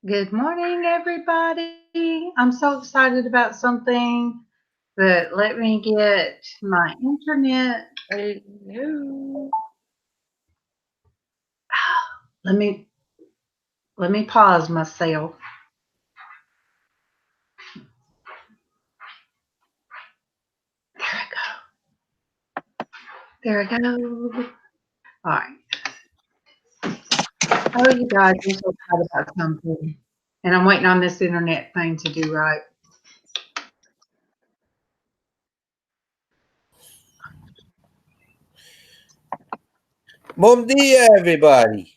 Good morning, everybody. I'm so excited about something, but let me get my internet. Hello. Let me pause myself. There I go. There I go. All right. Oh, you guys, I'm so excited about something, and I'm waiting on this internet thing to do right. Bom dia, everybody.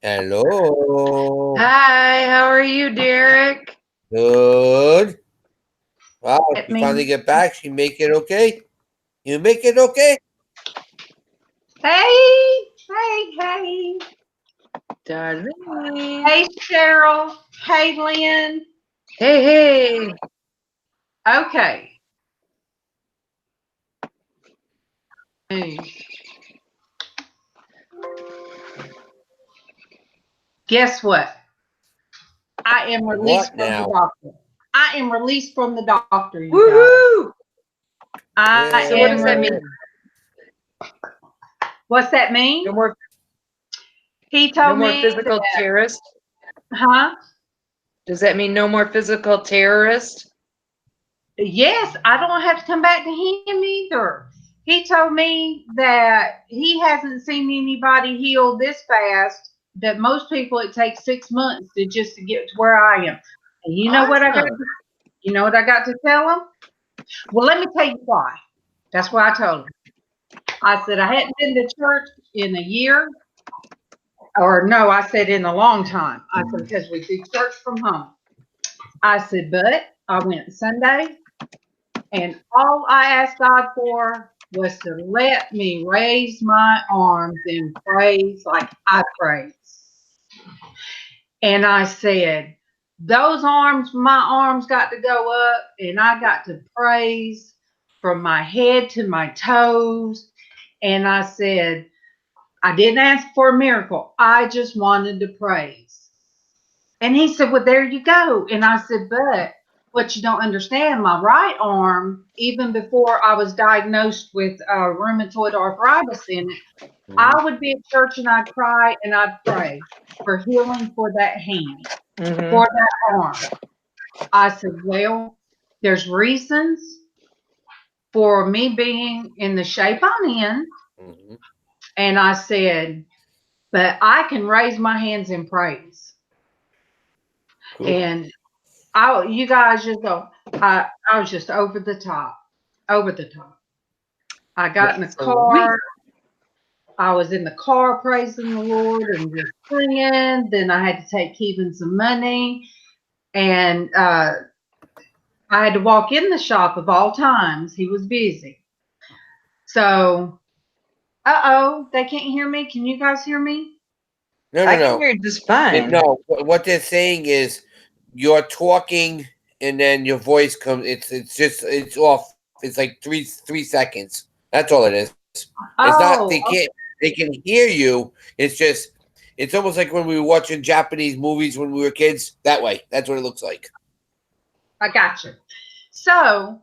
Hello. Hi, how are you, Derek? Good. Wow, Let she finally me. get back. She make it okay? You make it okay? Hey. Darlene. Hey, Cheryl. Hey, Lynn. Hey, hey. Okay. Hey. Guess what? I am released What from the now? doctor. I am released from the doctor, you guys. Woohoo! I So what am does that Yeah. mean? released. What's that No mean? more He no told more me physical that, terrorist? huh? Does that mean no more physical terrorist? Yes, I don't have to come back to him either. He told me that he hasn't seen anybody heal this fast, that most people it takes 6 months to get to where I am. And Awesome. you know what I got to tell him? Well, let me tell you why. That's what I told him. I said I hadn't been to church in a year, or no, I said in a long time. I said because we do church from home. I said, but I went Sunday, and all I asked God for was to let me raise my arms in praise like I praise. And I said, those arms, my arms got to go up, and I got to praise from my head to my toes. And I said, I didn't ask for a miracle. I just wanted to praise. And he said, well, there you go. And I said, but what you don't understand, my right arm, even before I was diagnosed with rheumatoid arthritis in it, Mhm. I would be at church and I'd cry and I'd pray for healing for that hand, Mm-hmm. for that arm. I said, well, there's reasons for me being in the shape I'm in. Mhm. And I said, but I can raise my hands in praise. Cool. And you guys just go, I was just over the top, over the top. I got in the That's sweet. car. I was in the car praising the Lord and just singing. Then I had to take Kevin some money. And I had to walk in the shop of all times. He was busy. So, they can't hear me. Can you guys hear me? No, I no, can no. hear you just fine. No, what they're saying is you're talking and then your voice comes it's off. It's like three seconds. That's all it is. It's not they Oh, can't they can hear you. It's almost like when we were watching Japanese movies when we were kids. That way. That's what it looks like. I got you. So,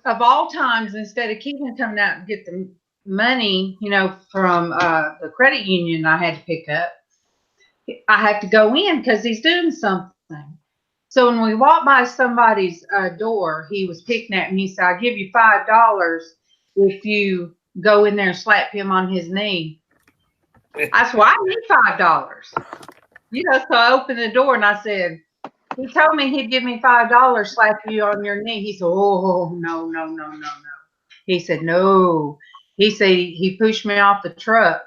of all times, instead of keeping coming out and get the money, from the credit union I had to pick up, I have to go in because he's doing something. So when we walked by somebody's door, he was picking at me. He said, "I'll give you $5 if you go in there and slap him on his knee." I said, "Well, I need $5." So I opened the door and I said, he told me he'd give me $5, slap you on your knee. He said, "Oh, no, no, no, no, no." He said, "No." He said he pushed me off the truck.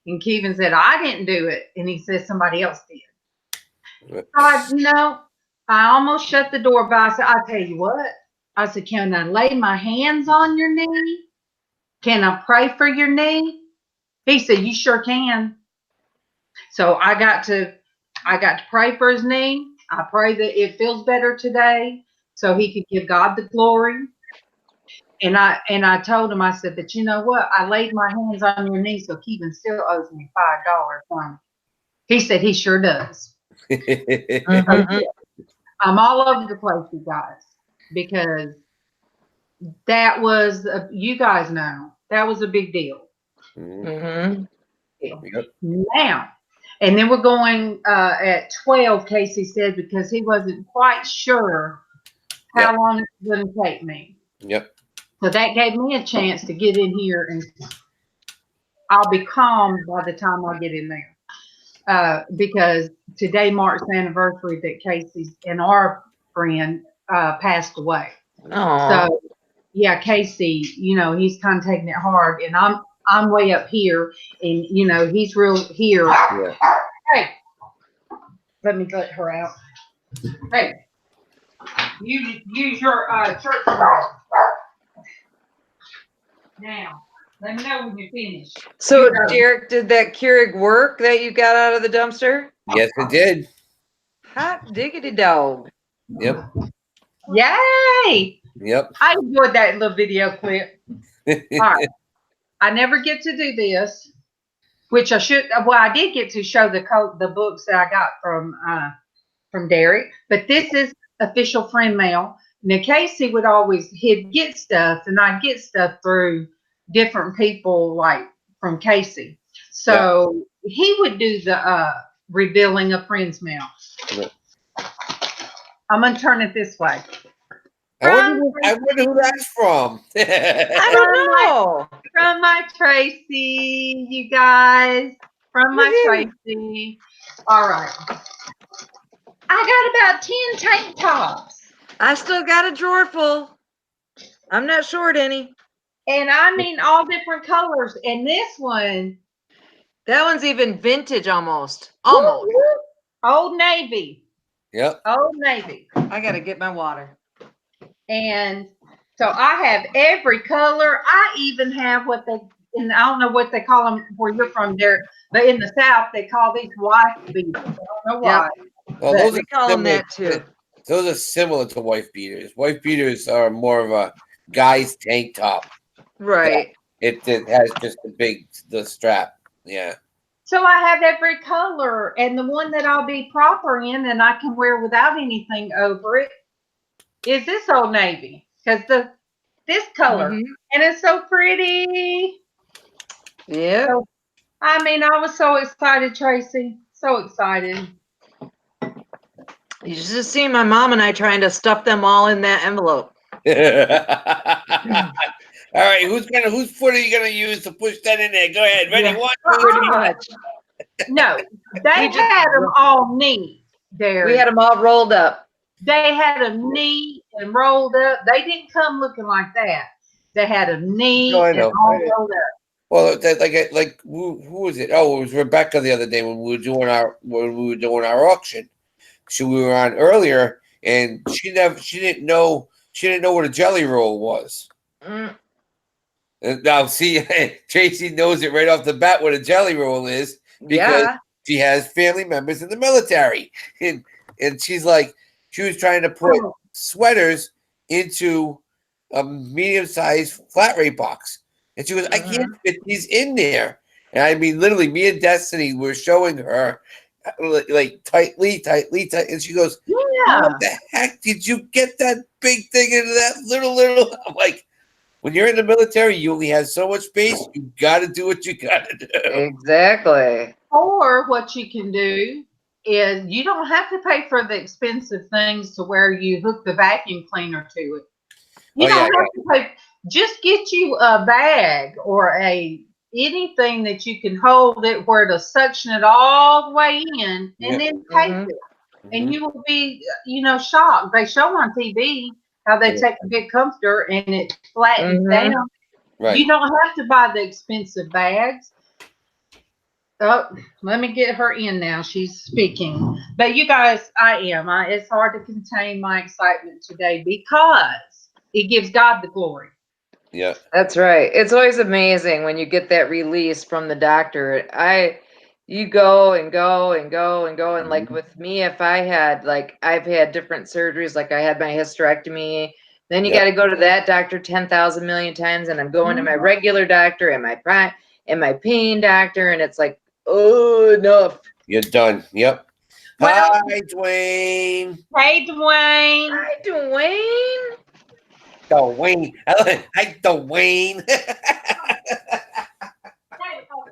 And Kevin said, "I didn't do it." And he said, "Somebody else did." I almost shut the door, but I said, "I'll tell you what." I said, "Can I lay my hands on your knee? Can I pray for your knee?" He said, "You sure can." So I got to pray for his knee. I pray that it feels better today so he could give God the glory. I told him, I said, but you know what? I laid my hands on your knee, so Keegan still owes me $5. He said he sure does. Mhm. I'm all over the place, you guys, because that was, you guys know, that was a big deal. Mhm. Yep. Now, and then we're going at 12, Casey said, because he wasn't quite sure how Yep. long it's going to take me. Yep. So that gave me a chance to get in here, and I'll be calm by the time I get in there. Because today marks the anniversary that Casey's and our friend passed away. Aw. So yeah, Casey, he's kind of taking it hard, and I'm way up here, and he's real here. Yeah. Hey, let me let her out. Hey, you use your church bell. Now, let me know when you're finished. So, Derek, did that Keurig work that you got out of the dumpster? Yes, it did. Hot diggity dog. Yep. Yay! Yep. I enjoyed that little video clip. All right. I never get to do this, which I should. Well, I did get to show the books that I got from Derek, but this is official friend mail. Now, Casey would always he'd get stuff, and I'd get stuff through different people, like from Casey. So he would do the revealing of friends mail. Yep. I'm gonna turn it this way. I wonder who that's from. I don't know. From my Traci, you guys. From my Woohoo. Traci. All right. I got about 10 tank tops. I still got a drawer full. I'm not short any. And I mean all different colors. And this one, That one's even vintage almost. Almost. Old Navy. Yep. Old Navy. I gotta get my water. And so I have every color. I even have and I don't know what they call them where you're from there, but in the South, they call these wife beaters. I don't know why. Well, those We are call them similar that too. Those are similar to wife beaters. Wife beaters are more of a guy's tank top. Right. It has just the strap. Yeah. So I have every color, and the one that I'll be proper in and I can wear without anything over it is this Old Navy. Because this color. Mhm. And it's so pretty. Yeah. So, I mean, I was so excited, Traci. So excited. You should just see my mom and I trying to stuff them all in that envelope. All right, whose foot are you gonna use to push that in there? Go ahead. Ready? Yeah. 1, 2, Pretty 3. much. No, they We just- had them all neat there. We had them all rolled up. They had them neat and rolled up. They didn't come looking like that. They had them neat No, I and know. all rolled up. Well, like who was it? Oh, it was Rebecca the other day when we were doing our auction. So we were on earlier, and she didn't know what a jelly roll was. Mm. And now, see, Traci knows it right off the bat what a jelly roll is because Yeah. she has family members in the military, and she's like, she was trying to put sweaters into a medium-sized flat rate box, and she goes, I can't fit these in there. And I mean, literally, me and Destiny were showing her like tightly, and she goes, Yeah. what the heck did you get that big thing into that little? I'm like, when you're in the military, you only have so much space. You got to do what you got to do. Exactly. Or what you can do is you don't have to pay for the expensive things to where you hook the vacuum cleaner to it. You don't have to pay. Just get you a bag or anything that you can hold it where to suction it all the way in and then take it. And you will be, shocked. They show on TV how they take a big comforter and it flattens down. Right. You don't have to buy the expensive bags. Oh, let me get her in now. She's speaking. But you guys, it's hard to contain my excitement today because it gives God the glory. Yeah. That's right. It's always amazing when you get that release from the doctor. You go and go and go and go. And like with me, if I've had different surgeries, like I had my hysterectomy Then you Yeah. got to go to that doctor 10,000 million times, and I'm going to my regular doctor and my pain doctor, and it's like, oh, enough. You're done. Yep. Well- Hi, Dwayne. Hey, Dwayne. Hi, Dwayne. Dwayne. Hi, Dwayne. Hey,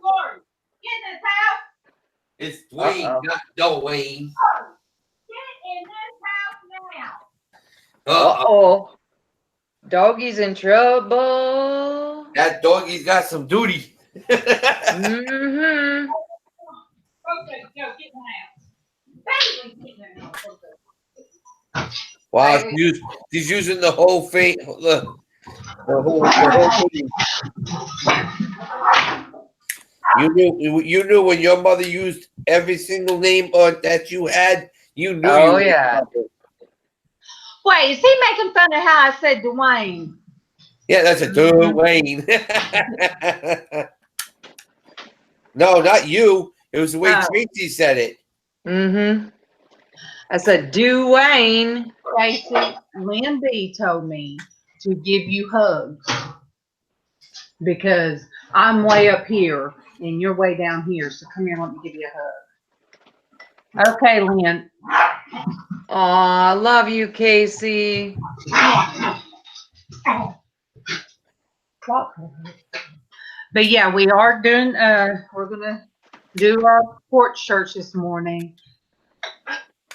Lord, get in this house. It's Dwayne, not Dwayne. Get in this house now. Uh-oh. Doggy's in trouble. That doggy's got some duty. Mm-hmm. Okay, go get in the house. Bailey, get in the house. Okay. Wow, she's using the whole thing. The whole thing. You knew when your mother used every single name that you had. You knew. Oh, you yeah. Wait, is he making fun of how I said Dwayne? Yeah, that's a Dwayne. No, not you. It was the way Oh. Traci said it. Mm-hmm. I said, Dwayne. Tracy, Lynn B told me to give you hugs because I'm way up here and you're way down here. So come here, let me give you a hug. Okay, Lynn. Aw, love you, Casey. But yeah, we are doing we're gonna do our porch church this morning.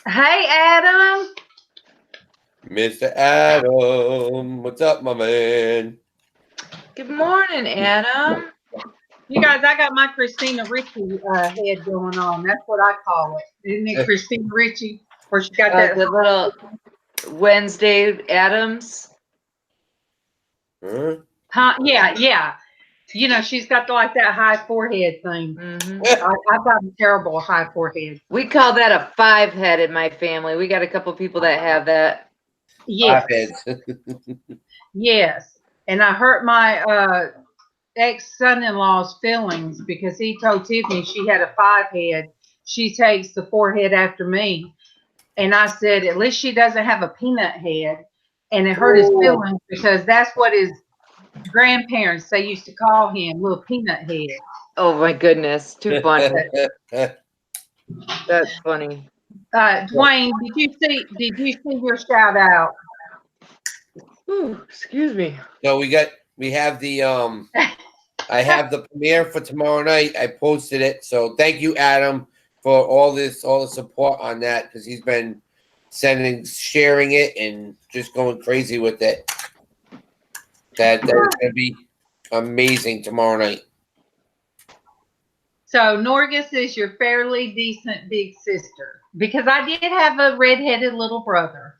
Hey Adam. Mr. Adam, what's up, my man? Good morning, Adam. You guys, I got my Christina Ritchie head going on. That's what I call it. Isn't it Christina Ritchie? Where she got that The little Wednesday Adams. Huh? Yeah. You know, she's got like that high forehead thing. Mm-hmm. I've got a terrible high forehead. We call that a 5-head in my family. We got a couple people that have that. Yes. Heads. Yes. And I hurt my ex-son-in-law's feelings because he told Tiffany she had a 5-head. She takes the forehead after me. And I said, at least she doesn't have a peanut head. And it hurt his feelings because that's what his grandparents, they used to call him, little peanut head. Oh my goodness, too funny. That's funny. Dwayne, did you see your shout out? Ooh, excuse me. So we have the I have the premiere for tomorrow night. I posted it. So thank you, Adam, for all the support on that, because he's been sharing it and just going crazy with it. That is gonna be amazing tomorrow night. So Norgus is your fairly decent big sister, because I did have a redheaded little brother.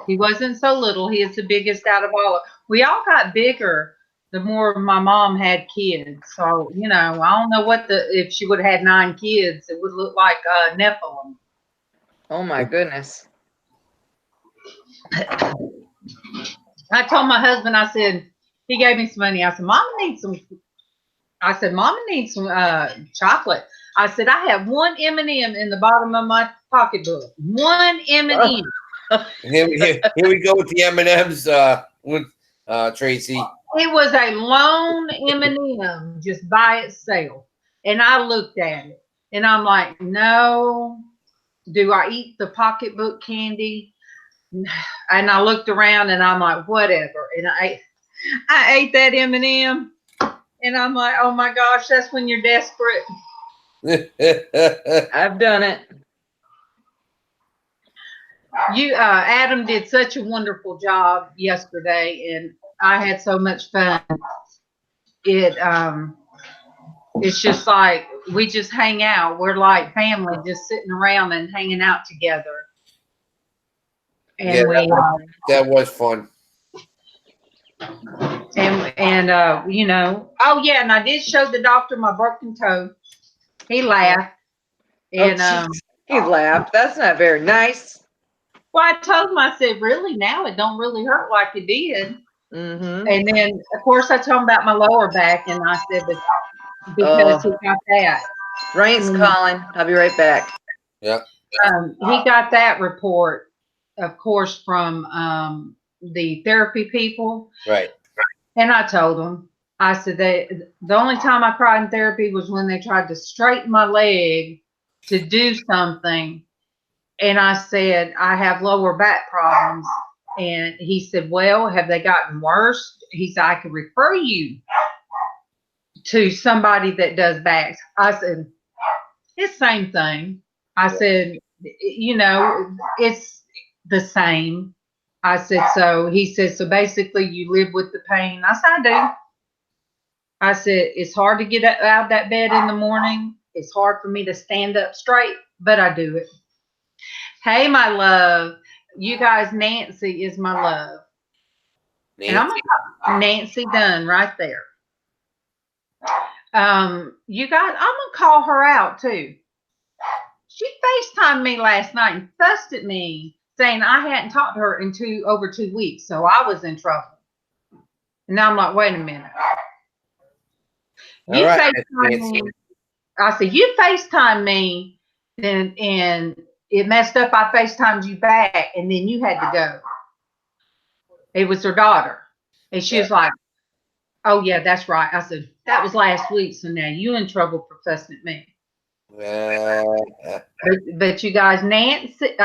He wasn't so little. He is the biggest out of all. We all got bigger the more my mom had kids. So, you know, I don't know if she would have had 9 kids, it would look like Nephilim. Oh my goodness. I told my husband, I said, he gave me some money. I said, Mama needs some chocolate. I said, I have one M&M in the bottom of my pocketbook. One M&M. Here we go with the M&Ms with Traci. It was a lone M&M just by itself. And I looked at it and I'm like, no, do I eat the pocketbook candy? And I looked around and I'm like, whatever. And I ate that M&M and I'm like, oh my gosh, that's when you're desperate. I've done it. Adam did such a wonderful job yesterday and I had so much fun. It's just like we just hang out. We're like family, just sitting around and hanging out together. And yeah, that was fun. And you know, oh yeah, and I did show the doctor my broken toe. He laughed. And he laughed. That's not very nice. well, I told him, I said, really, now it don't really hurt like it did. Mm-hmm. And then of course I told him about my lower back, and I said that because he got that. Rain's calling. I'll be right back. Yeah. He got that report, of course, from the therapy people. Right. And I told them, I said, the only time I cried in therapy was when they tried to straighten my leg to do something. And I said, I have lower back problems. And he said, well, have they gotten worse? He said, I could refer you to somebody that does backs. I said, it's the same thing. I said, it's the same. I said, so he said, so basically you live with the pain. I said, I do. I said, it's hard to get out of that bed in the morning. It's hard for me to stand up straight, but I do it. Hey, my love. You guys, Nancy is my love. Nancy. And I'm going to call Nancy Dunn right there. You guys, I'm going to call her out too. She FaceTimed me last night and fussed at me, saying I hadn't talked to her in over 2 weeks, so I was in trouble. And now I'm like, wait a minute. You FaceTime me. I said, you FaceTime me, and it messed up. I FaceTimed you back, and then you had to go. It was her daughter. And she was like, oh, yeah, that's right. I said, that was last week, so now you in trouble for fussing at me. But you guys, Nancy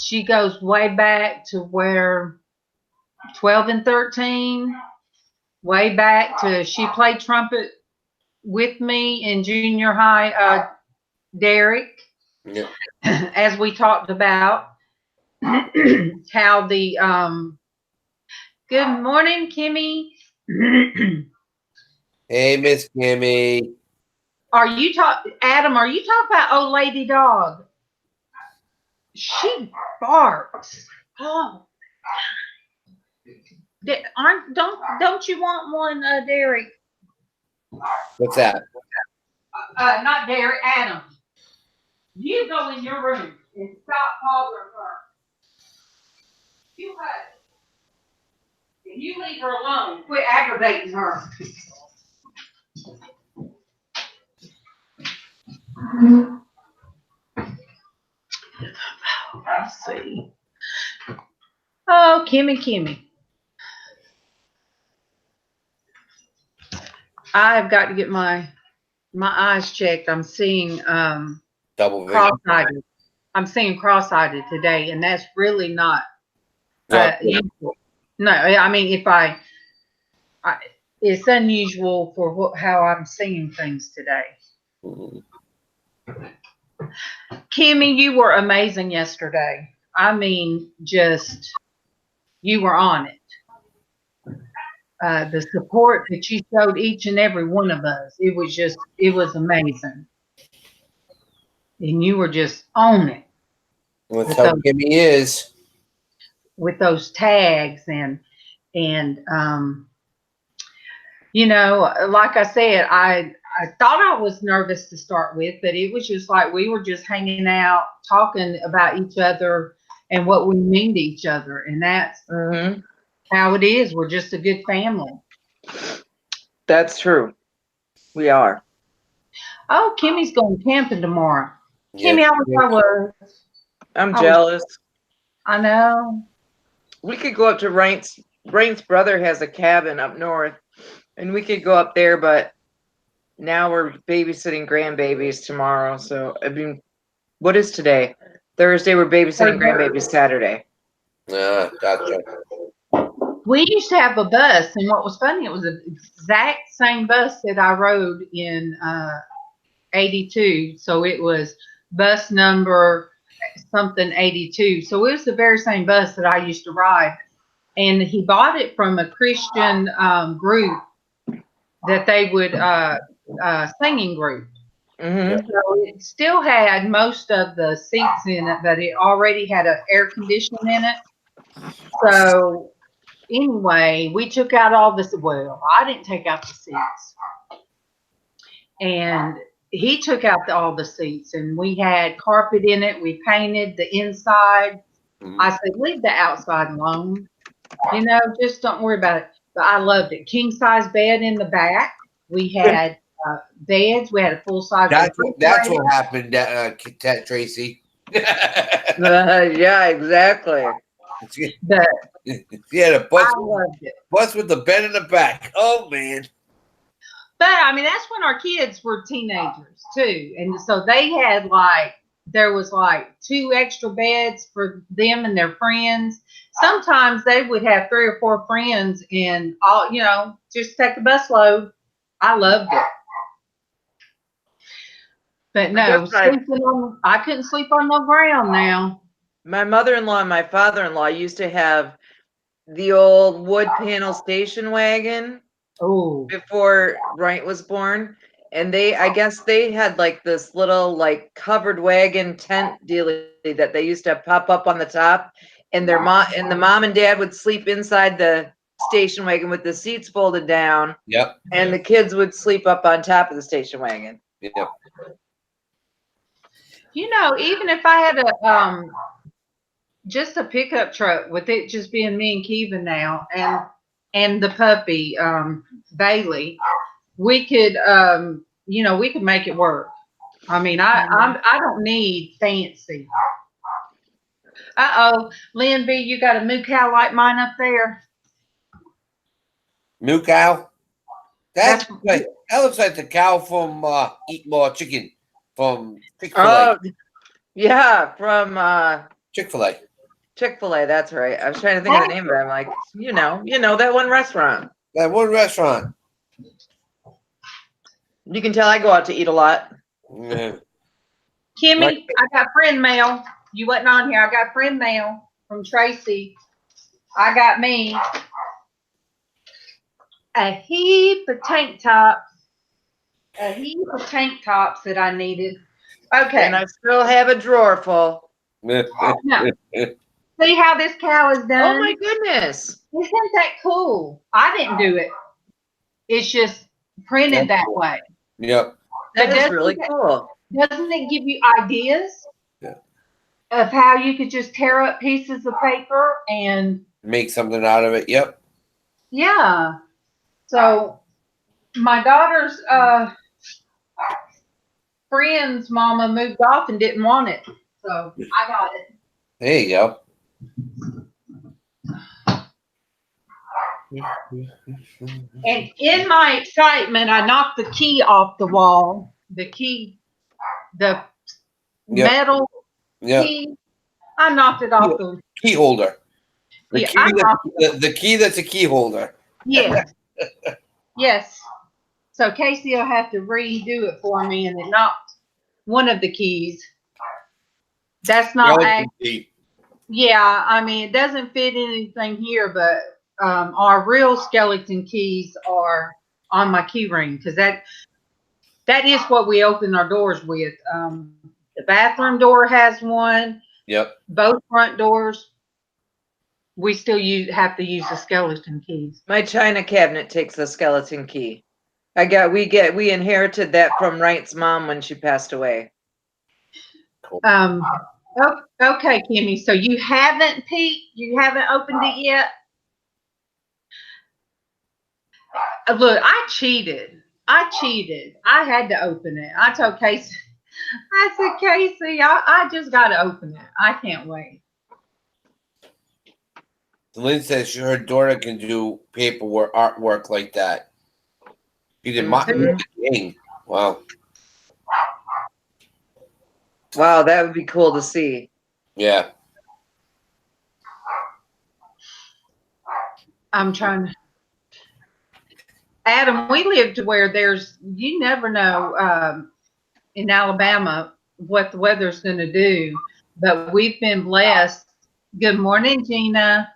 she goes way back to where 12 and 13, way back to she played trumpet with me in junior high, Derek, as we talked about how the good morning, Kimmy. Hey, Miss Kimmy. Adam, are you talking about old lady dog? She barks. Oh, don't you want one, Derek? What's that? Not Derek, Adam. You go in your room and stop bothering her. You hush. If you leave her alone, quit aggravating her. Let's see. Oh, Kimmy. I've got to get my eyes checked. I'm seeing Double vision. cross-eyed. I'm seeing cross-eyed today, and that's really not usual. No, I mean it's unusual for how I'm seeing things today. Mm-hmm. Kimmy, you were amazing yesterday. I mean, you were on it. The support that you showed each and every one of us, it was amazing. And you were just on it. That's how Kimmy is. With those tags and like I said, I thought I was nervous to start with, but it was just like we were just hanging out, talking about each other and what we mean to each other. And that's how it is. We're just a good family. That's true. We are. Oh, Kimmy's going camping tomorrow. Yes, Kimmy, I was. I'm jealous. I know. We could go up to Rain's brother has a cabin up north, and we could go up there, but now we're babysitting grandbabies tomorrow. So, I mean, what is today? Thursday, we're babysitting grandbabies Saturday. Gotcha. We used to have a bus, and what was funny, it was the exact same bus that I rode in 82. So it was bus number something 82. So it was the very same bus that I used to ride. And he bought it from a Christian group that they would singing group. Mm-hmm. So it still had most of the seats in it, but it already had an air conditioning in it. So anyway, we took out all this. Well, I didn't take out the seats. And he took out all the seats, and we had carpet in it. We painted the inside. I said, leave the outside alone. Just don't worry about it. But I loved it. King size bed in the back. We had beds. We had a full size. That's what happened, Traci. Yeah, exactly. But Yeah, the bus, I loved it. bus with the bed in the back. Oh man. But I mean, that's when our kids were teenagers too, and so they had like there was like 2 extra beds for them and their friends. Sometimes they would have 3 or 4 friends, and all just take a bus load. I loved it, but no, That's right. I couldn't sleep on the ground now. My mother-in-law and my father-in-law used to have the old wood panel station wagon Oh, before Wright was born. And I guess they had like this little like covered wagon tent dealie that they used to pop up on the top. And the mom and dad would sleep inside the station wagon with the seats folded down. Yep. And the kids would sleep up on top of the station wagon. Yep. even if I had just a pickup truck with it just being me and Kiva now, and the puppy Bailey, we could we could make it work. I mean, I don't need fancy. Lynn B, you got a moo cow like mine up there? Moo cow. That's That looks like the cow from Eat More Chicken from Chick-fil-A. Oh, yeah, from Chick-fil-A. Chick-fil-A. That's right. I was trying to think of the name of it. I'm like, that one restaurant. That one restaurant. You can tell I go out to eat a lot. Yeah. Kimmy, Right. I got friend mail. You wasn't on here. I got friend mail from Traci. I got me a heap of tank tops. A heap of tank tops that I needed. Okay. And I still have a drawer full. No. See how this cow is done? Oh my goodness. Isn't that cool? I didn't do it. It's just printed that way. Yep. That is really cool. Doesn't it give you ideas? Yeah. Of how you could just tear up pieces of paper and Make something out of it. Yep. yeah. So my daughter's friend's mama moved off and didn't want it. So I got it. There you go. And in my excitement, I knocked the key off the wall. The key, the metal key. I knocked it off the key holder. The key key that's a key holder. Yes. Yes. So Casey will have to redo it for me, and it knocked one of the keys. That's not key. Yeah, I mean, it doesn't fit anything here, but our real skeleton keys are on my key ring, because that is what we open our doors with. The bathroom door has one. Yep. Both front doors, we still have to use the skeleton keys. My china cabinet takes a skeleton key. We inherited that from Wright's mom when she passed away. Cool. Okay, Kimmy. So you haven't peeked? You haven't opened it yet? Look, I cheated. I had to open it. I told Casey, I said, Casey, I just got to open it. I can't wait. Lynn says her daughter can do paperwork, artwork like that. She did Martin Luther King. Wow. Wow, that would be cool to see. Yeah. I'm trying to. Adam, we live to where you never know in Alabama what the weather's going to do, but we've been blessed. Good morning, Gina.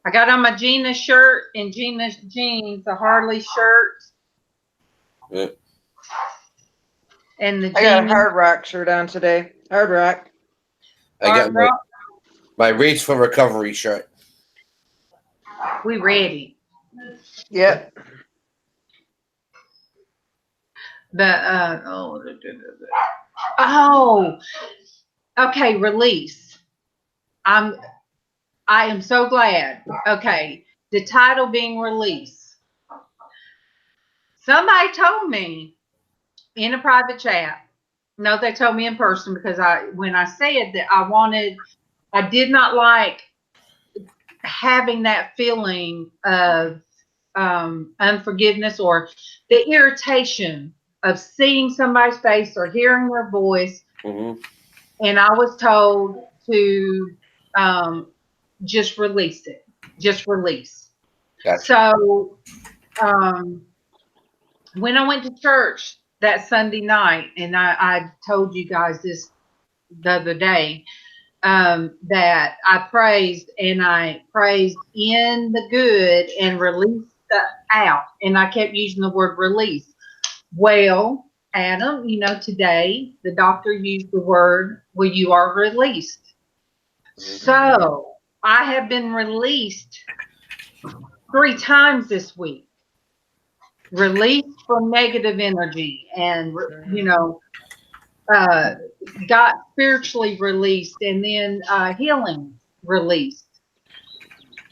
I got on my Gina shirt and Gina's jeans, a Harley shirt. Yeah. And I got a Hard Rock shirt on today. Hard Rock. I got my Race for Recovery shirt. We ready. Yep. Okay, release. I am so glad. Okay, the title being release. Somebody told me in a private chat. No, they told me in person, because when I said that I did not like having that feeling of unforgiveness or the irritation of seeing somebody's face or hearing their voice. Mhm. And I was told to just release it, just release. Gotcha. So when I went to church that Sunday night, and I told you guys this the other day, that I praised and I praised in the good and released the out. And I kept using the word release. Well, Adam, today the doctor used the word, well, you are released. So I have been released 3 times this week. Released from negative energy and, got spiritually released and then healing released.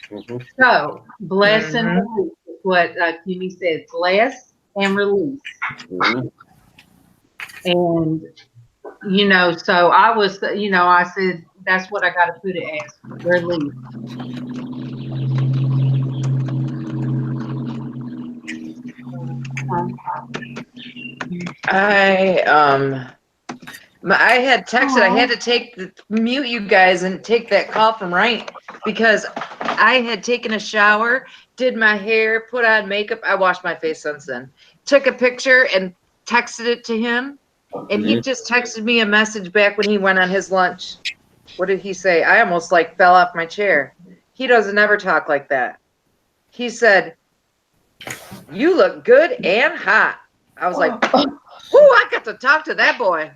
Mhm. So bless and release is what Kimmy said. Bless and release. Mhm. And so I was, I said that's what I got to put it as, release. I had texted. I had to mute you guys and take that call from Ryan because I had taken a shower, did my hair, put on makeup. I washed my face since then. Took a picture and texted it to him, and he just texted me a message back when he went on his lunch. What did he say? I almost fell off my chair. He doesn't ever talk like that. He said, "You look good and hot." I was like, "Ooh, I got to talk to that boy."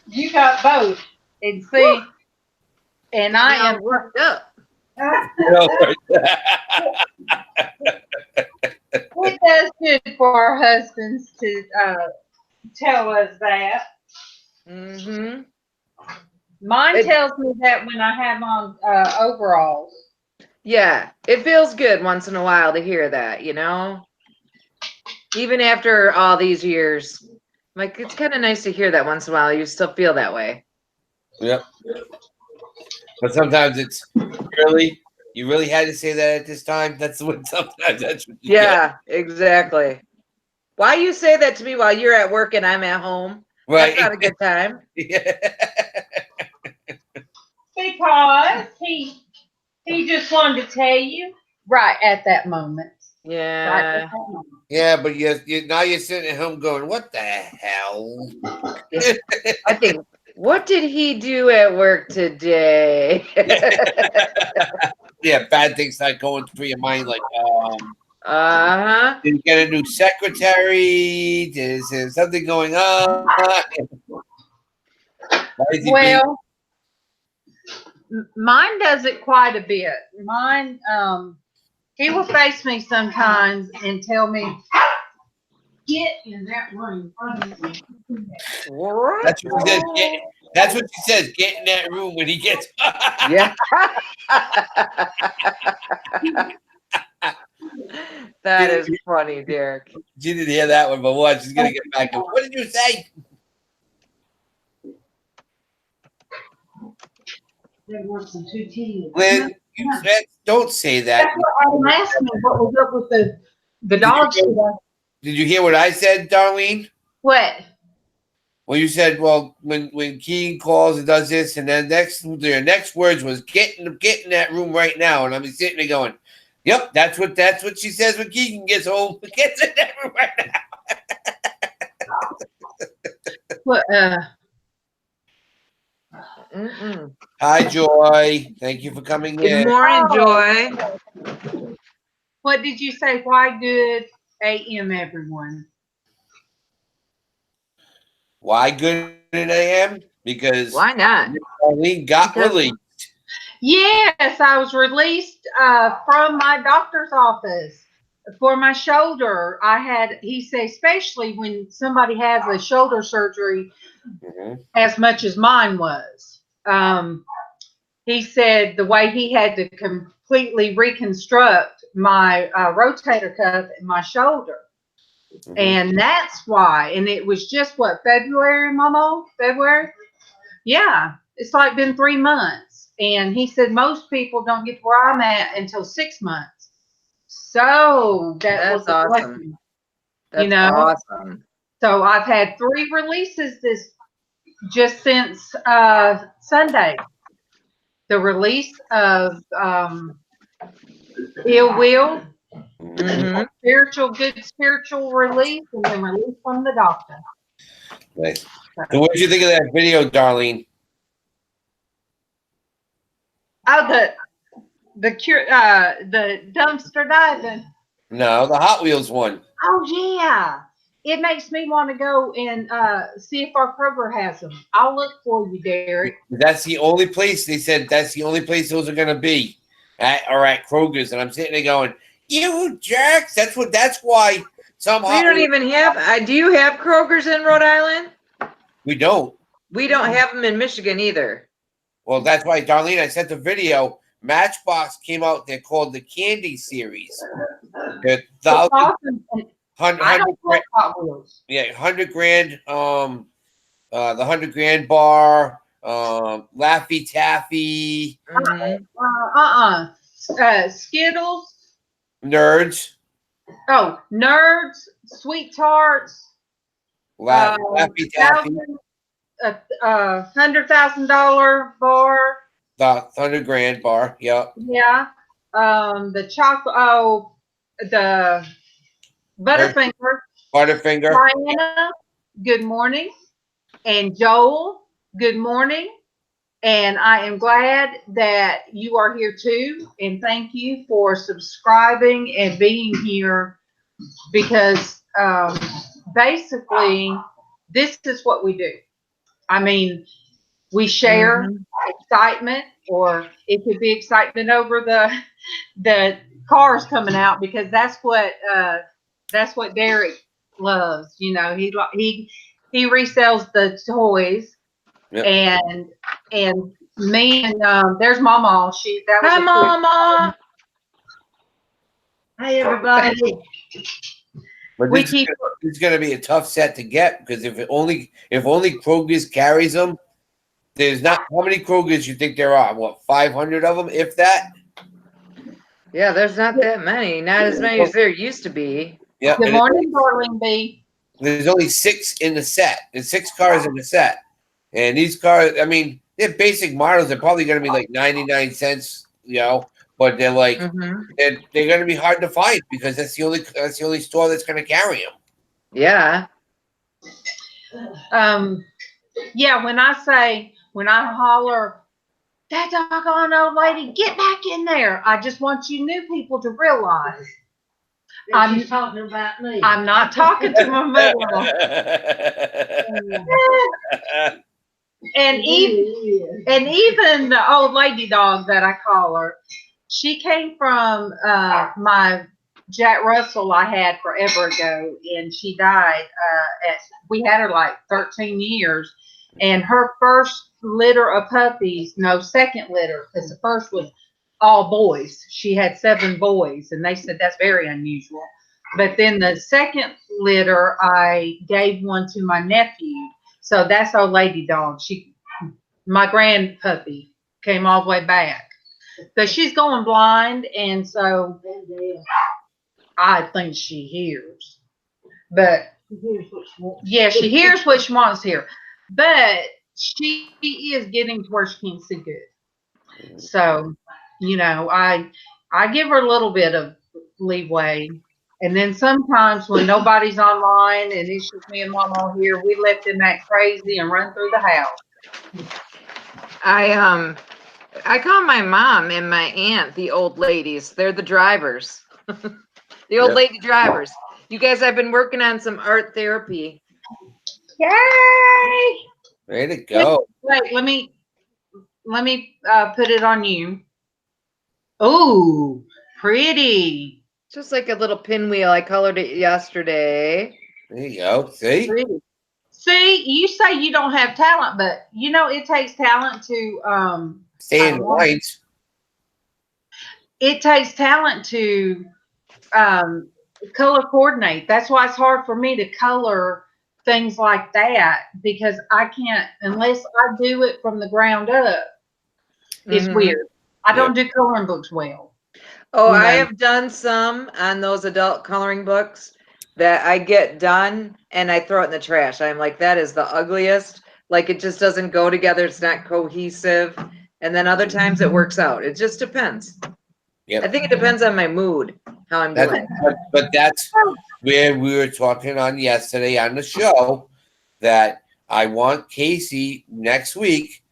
You got both. And see, and I am worked up. It does good for our husbands to tell us that. Mm-hmm. Mine tells me that when I have on overalls. Yeah, it feels good once in a while to hear that, even after all these years. Like, it's kind of nice to hear that once in a while. You still feel that way. Yep. But sometimes it's really, you really had to say that at this time. That's what sometimes that's what you Yeah, exactly. Why you say that to me while you're at work and I'm at home? Right. That's not a good time. Because he just wanted to tell you right at that moment. Yeah. Right at that moment. Yeah, but now you're sitting at home going, "What the hell?" I think, what did he do at work today? Yeah, bad things start going through your mind, like, Uh-huh. did you get a new secretary? Is there something going on? Well, mine does it quite a bit. Mine, he will face me sometimes and tell me, "Get in that room." That's what he says. That's what she says. Get in that room when he gets. Yeah. That is funny, Derek. She didn't hear that one, but watch. She's gonna get back. What did you say? Lynn, you said, don't say that. I'm asking what was up with the dogs today. Did you hear what I said, Darlene? What? Well, you said, well, when Keegan calls and does this, and then their next words was get in that room right now, and I'm sitting there going, "Yep, that's what she says when Keegan gets home. Gets in that room right now." What? Hi, Joy. Thank you for coming in. Good morning, Joy. What did you say? Why good AM, everyone? Why good at AM? Because why not? Darlene got released. Yes, I was released from my doctor's office for my shoulder. He said, especially when somebody has a shoulder surgery as much as mine was. He said the way he had to completely reconstruct my rotator cuff in my shoulder. And that's why. And it was just February, Mama? February? Yeah, it's like been 3 months. And he said most people don't get where I'm at until 6 months. So that was That's a awesome. blessing, you That's know. awesome. So I've had 3 releases this just since Sunday. The release of Ill Will, Mm-hmm. good spiritual release, and then release from the doctor. Nice. So what did you think of that video, Darlene? Oh, the dumpster diving. No, the Hot Wheels one. Oh yeah, it makes me want to go and see if our Kroger has them. I'll look for you, Derek. That's the only place they said that's the only place those are gonna be at Kroger's, and I'm sitting there going, "You jerks!" That's why some We Hot don't Wheels even have. Do you have Kroger's in Rhode Island? we don't. We don't have them in Michigan either. Well, that's why, Darlene. I sent the video. Matchbox came out. They're called the Candy Series. They're It's awesome. I 100 don't like Hot Wheels. yeah, 100 grand. The 100 grand bar. Laffy Taffy. Mm-hmm. Skittles. Nerds. Oh, Nerds, Sweet Tarts. Laffy Taffy. $100,000 bar. The 100 grand bar. Yep. Yeah. The chocolate. Oh, the Butterfinger. Butterfinger. Diana, good morning. And Joel, good morning. And I am glad that you are here too. And thank you for subscribing and being here because basically, this is what we do. I mean, we share excitement, or it could be excitement over the cars coming out because that's what Derek loves. You know, he resells the toys. Yep. And me and there's Mama. Hi, Mama. Hi, everybody. But this is going to be a tough set to get because if only Kroger's carries them, there's not how many Kroger's you think there are? What, 500 of them, if that? Yeah, there's not that many. Not as many as there used to be. Yeah. Good morning, darling B. There's only 6 in the set. There's 6 cars in the set, and these cars, I mean, they're basic models. They're probably going to be like 99 cents, but they're like they're going to be hard to find because that's the only store that's going to carry them. Yeah. Yeah. When I holler, that doggone old lady, get back in there. I just want you new people to realize. She's talking about me. I'm not talking to my mother. And even the old lady dog that I call her, she came from my Jack Russell I had forever ago, and she died. We had her like 13 years, and her first litter of puppies, no, second litter, because the first was all boys. She had 7 boys, and they said that's very unusual. But then the second litter, I gave one to my nephew. So that's old lady dog. My grand puppy came all the way back. But she's going blind, and so I think she hears. But yeah, she hears what she wants to hear. But she is getting to where she can't see good. So, I give her a little bit of leeway. And then sometimes when nobody's online and it's just me and Mama here, we let them act crazy and run through the house. I call my mom and my aunt the old ladies. They're the drivers. The old lady drivers. You guys, I've been working on some art therapy. Yay! Way to go. Wait, let me put it on you. Oh, pretty. Just like a little pinwheel. I colored it yesterday. There you go. See? Pretty. See, you say you don't have talent, but it takes talent to Stay in lines. It takes talent to color coordinate. That's why it's hard for me to color things like that, because I can't, unless I do it from the ground up. It's Mhm. weird. I Yeah. don't do coloring books well. Oh, You I know. have done some on those adult coloring books that I get done and I throw it in the trash. I'm like, that is the ugliest. Like it just doesn't go together. It's not cohesive. And then other times it works out. It just depends. Yep. I think it depends on my mood, how I'm That's, doing. but that's where we were talking on yesterday on the show that I want Casey next week.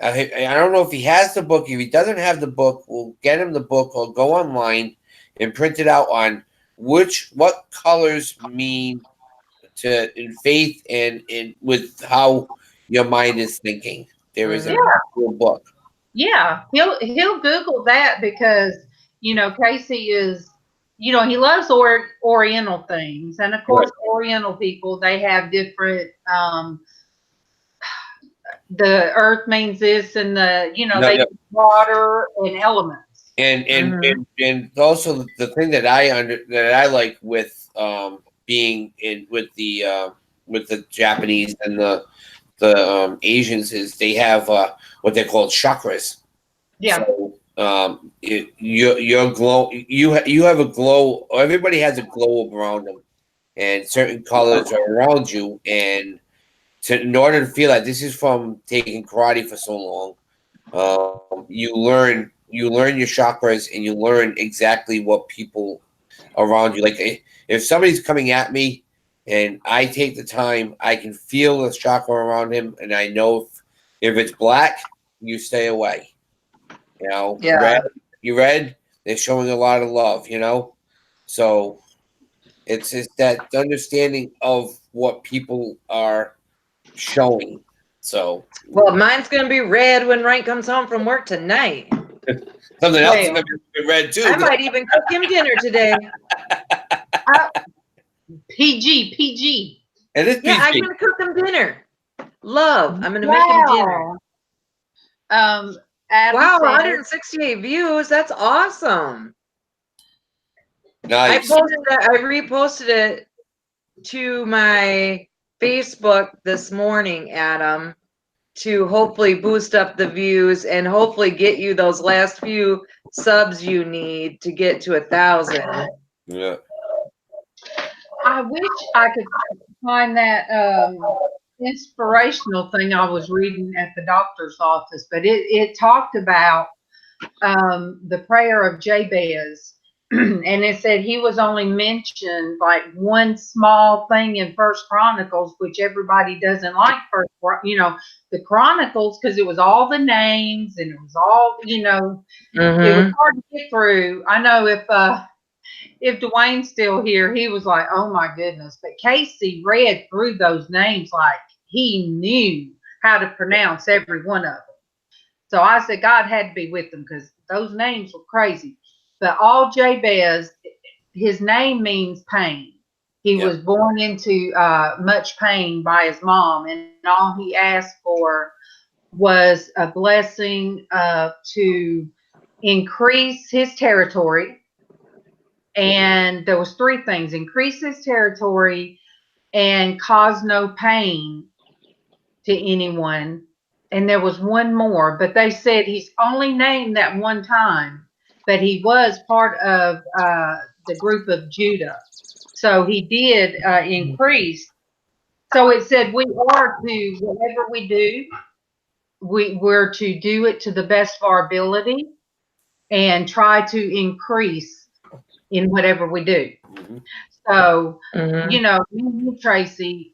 I don't know if he has the book. If he doesn't have the book, we'll get him the book or go online and print it out on what colors mean to in faith and in with how your mind is thinking. There is a cool book. Yeah, he'll Google that because Casey is he loves Oriental things, and of course Oriental people, they have different the earth means this, and they use water and elements. And also the thing that I like with being in with the Japanese and the Asians is they have what they call chakras. Yeah. So your glow you have a glow. Everybody has a glow around them, and certain colors are around you. And in order to feel that, this is from taking karate for so long. You learn your chakras, and you learn exactly what people around you like. If somebody's coming at me, and I take the time, I can feel the chakra around him, and I know if it's black, you stay away. Yeah. Red, they're showing a lot of love. So it's that understanding of what people are showing. So Well, mine's gonna be red when Ryan comes home from work tonight. something else is gonna be red too. I might even cook him dinner today. PG. And it's Yeah, I'm PG. gonna cook him dinner. Love. I'm gonna make him dinner. Adam Wow, said, 168 views. That's awesome. Nice. I reposted it to my Facebook this morning, Adam, to hopefully boost up the views and hopefully get you those last few subs you need to get to 1,000. Yeah. I wish I could find that inspirational thing I was reading at the doctor's office, but it talked about the prayer of Jabez, and it said he was only mentioned like one small thing in First Chronicles, which everybody doesn't like the Chronicles, because it was all the names and it was all it was hard to get through. I know if Dwayne's still here, he was like, oh my goodness. But Casey read through those names like he knew how to pronounce every one of them. So I said God had to be with them because those names were crazy. But all Jabez, his name means pain. He was born into much pain by his mom, and all he asked for was a blessing to increase his territory. And there was three things: increase his territory and cause no pain to anyone. And there was one more, but they said he's only named that one time, but he was part of the group of Judah. So he did increase. So it said we are to, whatever we do, we're to do it to the best of our ability and try to increase in whatever we do. So, Traci,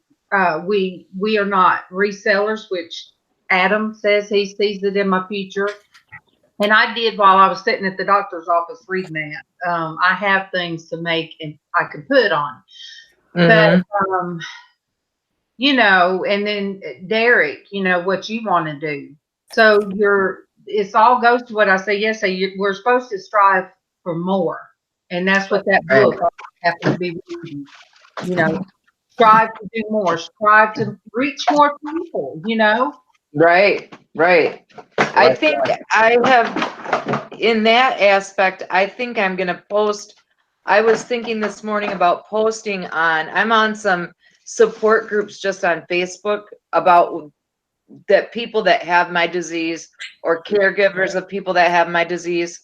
we are not resellers, which Adam says he sees it in my future. And I did while I was sitting at the doctor's office reading that. I have things to make and I can put on. But, and then Derek, what you want to do. So it's all goes to what I say yesterday. We're supposed to strive for more. And that's what that book happened to be reading. Strive to do more, strive to reach more people, Right. I think I have, in that aspect, I think I'm going to post. I was thinking this morning about posting I'm on some support groups just on Facebook about that people that have my disease or caregivers of people that have my disease.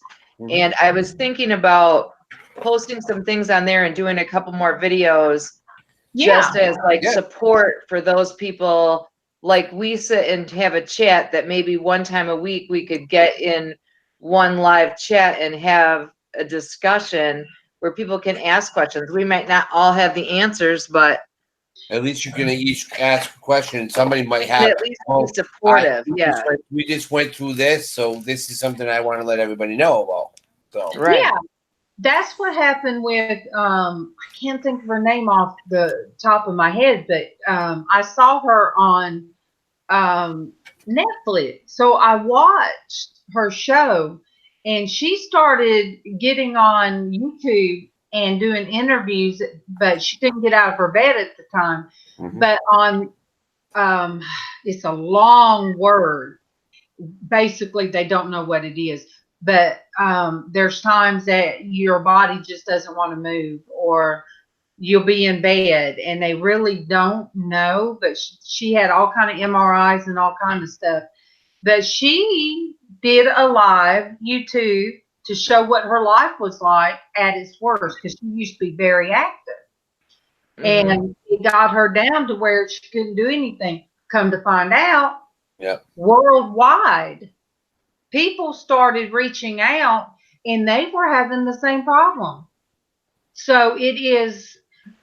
And I was thinking about posting some things on there and doing a couple more videos just as like support for those people. Like we sit and have a chat that maybe one time a week we could get in one live chat and have a discussion where people can ask questions. We might not all have the answers, but at least you can each ask a question. Somebody might have. at least be supportive. We just went through this, so this is something I want to let everybody know about. So Right. Yeah, that's what happened with I can't think of her name off the top of my head, but I saw her on Netflix. So I watched her show, and she started getting on YouTube and doing interviews, but she didn't get out of her bed at the time. But on it's a long word. Basically, they don't know what it is. But there's times that your body just doesn't want to move, or you'll be in bed and they really don't know. But she had all kind of MRIs and all kind of stuff. But she did a live YouTube to show what her life was like at its worst, because she used to be very active. And it got her down to where she couldn't do anything. Come to find out, worldwide, people started reaching out and they were having the same problem. So it is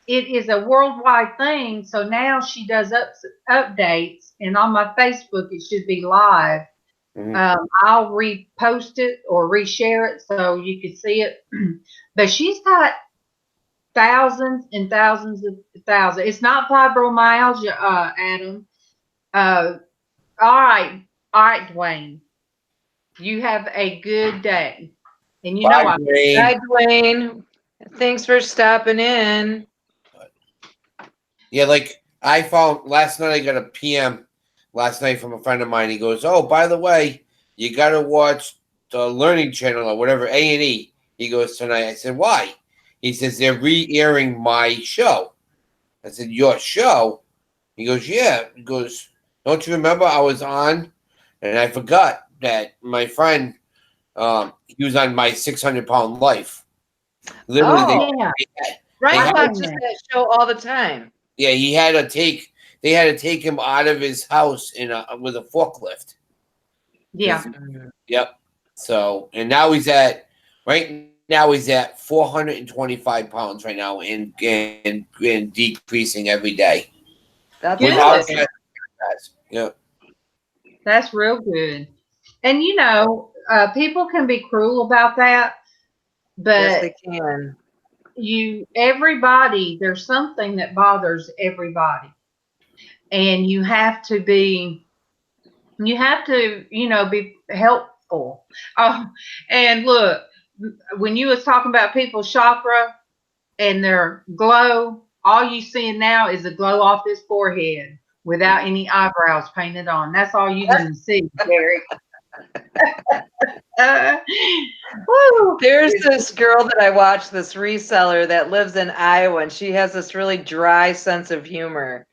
a worldwide thing. So now she does updates, and on my Facebook it should be live. I'll repost it or reshare it so you can see it. But she's got thousands and thousands of thousands. It's not fibromyalgia, Adam. All right, Dwayne. You have a good day. And you know bye, Dwayne. Hi, Dwayne. Thanks for stopping in. Yeah, like I found last night, I got a PM last night from a friend of mine. He goes, "Oh, by the way, you got to watch the Learning Channel or whatever, A&E." He goes, "Tonight." I said, "Why?" He says, "They're re-airing my show." I said, "Your show?" He goes, "Yeah." He goes, "Don't you remember I was on?" And I forgot that my friend, he was on My 600-Pound Life. Literally, Ryan watches that show all the time. Yeah, they had to take him out of his house with a forklift. Yeah. Yep. So, and now he's at 425 pounds right now, and decreasing every day. That's good. Yeah. That's real good. And people can be cruel about that, but yes, they can. Everybody, there's something that bothers everybody, and you have to be be helpful. Oh, and look, when you was talking about people's chakra and their glow, all you seeing now is a glow off his forehead without any eyebrows painted on. That's all you're going to see, Gary. There's this girl that I watch, this reseller that lives in Iowa, and she has this really dry sense of humor.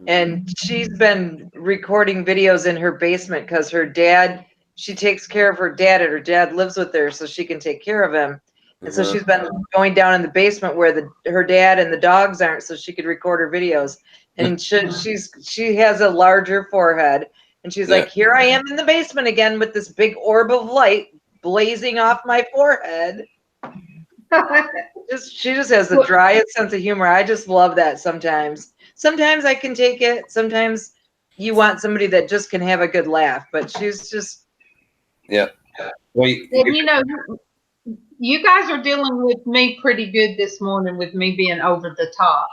And she's been recording videos in her basement because she takes care of her dad, and her dad lives with her so she can take care of him. And so she's been going down in the basement where her dad and the dogs aren't, so she could record her videos. And she has a larger forehead. And she's like, "Here I am in the basement again with this big orb of light blazing off my forehead." She just has the driest sense of humor. I just love that sometimes. Sometimes I can take it. Sometimes you want somebody that just can have a good laugh. But she's just... Yeah. Wait. And you guys are dealing with me pretty good this morning with me being over the top.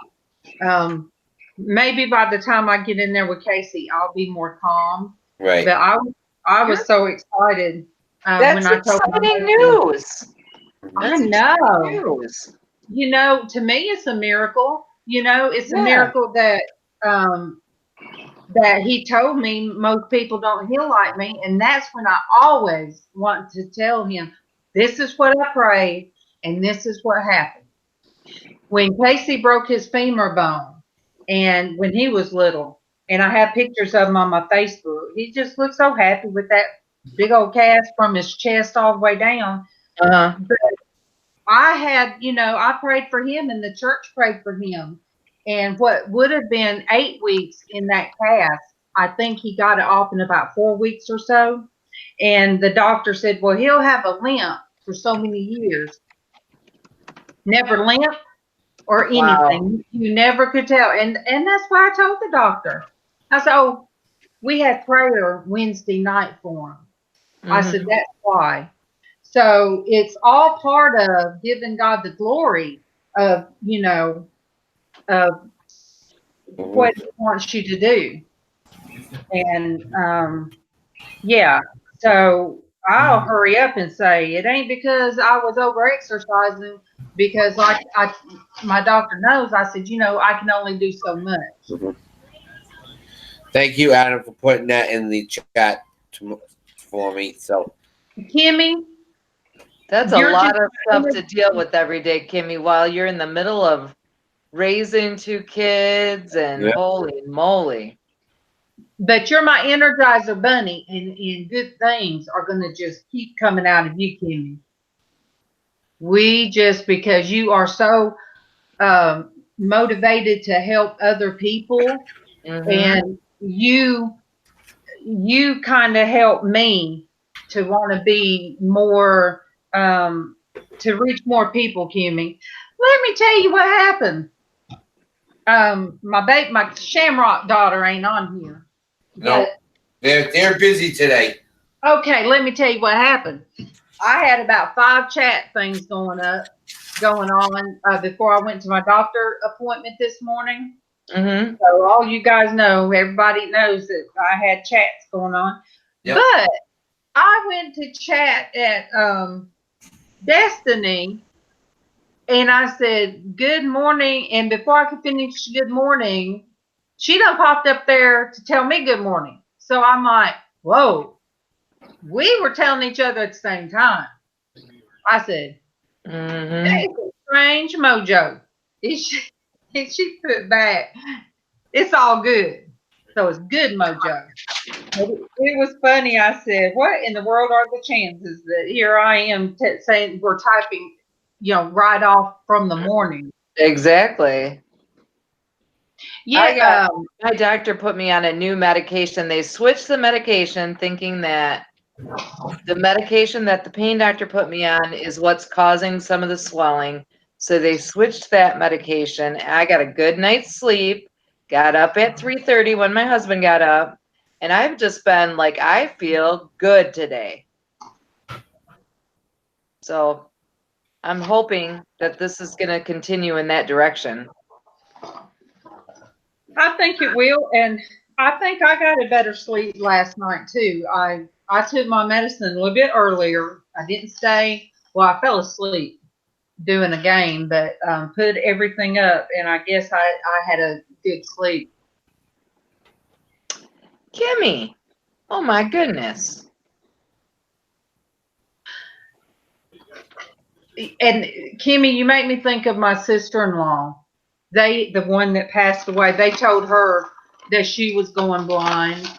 Maybe by the time I get in there with Casey, I'll be more calm. Right. But I was so excited when I told exciting news. I know. News. To me, it's a miracle. It's a miracle that that he told me most people don't heal like me, and that's when I always want to tell him, this is what I prayed, and this is what happened. When Casey broke his femur bone, and when he was little. And I have pictures of him on my Facebook. He just looks so happy with that big old cast from his chest all the way down. Uh-huh. But I had, I prayed for him and the church prayed for him. And what would have been 8 weeks in that cast, I think he got it off in about 4 weeks or so. And the doctor said, well, he'll have a limp for so many years. Never limp or anything. You never could tell. And that's why I told the doctor. I said, oh, we had prayer Wednesday night for him. I said, that's why. So it's all part of giving God the glory of, of what he wants you to do. And yeah, so I'll hurry up and say it ain't because I was over exercising, because like my doctor knows, I said, I can only do so much. Thank you, Adam, for putting that in the chat for me. So, Kimmy, that's a lot of stuff to deal with every day, Kimmy, while you're in the middle of raising 2 kids and holy moly. But you're my Energizer bunny, and good things are going to just keep coming out of you, Kimmy. Because you are so motivated to help other people, and you kind of help me to want to be more, to reach more people, Kimmy. Let me tell you what happened. My Shamrock daughter ain't on here. No, they're busy today. Okay, let me tell you what happened. I had about 5 chat things going on before I went to my doctor appointment this morning. So all you guys know, everybody knows that I had chats going on. Yep. But I went to chat at Destiny, and I said, good morning. And before I could finish good morning, she done popped up there to tell me good morning. So I'm like, whoa, we were telling each other at the same time. I said, that's a strange mojo. And she put back, it's all good. So it's good mojo. It was funny. I said, what in the world are the chances that here I am saying we're typing, right off from the morning. Exactly. Yeah. My doctor put me on a new medication. They switched the medication thinking that the medication that the pain doctor put me on is what's causing some of the swelling. So they switched that medication. I got a good night's sleep, got up at 3:30 when my husband got up, and I've just been like, I feel good today. So I'm hoping that this is going to continue in that direction. I think it will, and I think I got a better sleep last night too. I took my medicine a little bit earlier. I didn't stay. Well, I fell asleep doing a game, but put everything up, and I guess I had a good sleep. Kimmy, oh my goodness. And Kimmy, you make me think of my sister-in-law. The one that passed away, they told her that she was going blind.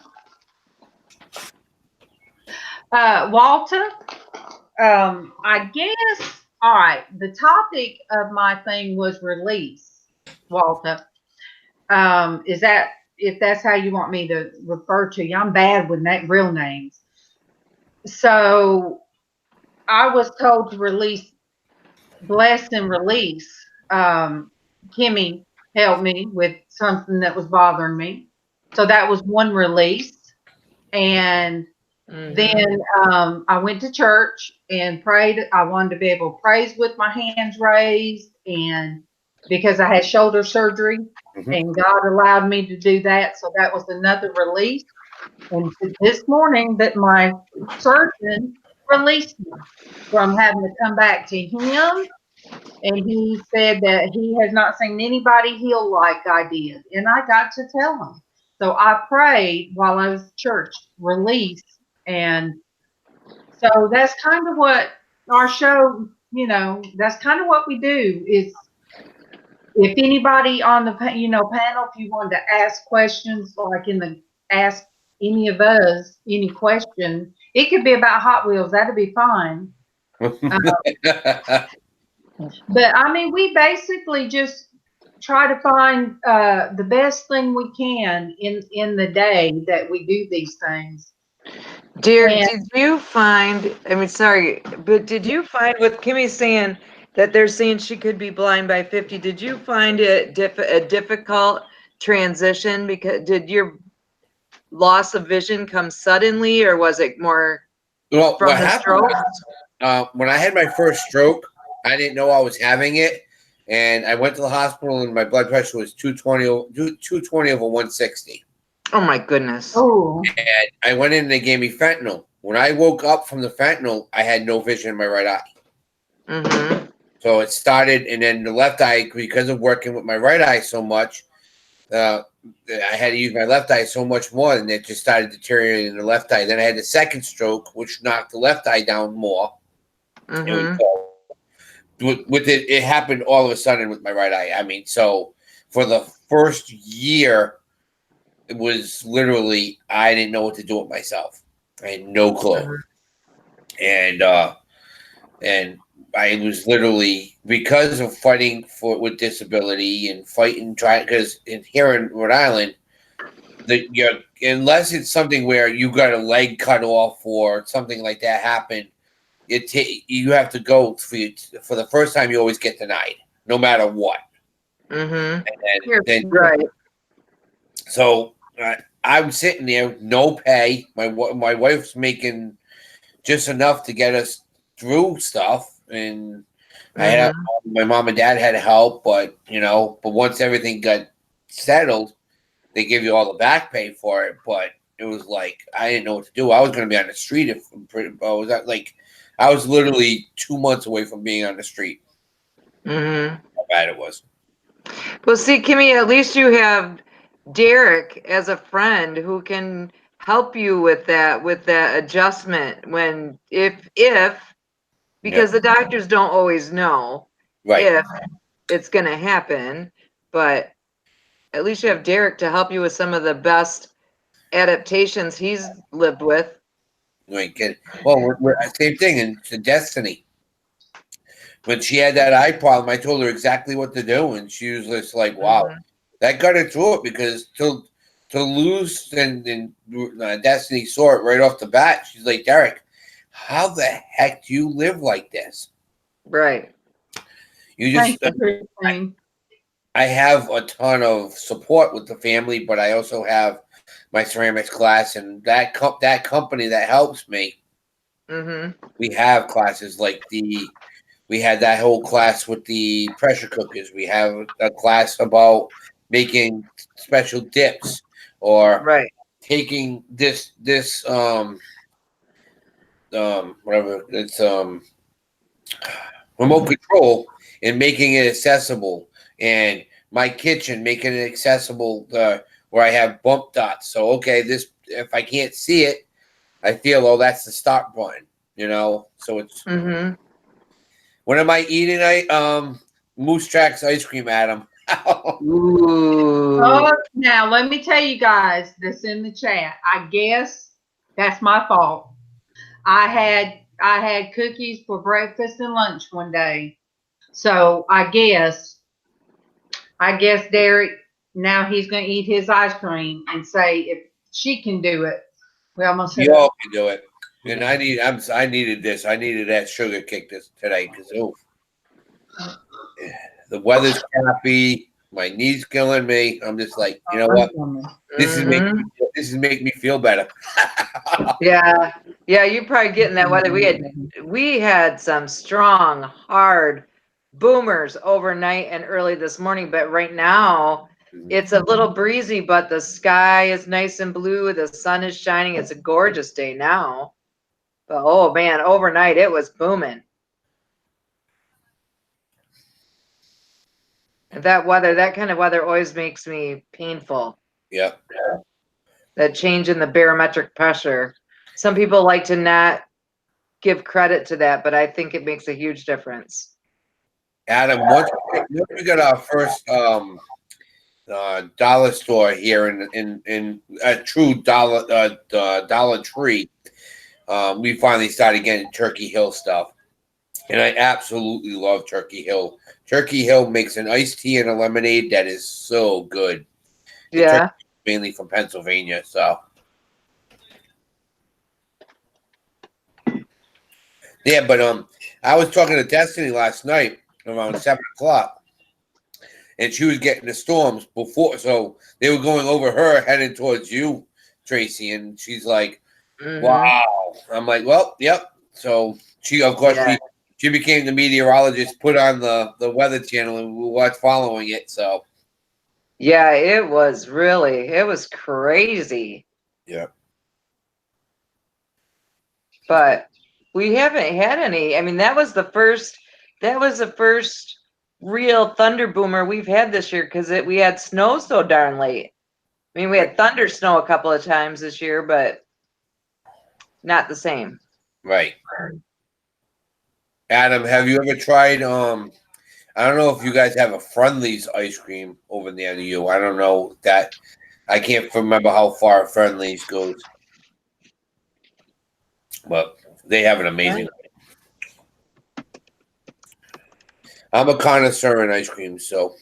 Walter, I guess, all right, the topic of my thing was release, Walter. Is that, if that's how you want me to refer to you? I'm bad with real names. So I was told to release, bless and release. Kimmy helped me with something that was bothering me. So that was one release. And then I went to church and prayed. I wanted to be able to praise with my hands raised, and because I had shoulder surgery, and God allowed me to do that. So that was another release. And this morning that my surgeon released me from having to come back to him. And he said that he has not seen anybody heal like I did. And I got to tell him. So I prayed while I was at church, release. And so that's kind of what our show, that's kind of what we do, is if anybody on the panel, if you wanted to ask questions, like ask any of us any question, it could be about Hot Wheels. That'd be fine. But I mean, we basically just try to find the best thing we can in the day that we do these things. Dear, And did you find, I mean, sorry, but did you find with Kimmy saying that they're saying she could be blind by 50, did you find it a difficult transition? Because did your loss of vision come suddenly, or was it more Well, from what the happened stroke? was, when I had my first stroke, I didn't know I was having it. And I went to the hospital and my blood pressure was 220 over 160. Oh my goodness. oh, And I went in and they gave me fentanyl. When I woke up from the fentanyl, I had no vision in my right eye. Mm-hmm. So it started, and then the left eye, because of working with my right eye so much, I had to use my left eye so much more, and it just started deteriorating in the left eye. Then I had the second stroke, which knocked the left eye down more. Mm-hmm. With it, it happened all of a sudden with my right eye. I mean, so for the first year, it was literally I didn't know what to do with myself. I had no clue, and I was literally, because of fighting with disability and fighting because here in Rhode Island, unless it's something where you got a leg cut off or something like that happened, you have to go for the first time. You always get denied, no matter what. Mm-hmm. And then, Right. so I'm sitting there with no pay. My wife's making just enough to get us through stuff, and I had my mom and dad had help, but once everything got settled, they give you all the back pay for it. But it was like I didn't know what to do. I was going to be on the street I was literally 2 months away from being on the street. Mm-hmm. How bad it was. Well, see, Kimmy, at least you have Derek as a friend who can help you with that adjustment because the doctors don't always know if it's going to happen, but at least you have Derek to help you with some of the best adaptations he's lived with. Well, we're same thing, and it's a destiny. When she had that eye problem, I told her exactly what to do, and she was just like, "Wow, that got her through it." Because to lose, and Destiny saw it right off the bat. She's like, "Derek, how the heck do you live like this?" Right. You just. I have a ton of support with the family, but I also have my ceramics class, and that company that helps me. Mm-hmm. We have classes like we had that whole class with the pressure cookers. We have a class about making special dips, or taking this whatever it's remote control and making it accessible, and my kitchen making it accessible where I have bump dots. So this, if I can't see it, I feel that's the start button. So it's. What am I eating? Moose Tracks ice cream, Adam. Ooh. Oh, now let me tell you guys this in the chat. I guess that's my fault. I had cookies for breakfast and lunch one day. So I guess Derek, now he's going to eat his ice cream and say if she can do it. We almost You all can do it. And I needed this. I needed that sugar kick today because the weather's crappy. My knee's killing me. I'm just like, you know what? This is making me feel better. Yeah, you're probably getting that weather. We had some strong, hard boomers overnight and early this morning, but right now it's a little breezy, but the sky is nice and blue. The sun is shining. It's a gorgeous day now. But oh man, overnight it was booming. And that kind of weather always makes me painful. Yeah. That change in the barometric pressure. Some people like to not give credit to that, but I think it makes a huge difference. Adam, once we got our first dollar store here in a true Dollar Tree, we finally started getting Turkey Hill stuff. And I absolutely love Turkey Hill. Turkey Hill makes an iced tea and a lemonade that is so good. Yeah. Mainly from Pennsylvania, so yeah. But I was talking to Destiny last night around 7 o'clock, and she was getting the storms before, so they were going over her, headed towards you, Tracy, and she's like, "Wow." I'm like, "Well, yep." So she, of course, she became the meteorologist, put on the Weather Channel, and we watched following it. So yeah, it was crazy. Yeah. But we haven't had any. I mean, that was the first real thunder boomer we've had this year because we had snow so darn late. I mean, we had thunder snow a couple of times this year, but not the same. Right. Adam, have you ever tried I don't know if you guys have a Friendly's ice cream over there to you. I don't know that. I can't remember how far Friendly's goes, but they have an amazing. I'm a connoisseur in ice cream, so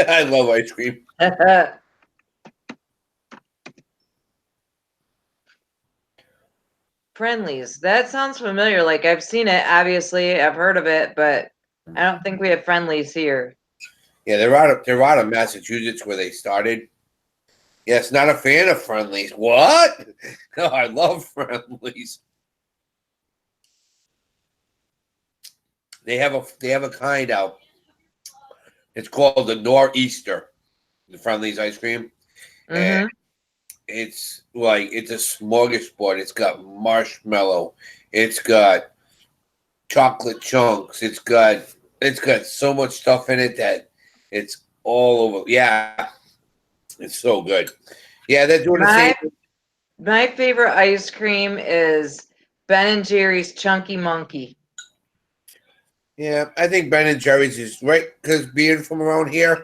I love ice cream. Friendlies. That sounds familiar. Like I've seen it, obviously. I've heard of it, but I don't think we have Friendlies here. Yeah, they're out of Massachusetts where they started. Yes, not a fan of Friendlies. What? No, I love Friendlies. They have a kind out. It's called the Nor'easter, the Friendlies ice cream. And it's like it's a smorgasbord. It's got marshmallow. It's got chocolate chunks. It's got so much stuff in it that it's all over. Yeah, it's so good. Yeah, they're doing the same. My favorite ice cream is Ben and Jerry's Chunky Monkey. Yeah, I think Ben and Jerry's is right because being from around here,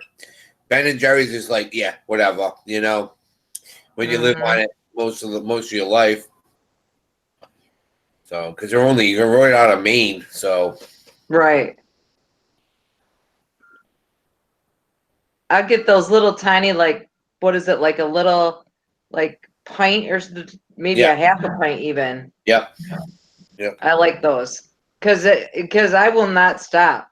Ben and Jerry's is like, yeah, whatever, when you live on it most of your life. So, because you're right out of Maine, so right. I get those little tiny, like, what is it, like a little, like pint or maybe a half a pint even. Yep. I like those because I will not stop.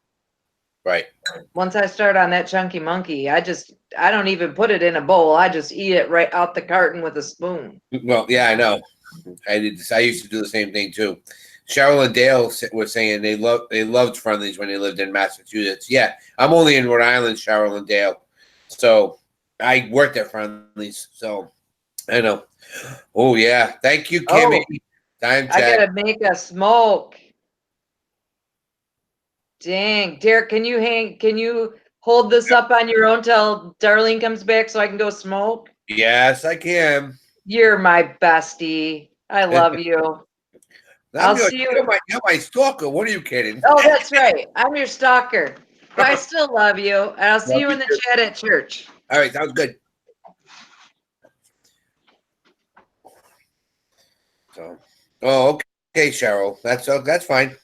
Right. Once I start on that Chunky Monkey, I don't even put it in a bowl. I just eat it right out the carton with a spoon. Well, yeah, I know. I used to do the same thing too. Cheryl and Dale were saying they loved Friendlies when they lived in Massachusetts. Yeah, I'm only in Rhode Island, Cheryl and Dale. So I worked at Friendlies, so I know. Oh yeah, thank you, Kimmy. Time check. I gotta make a smoke. Dang, Derek, can you hold this up on your own till Darlene comes back so I can go smoke? Yes, I can. You're my bestie. I love you. I'll see you. You're my stalker. What are you kidding? Oh, that's right. I'm your stalker. But I still love you. And I'll see you in the chat at church. All right, sounds good. So, okay, Cheryl. That's fine.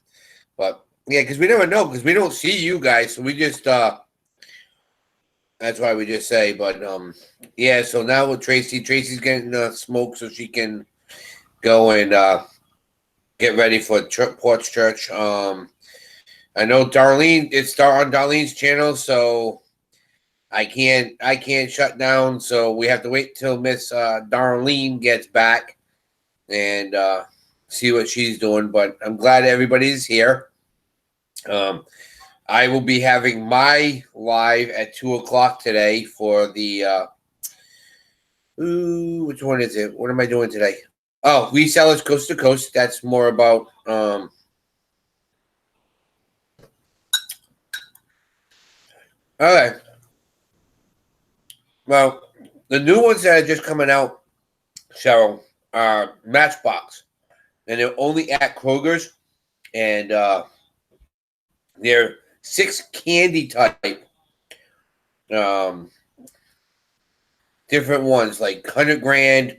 But yeah, because we never know, because we don't see you guys, so we just that's why we just say. But yeah. So now with Tracy's getting smoke so she can go and get ready for Porch Church. I know Darlene. It's on Darlene's channel, so I can't shut down. So we have to wait till Miss Darlene gets back and see what she's doing. But I'm glad everybody's here. I will be having my live at 2:00 today for the which one is it? What am I doing today? Oh, Resellers Coast to Coast. That's more about okay. Well, the new ones that are just coming out, Cheryl, are Matchbox. And they're only at Kroger's, and they're 6 candy type. Different ones like 100 Grand,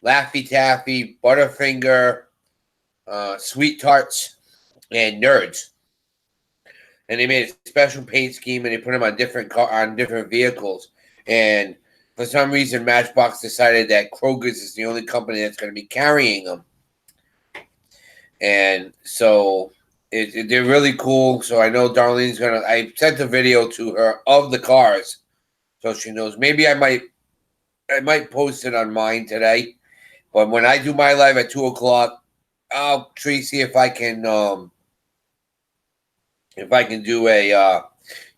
Laffy Taffy, Butterfinger, Sweet Tarts, and Nerds. And they made a special paint scheme, and they put them on different vehicles. And for some reason, Matchbox decided that Kroger's is the only company that's going to be carrying them. And so they're really cool. So I know Darlene's gonna. I sent a video to her of the cars, so she knows. Maybe I might post it on mine today. But when I do my live at 2:00, I'll see if I can do a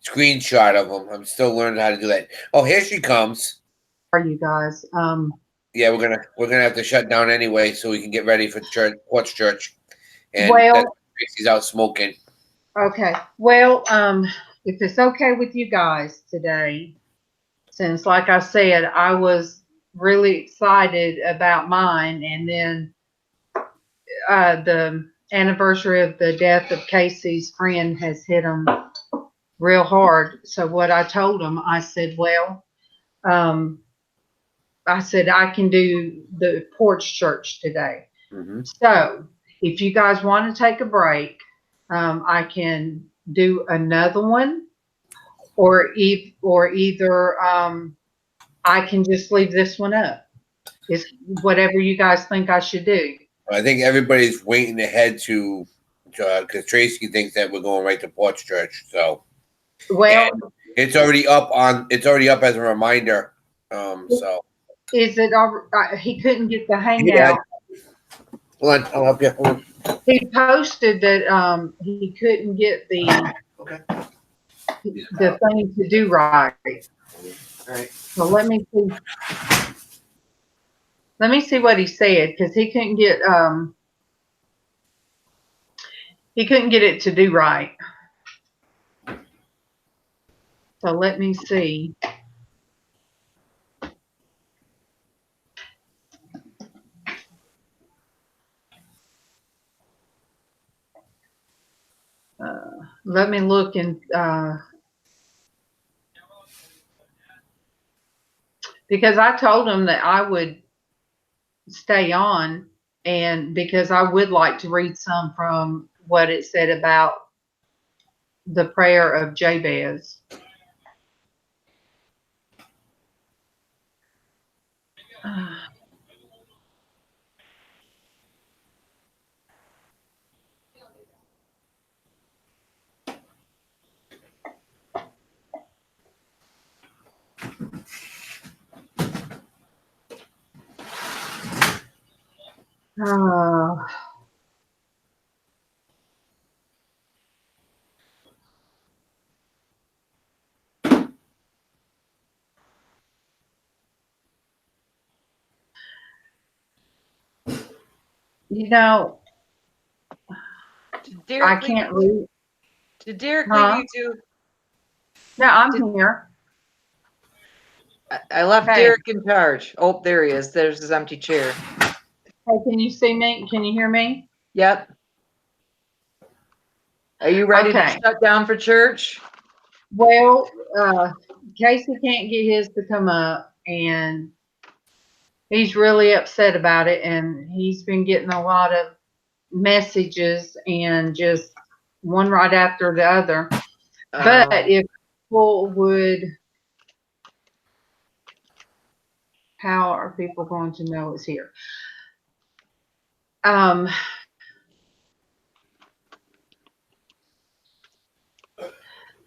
screenshot of them. I'm still learning how to do that. Oh, here she comes. Are you guys? Yeah, we're gonna have to shut down anyway, so we can get ready for Porch Church. And Well, Tracy's out smoking. Okay. Well, if it's okay with you guys today, since like I said, I was really excited about mine, and then the anniversary of the death of Casey's friend has hit him real hard. So what I told him, I said, well, I said I can do the Porch Church today. Mm-hmm. So if you guys want to take a break, I can do another one, or either I can just leave this one up. It's whatever you guys think I should do. I think everybody's waiting ahead to because Tracy thinks that we're going right to Porch Church. So Well, and it's already up as a reminder. So is it? He couldn't get the hangout. Yeah. Hold on, I'll help you. Hold on. He posted that he couldn't get the thing to do right. All right. So let me see. Let me see what he said, because he couldn't get it to do right. So let me see. Let me look and because I told him that I would stay on, and because I would like to read some from what it said about the prayer of Jabez. You know, I can't read. Did Derek Huh? leave you too? No, I'm here. I left Hey. Derek in charge. Oh, there he is. There's his empty chair. Hey, can you see me? Can you hear me? Yep. Are you ready Okay. to shut down for church? Well, Casey can't get his to come up, and he's really upset about it, and he's been getting a lot of messages, and just one right after the other. But if people would, how are people going to know it's here?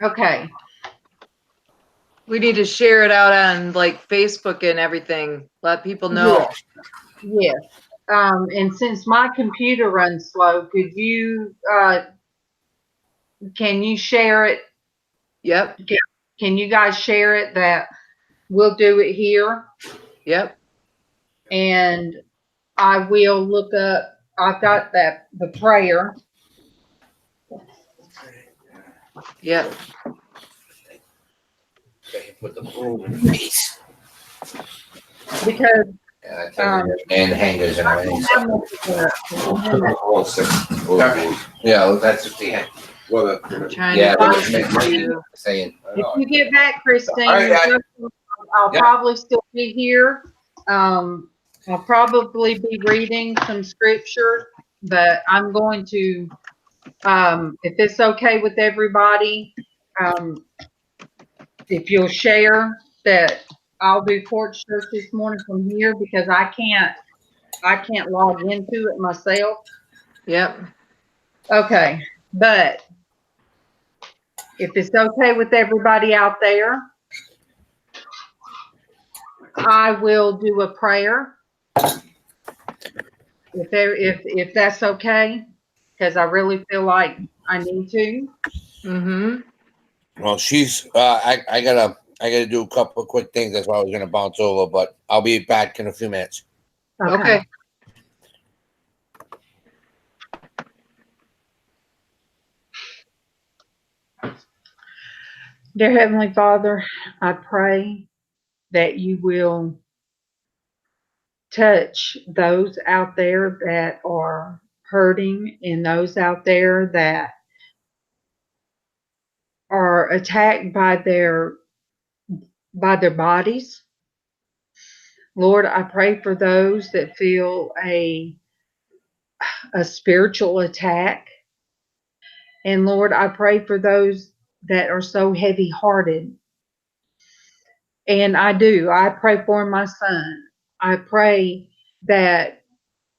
Okay. We need to share it out on like Facebook and everything. Let people know. Yes. And since my computer runs slow, could you, can you share it? Yep. Can you guys share it that we'll do it here? Yep. And I will look up, I've got the prayer. Yep. Put the food in the piece. Because And hangers and everything. I'm looking for it. Yeah, that's the Well, Trying yeah, to that's focus you. saying. If you get back, Christine, All right, I'll yeah. probably still be here. I'll probably be reading some scripture, but I'm going to, if it's okay with everybody, if you'll share that I'll do Porch Church this morning from here because I can't log into it myself. Yep. Okay, but if it's okay with everybody out there, I will do a prayer. If that's okay, because I really feel like I need to. Mm-hmm. Well, she's. I gotta do a couple of quick things. That's why I was gonna bounce over, but I'll be back in a few minutes. Okay. Dear Heavenly Father, I pray that you will touch those out there that are hurting and those out there that are attacked by their bodies. Lord, I pray for those that feel a spiritual attack. And Lord, I pray for those that are so heavy hearted. And I pray for my son. I pray that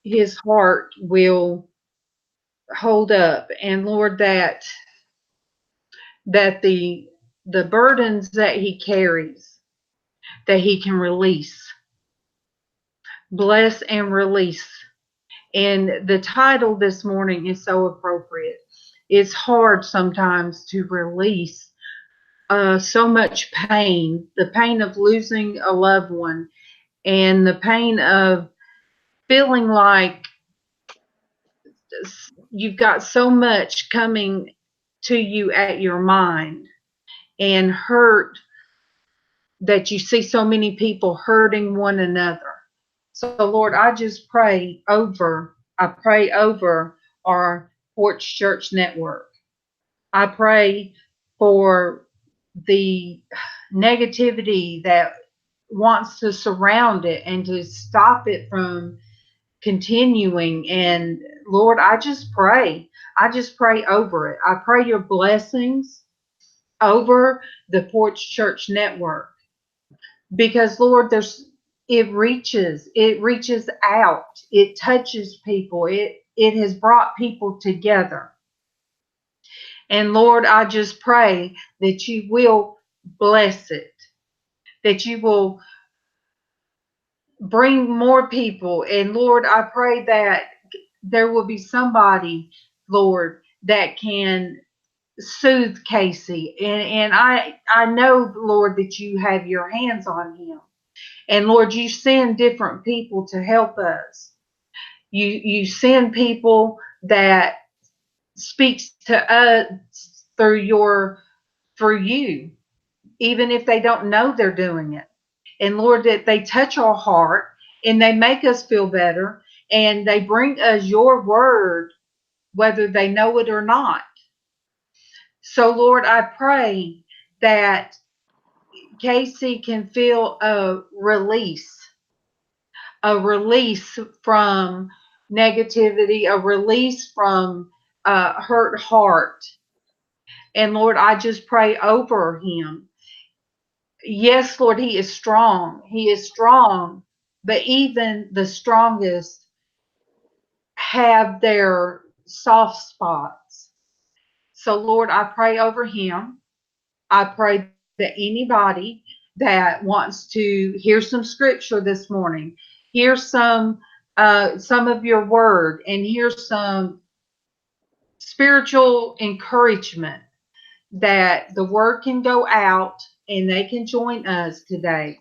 his heart will hold up. And Lord, that the burdens that he carries, that he can release. Bless and release. And the title this morning is so appropriate. It's hard sometimes to release so much pain, the pain of losing a loved one, and the pain of feeling like you've got so much coming to you at your mind, and hurt that you see so many people hurting one another. So Lord, I pray over our Porch Church network. I pray for the negativity that wants to surround it and to stop it from continuing. And Lord, I just pray over it. I pray your blessings over the Porch Church network because Lord, it reaches out, it touches people, it has brought people together. And Lord, I just pray that you will bless it, that you will bring more people. And Lord, I pray that there will be somebody, Lord, that can soothe Casey. And I know, Lord, that you have your hands on him. And Lord, you send different people to help us. You send people that speaks to us through you, even if they don't know they're doing it. And Lord, that they touch our heart and they make us feel better and they bring us your word, whether they know it or not. So Lord, I pray that Casey can feel a release from negativity, a release from hurt heart. And Lord, I just pray over him. Yes, Lord, he is strong. He is strong, but even the strongest have their soft spots. So, Lord, I pray over him. I pray that anybody that wants to hear some scripture this morning, hear some of your word, and hear some spiritual encouragement, that the word can go out and they can join us today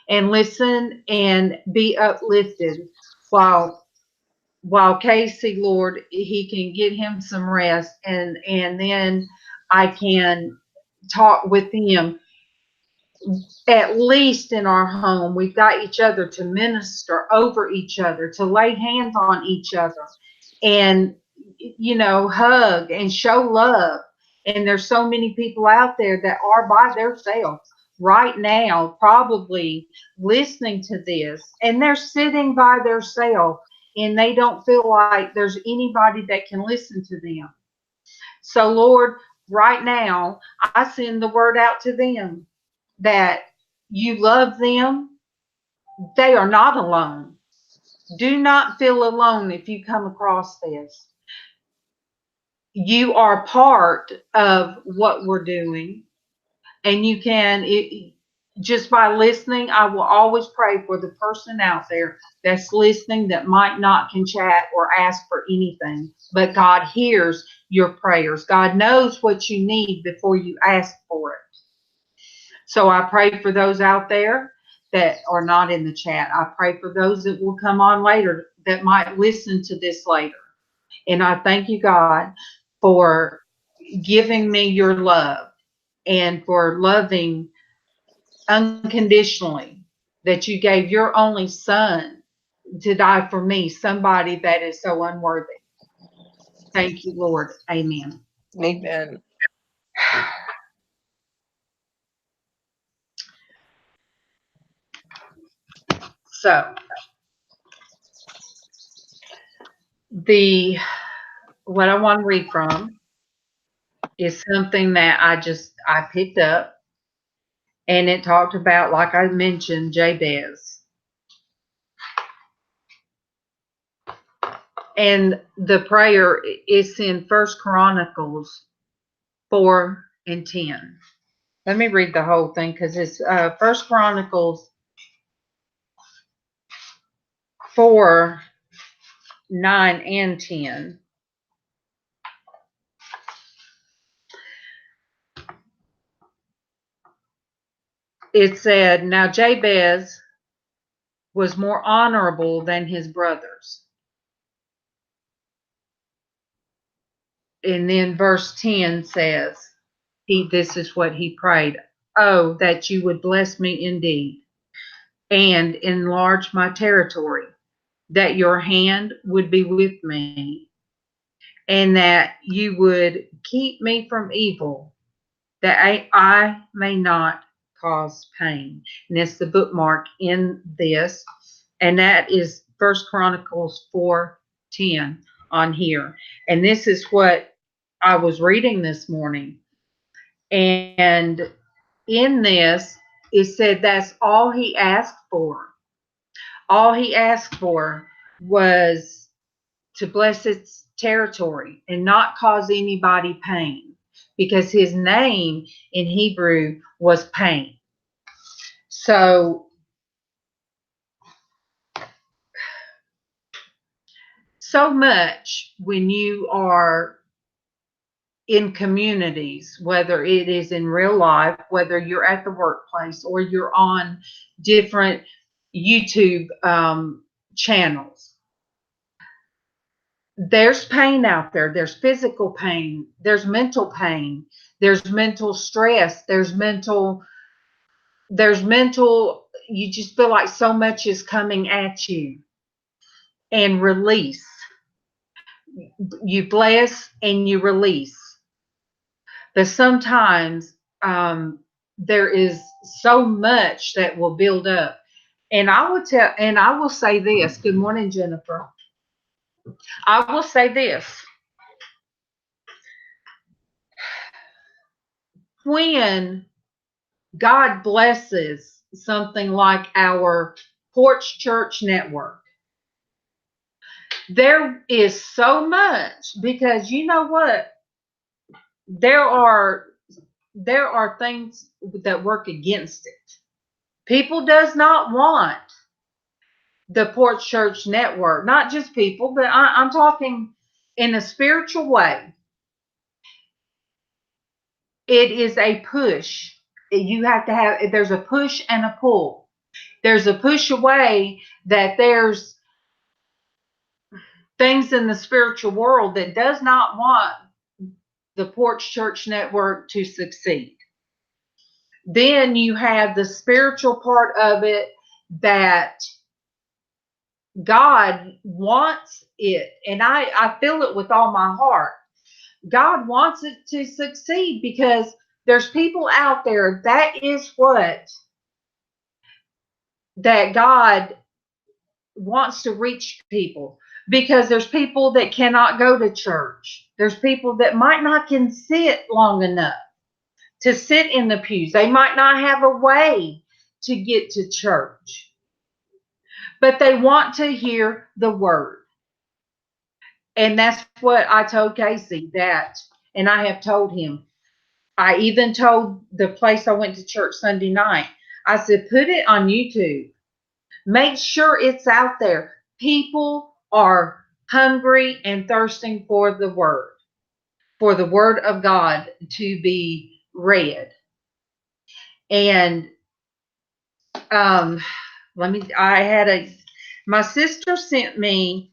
and listen and be uplifted while Casey, Lord, he can get him some rest, and then I can talk with him. At least in our home, we've got each other to minister over each other, to lay hands on each other. And hug and show love. And there's so many people out there that are by themselves right now, probably listening to this, and they're sitting by themselves and they don't feel like there's anybody that can listen to them. So, Lord, right now, I send the word out to them that you love them. They are not alone. Do not feel alone if you come across this. You are part of what we're doing, and you can, just by listening. I will always pray for the person out there that's listening that might not can chat or ask for anything, but God hears your prayers. God knows what you need before you ask for it. So I pray for those out there that are not in the chat. I pray for those that will come on later that might listen to this later. And I thank you, God, for giving me your love and for loving unconditionally, that you gave your only son to die for me, somebody that is so unworthy. Thank you, Lord. Amen. Amen. So what I want to read from is something that I picked up, and it talked about, like I mentioned, Jabez. And the prayer is in 1 Chronicles 4 and 10. Let me read the whole thing because it's 1 Chronicles 4, 9, and 10. It said, now Jabez was more honorable than his brothers. And then verse 10 says, this is what he prayed. Oh, that you would bless me indeed and enlarge my territory, that your hand would be with me, and that you would keep me from evil, that I may not cause pain. And it's the bookmark in this, and that is 1 Chronicles 4:10 on here. And this is what I was reading this morning. And in this, it said that's all he asked for. All he asked for was to bless its territory and not cause anybody pain, because his name in Hebrew was pain. So much when you are in communities, whether it is in real life, whether you're at the workplace or you're on different YouTube channels, there's pain out there. There's physical pain. There's mental pain. There's mental stress. There's mental, you just feel like so much is coming at you. And release. You bless and you release. But sometimes there is so much that will build up. And I will say this. Good morning, Jennifer. I will say this. When God blesses something like our Porch Church Network, there is so much, because you know what? There are things that work against it. People does not want the Porch Church Network, not just people, but I'm talking in a spiritual way. It is a push. You have to have, there's a push and a pull. There's a push away, that there's things in the spiritual world that does not want the Porch Church Network to succeed. Then you have the spiritual part of it that God wants it, and I feel it with all my heart. God wants it to succeed because there's people out there. That is what that God wants to reach people, because there's people that cannot go to church. There's people that might not can sit long enough to sit in the pews. They might not have a way to get to church, but they want to hear the word. And that's what I told Casey that, and I have told him. I even told the place I went to church Sunday night, I said, put it on YouTube. Make sure it's out there. People are hungry and thirsting for the word of God to be read. And my sister sent me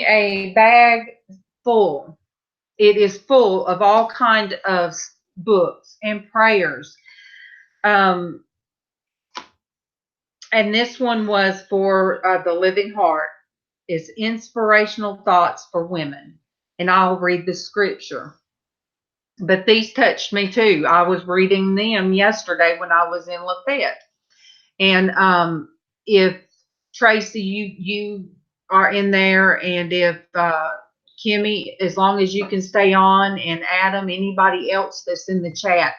a bag full. It is full of all kind of books and prayers. And this one was for the Living Heart. It's inspirational thoughts for women. And I'll read the scripture. But these touched me too. I was reading them yesterday when I was in Lafayette. And if Traci, you are in there, and if Kimmy, as long as you can stay on, and Adam, anybody else that's in the chat,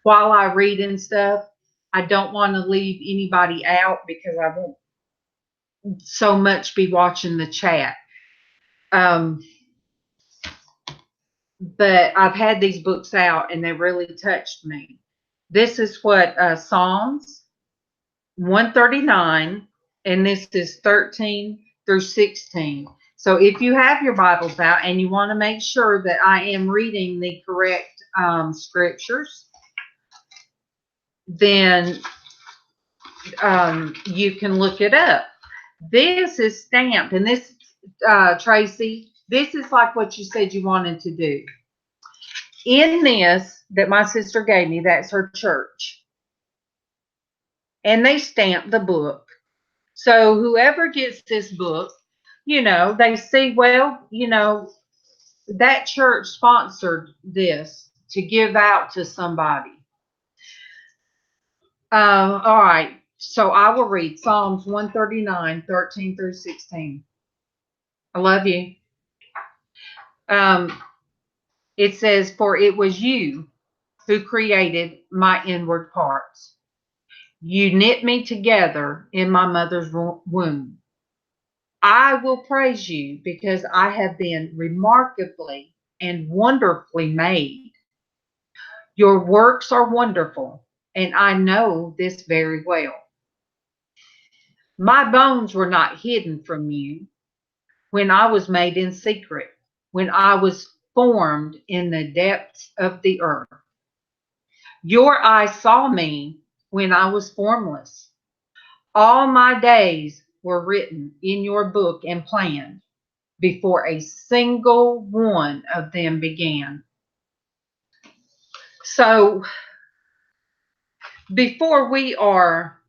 while I read and stuff, I don't want to leave anybody out because I won't so much be watching the chat. But I've had these books out and they really touched me. This is what Psalms 139, and this is 13 through 16. So if you have your Bibles out and you want to make sure that I am reading the correct scriptures, then you can look it up. This is stamped, and this, Traci, this is like what you said you wanted to do. In this that my sister gave me, that's her church. And they stamped the book. So whoever gets this book, they see, well, that church sponsored this to give out to somebody. All right. So I will read Psalms 139, 13 through 16. I love you. It says, for it was you who created my inward parts. You knit me together in my mother's womb. I will praise you because I have been remarkably and wonderfully made. Your works are wonderful, and I know this very well. My bones were not hidden from you when I was made in secret, when I was formed in the depths of the earth. Your eyes saw me when I was formless. All my days were written in your book and planned before a single one of them began. So before we are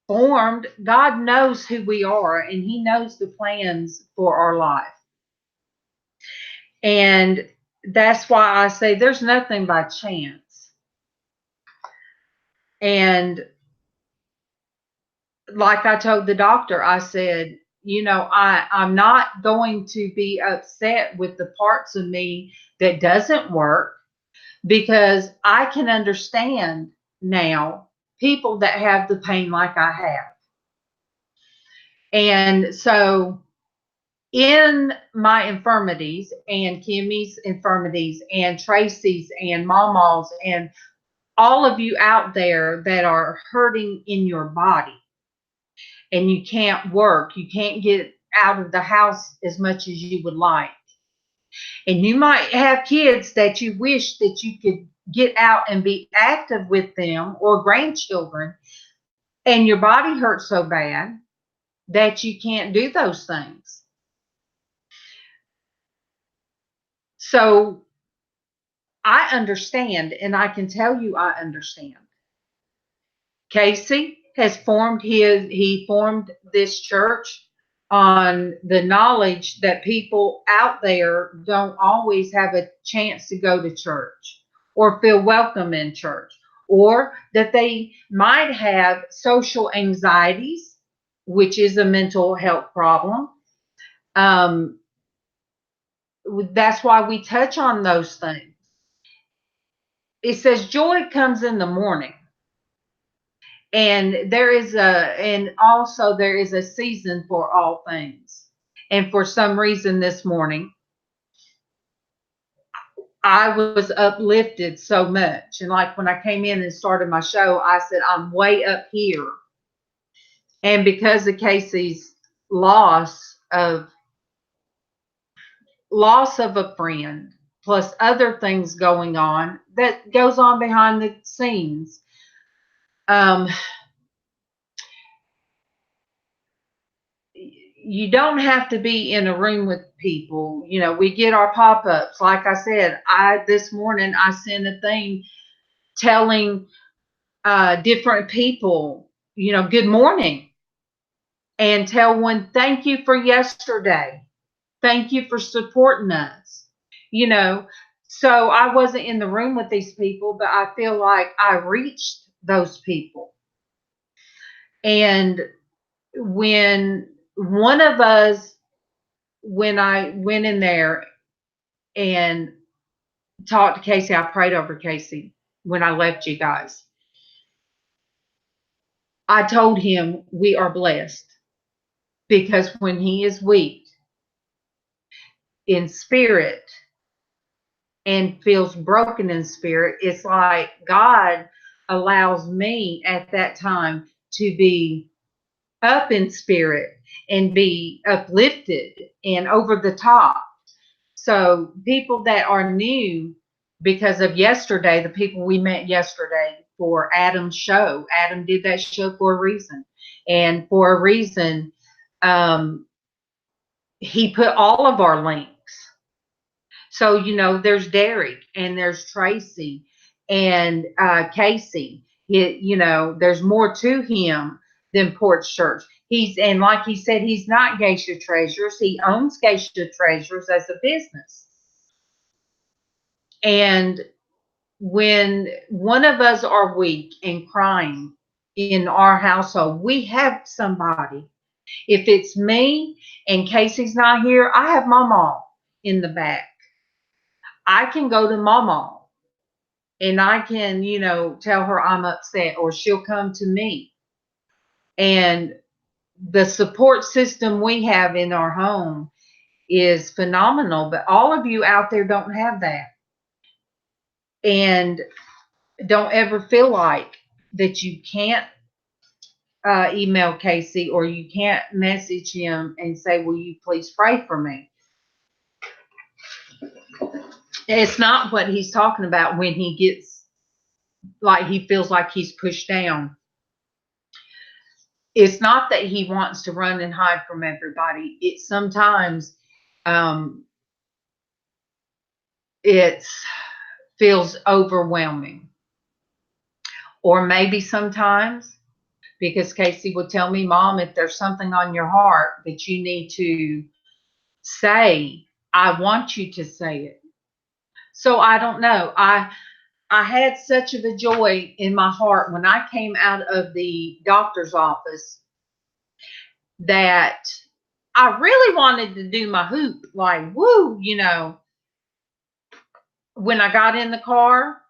formed, God knows who we are, and He knows the plans for our life. And that's why I say there's nothing by chance. And like I told the doctor, I said, I'm not going to be upset with the parts of me that doesn't work, because I can understand now people that have the pain like I have. And so in my infirmities and Kimmy's infirmities and Traci's and Mama's and all of you out there that are hurting in your body, and you can't work, you can't get out of the house as much as you would like. And you might have kids that you wish that you could get out and be active with them, or grandchildren, and your body hurts so bad that you can't do those things. So I understand, and I can tell you I understand. Casey, has formed he formed this church on the knowledge that people out there don't always have a chance to go to church or feel welcome in church, or that they might have social anxieties, which is a mental health problem. That's why we touch on those things. It says joy comes in the morning. And also there is a season for all things. And for some reason this morning, I was uplifted so much. And like when I came in and started my show, I said, I'm way up here. And because of Casey's loss of a friend, plus other things going on that goes on behind the scenes, you don't have to be in a room with people. You know, we get our pop-ups. Like I said, this morning I sent a thing telling different people, you know, good morning, and tell one, thank you for yesterday. Thank you for supporting us. You know, so I wasn't in the room with these people, but I feel like I reached those people. And when one of us, when I went in there and talked to Casey, I prayed over Casey when I left you guys. I told him we are blessed because when he is weak in spirit and feels broken in spirit, it's like God allows me at that time to be up in spirit and be uplifted and over the top. So people that are new because of yesterday, the people we met yesterday for Adam's show, Adam did that show for a reason. And for a reason, he put all of our links. So, you know, there's Derek and there's Traci and Casey. You know, there's more to him than Porch Church. And like he said, he's not Geisha Treasures. He owns Geisha Treasures as a business. And when one of us are weak and crying in our household, we have somebody. If it's me and Casey's not here, I have Mama in the back. I can go to Mama and I can, you know, tell her I'm upset, or she'll come to me. And the support system we have in our home is phenomenal, but all of you out there don't have that. And don't ever feel like that you can't email Casey or you can't message him and say, will you please pray for me? It's not what he's talking about when he gets like he feels like he's pushed down. It's not that he wants to run and hide from everybody. It's sometimes it feels overwhelming. Or maybe sometimes, because Casey would tell me, Mom, if there's something on your heart that you need to say, I want you to say it. So I don't know. I had such of a joy in my heart when I came out of the doctor's office that I really wanted to do my hoop, like, woo, you know. When I got in the car,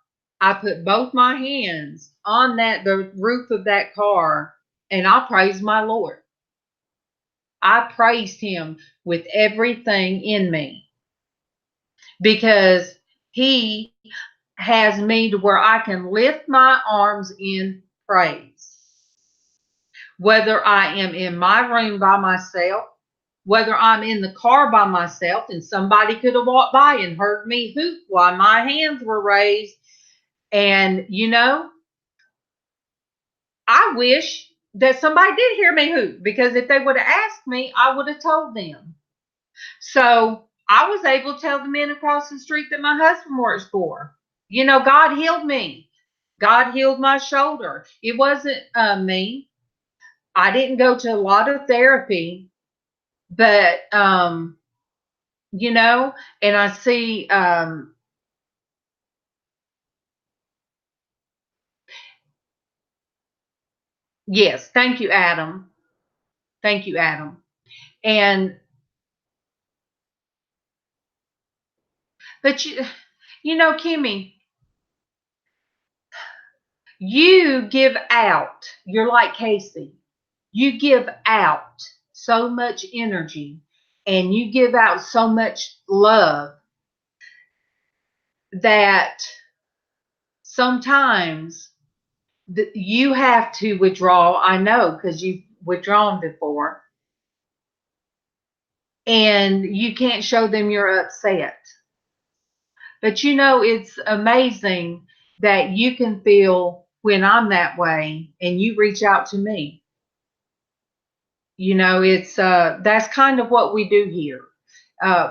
I put both my hands on the roof of that car, and I praised my Lord. I praised him with everything in me because he has me to where I can lift my arms in praise. Whether I am in my room by myself, whether I'm in the car by myself, and somebody could have walked by and heard me hoop while my hands were raised. And, you know, I wish that somebody did hear me hoop, because if they would have asked me, I would have told them. So I was able to tell the men across the street that my husband works for. You know, God healed me. God healed my shoulder. It wasn't me. I didn't go to a lot of therapy, but you know, and I see yes, thank you, Adam. Thank you, Adam. And but you know, Kimmy, you give out. You're like Casey. You give out so much energy and you give out so much love that sometimes you have to withdraw. I know because you've withdrawn before, and you can't show them you're upset. But you know, it's amazing that you can feel when I'm that way and you reach out to me. You know, it's that's kind of what we do here.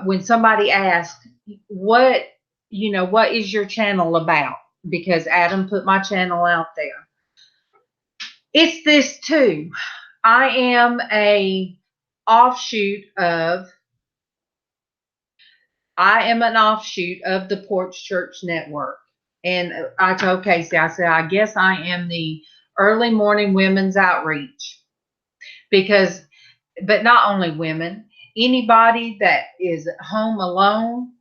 When somebody asks, what, you know, what is your channel about? Because Adam put my channel out there. It's this too. I am a offshoot of I am an offshoot of the Porch Church Network. And I told Casey, I said, I guess I am the early morning women's outreach because, but not only women, anybody that is home alone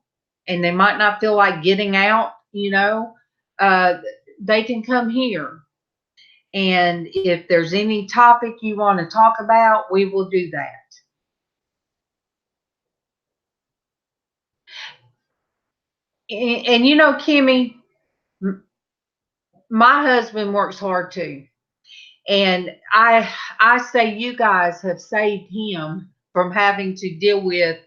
and they might not feel like getting out, you know, they can come here. And if there's any topic you want to talk about, we will do that. And you know, Kimmy, my husband works hard too. And I say you guys have saved him from having to deal with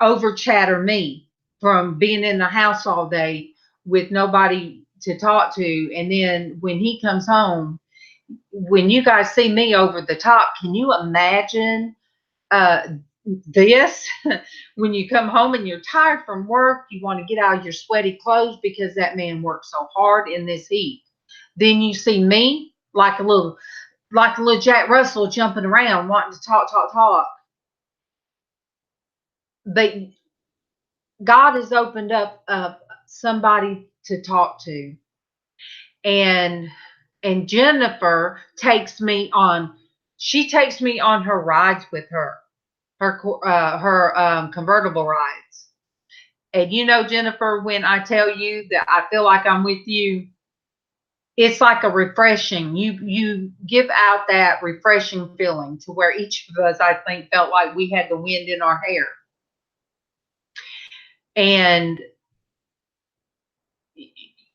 over chatter me, from being in the house all day with nobody to talk to. And then when he comes home, when you guys see me over the top, can you imagine uh, this? When you come home and you're tired from work, you want to get out of your sweaty clothes because that man worked so hard in this heat. Then you see me like a little Jack Russell jumping around, wanting to talk, talk, talk. But God has opened up somebody to talk to, and Jennifer takes me on. She takes me on her rides with her convertible rides. And you know, Jennifer, when I tell you that I feel like I'm with you, it's like a refreshing. You give out that refreshing feeling to where each of us, I think, felt like we had the wind in our hair. And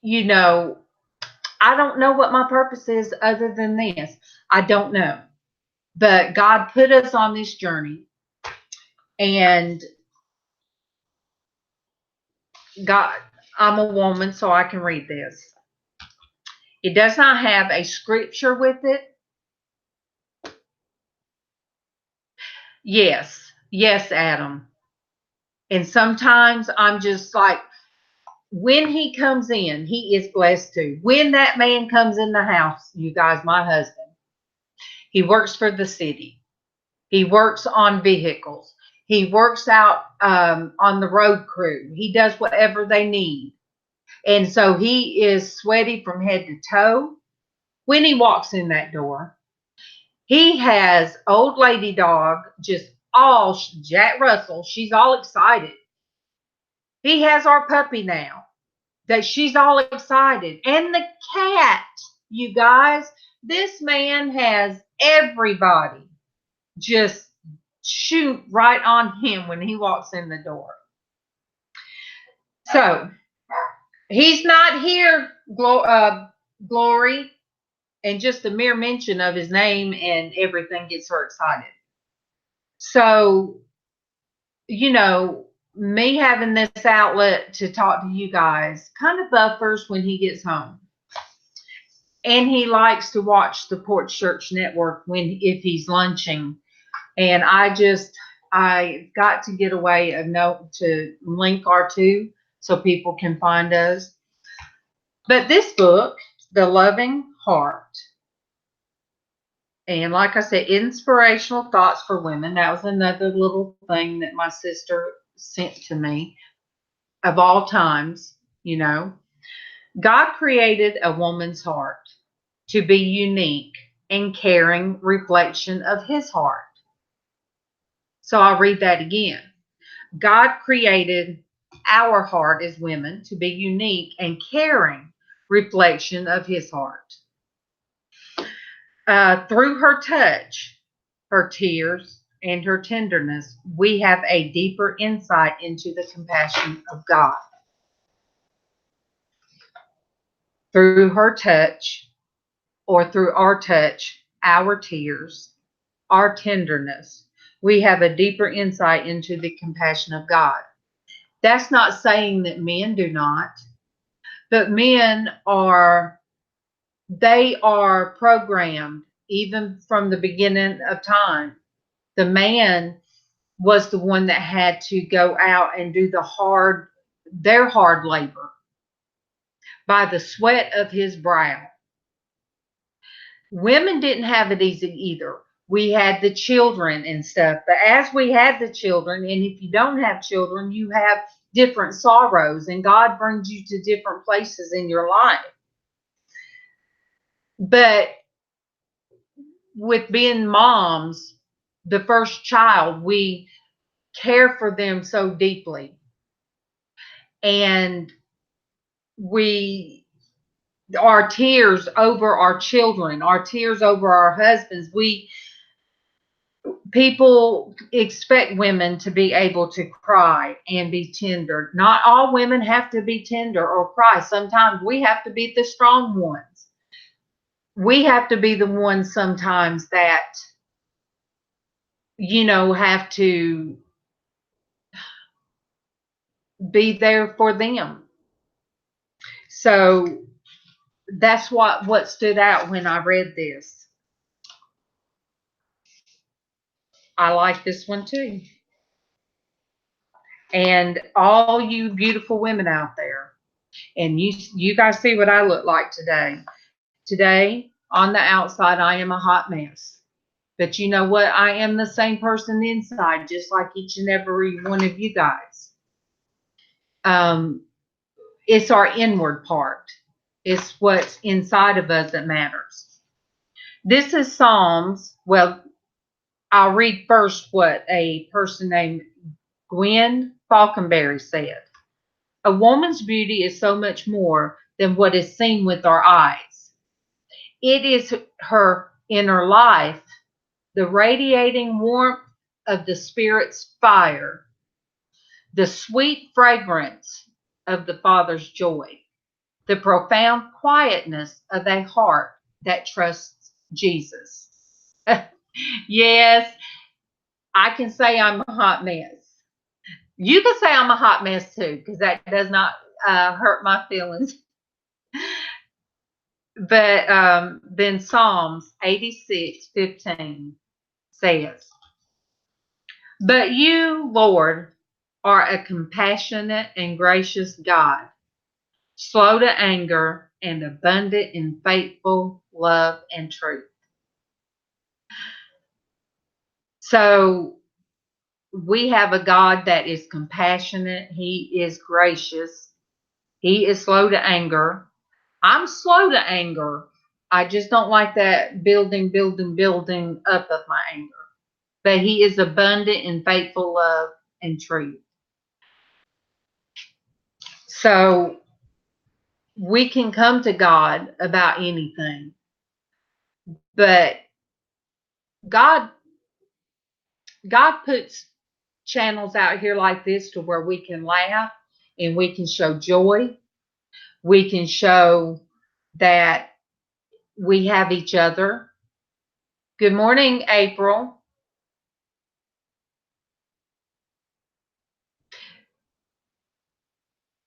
you know, I don't know what my purpose is other than this. I don't know. But God put us on this journey, and God, I'm a woman, so I can read this. It does not have a scripture with it. Yes, Adam. And sometimes I'm just like, when he comes in, he is blessed too. When that man comes in the house, you guys, my husband, he works for the city. He works on vehicles. He works out on the road crew. He does whatever they need. And so he is sweaty from head to toe when he walks in that door. He has old lady dog, just all Jack Russell. She's all excited. He has our puppy now that she's all excited. And the cat, you guys, this man has everybody just shoot right on him when he walks in the door. So he's not here, Glory, and just the mere mention of his name and everything gets her excited. So, you know, me having this outlet to talk to you guys kind of buffers when he gets home. And he likes to watch the Porch Church Network if he's lunching. And I got to get away a note to link our two so people can find us. But this book, The Loving Heart, And like I said, inspirational thoughts for women. That was another little thing that my sister sent to me of all times, you know. God created a woman's heart to be unique and caring reflection of his heart. So I'll read that again. God created our heart as women to be unique and caring reflection of his heart. Through her touch, her tears, and her tenderness, we have a deeper insight into the compassion of God. Through her touch, or through our touch, our tears, our tenderness, we have a deeper insight into the compassion of God. That's not saying that men do not, but men are, they are programmed even from the beginning of time. The man was the one that had to go out and do their hard labor by the sweat of his brow. Women didn't have it easy either. We had the children and stuff, but as we had the children, and if you don't have children, you have different sorrows, and God brings you to different places in your life. But with being moms, the first child, we care for them so deeply. And our tears over our children, our tears over our husbands, people expect women to be able to cry and be tender. Not all women have to be tender or cry. Sometimes we have to be the strong ones. We have to be the ones sometimes that, have to be there for them. So that's what stood out when I read this. I like this one too. And all you beautiful women out there, and you guys see what I look like today. Today, on the outside, I am a hot mess. But you know what? I am the same person inside, just like each and every one of you guys. It's our inward part. It's what's inside of us that matters. This is Psalms. Well, I'll read first what a person named Gwen Falconberry said. A woman's beauty is so much more than what is seen with our eyes. It is her inner life, the radiating warmth of the Spirit's fire, the sweet fragrance of the Father's joy, the profound quietness of a heart that trusts Jesus. Yes, I can say I'm a hot mess. You can say I'm a hot mess too, because that does not hurt my feelings. But then Psalms 86:15 says, "But you, Lord, are a compassionate and gracious God, slow to anger and abundant in faithful love and truth." So we have a God that is compassionate. He is gracious. He is slow to anger. I'm slow to anger. I just don't like that building up of my anger. But he is abundant in faithful love and truth. So we can come to God about anything. But God puts channels out here like this to where we can laugh and we can show joy. We can show that we have each other. Good morning, April.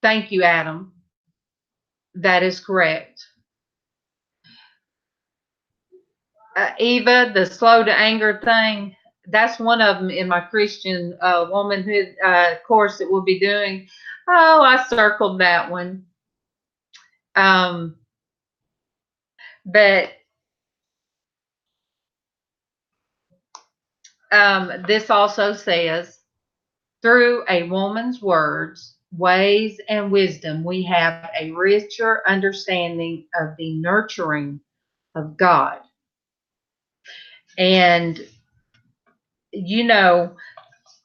Thank you, Adam. That is correct. Eva, the slow to anger thing, that's one of them in my Christian womanhood course that we'll be doing. Oh, I circled that one. But This also says, through a woman's words, ways, and wisdom, we have a richer understanding of the nurturing of God. And,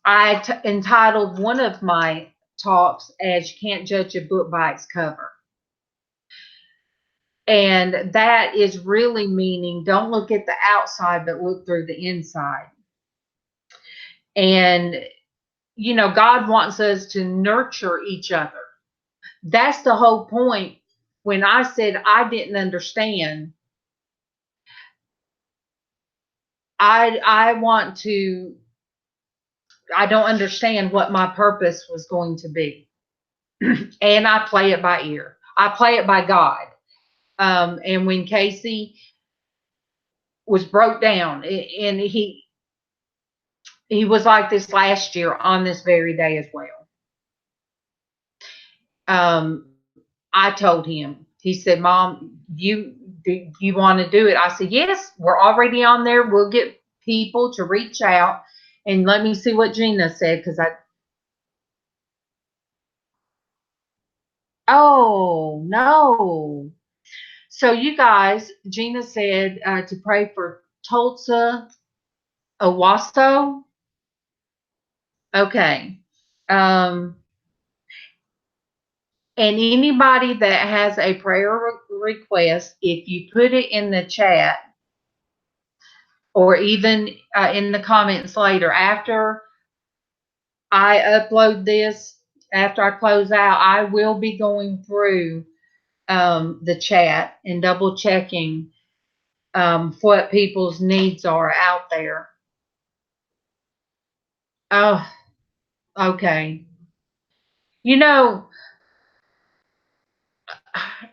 I entitled one of my talks as "You Can't Judge a Book by Its Cover." And that is really meaning don't look at the outside, but look through the inside. And, God wants us to nurture each other. That's the whole point. When I said I didn't understand, I don't understand what my purpose was going to be. And I play it by ear. I play it by God. And when Casey was broke down, and he was like this last year on this very day as well. I told him, he said, Mom, do you want to do it? I said, yes, we're already on there. We'll get people to reach out, and let me see what Gina said. Oh, no. So you guys, Gina said to pray for Tulsa Owasso. Okay. And anybody that has a prayer request, if you put it in the chat or even in the comments later, after I upload this, after I close out, I will be going through the chat and double checking what people's needs are out there. Oh, okay.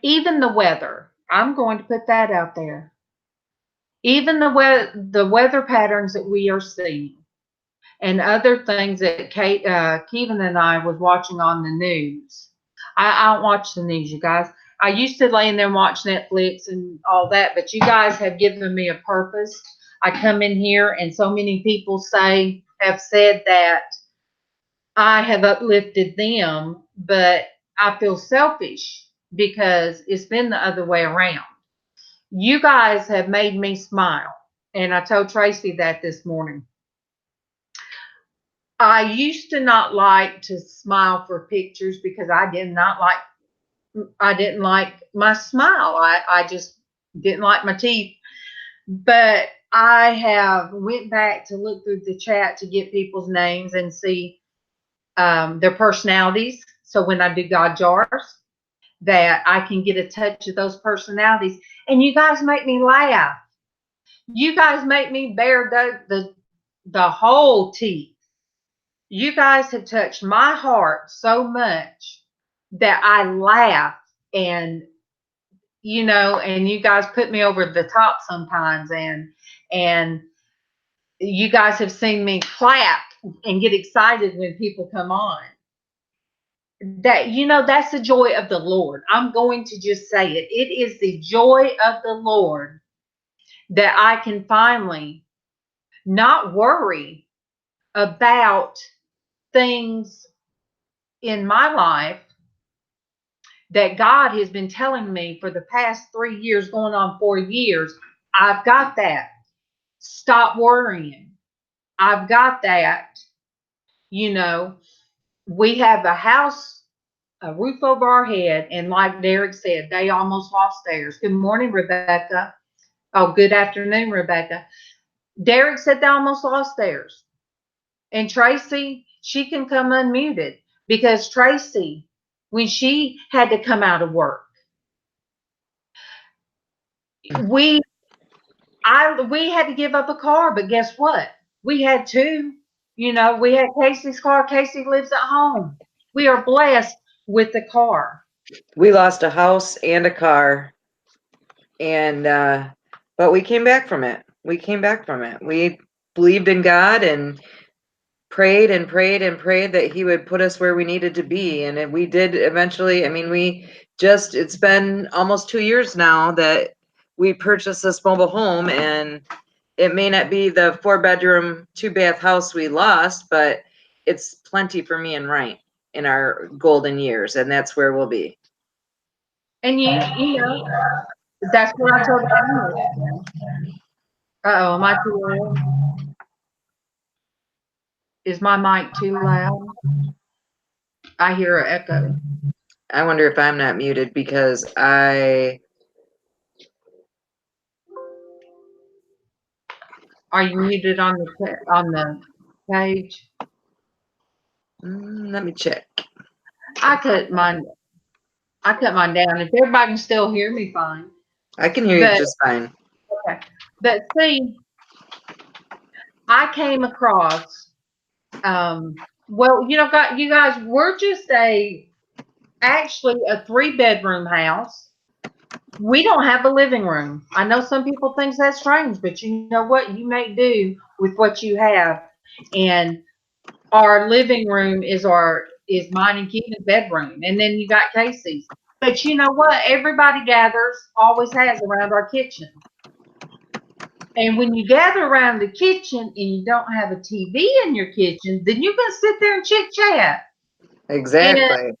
Even the weather, I'm going to put that out there. Even the weather patterns that we are seeing and other things that Kevin and I was watching on the news. I don't watch the news, you guys. I used to lay in there and watch Netflix and all that, but you guys have given me a purpose. I come in here and so many people have said that I have uplifted them, but I feel selfish because it's been the other way around. You guys have made me smile. And I told Traci that this morning. I used to not like to smile for pictures because I didn't like my smile. I just didn't like my teeth. But I have went back to look through the chat to get people's names and see their personalities. So when I do God jars, that I can get a touch of those personalities. And you guys make me laugh. You guys make me bear the whole teeth. You guys have touched my heart so much that I laugh, and and you guys put me over the top sometimes, and you guys have seen me clap and get excited when people come on. That's the joy of the Lord. I'm going to just say it. It is the joy of the Lord that I can finally not worry about things in my life that God has been telling me for the past 3 years, going on 4 years. I've got that. Stop worrying. I've got that. We have a house, a roof over our head, and like Derek said, they almost lost theirs. Good morning, Rebecca. Oh, good afternoon, Rebecca. Derek said they almost lost theirs. And Traci, she can come unmuted, because Traci, when she had to come out of work, we had to give up a car, but guess what? We had two. We had Casey's car. Casey lives at home. We are blessed with the car. We lost a house and a car, and but we came back from it. We believed in God and prayed and prayed and prayed that He would put us where we needed to be, and we did eventually. I mean, it's been almost 2 years now that we purchased this mobile home, and It may not be the 4-bedroom, 2-bath house we lost, but it's plenty for me and Ryan in our golden years, and that's where we'll be. And you know, that's what I told Emily. Uh-oh, am I too loud? Is my mic too loud? I hear an echo. I wonder if I'm not muted because Are you muted on the page? let me check. I cut mine down. If everybody can still hear me, fine. I can hear you just fine. Okay. But see, I came across, well, you guys, we're just actually a 3-bedroom house. We don't have a living room. I know some people think that's strange, but you know what? You make do with what you have. And our living room is mine and Keegan's bedroom. And then you got Casey's. But you know what? Everybody always has around our kitchen. And when you gather around the kitchen and you don't have a TV in your kitchen, then you can sit there and chit chat. Exactly. And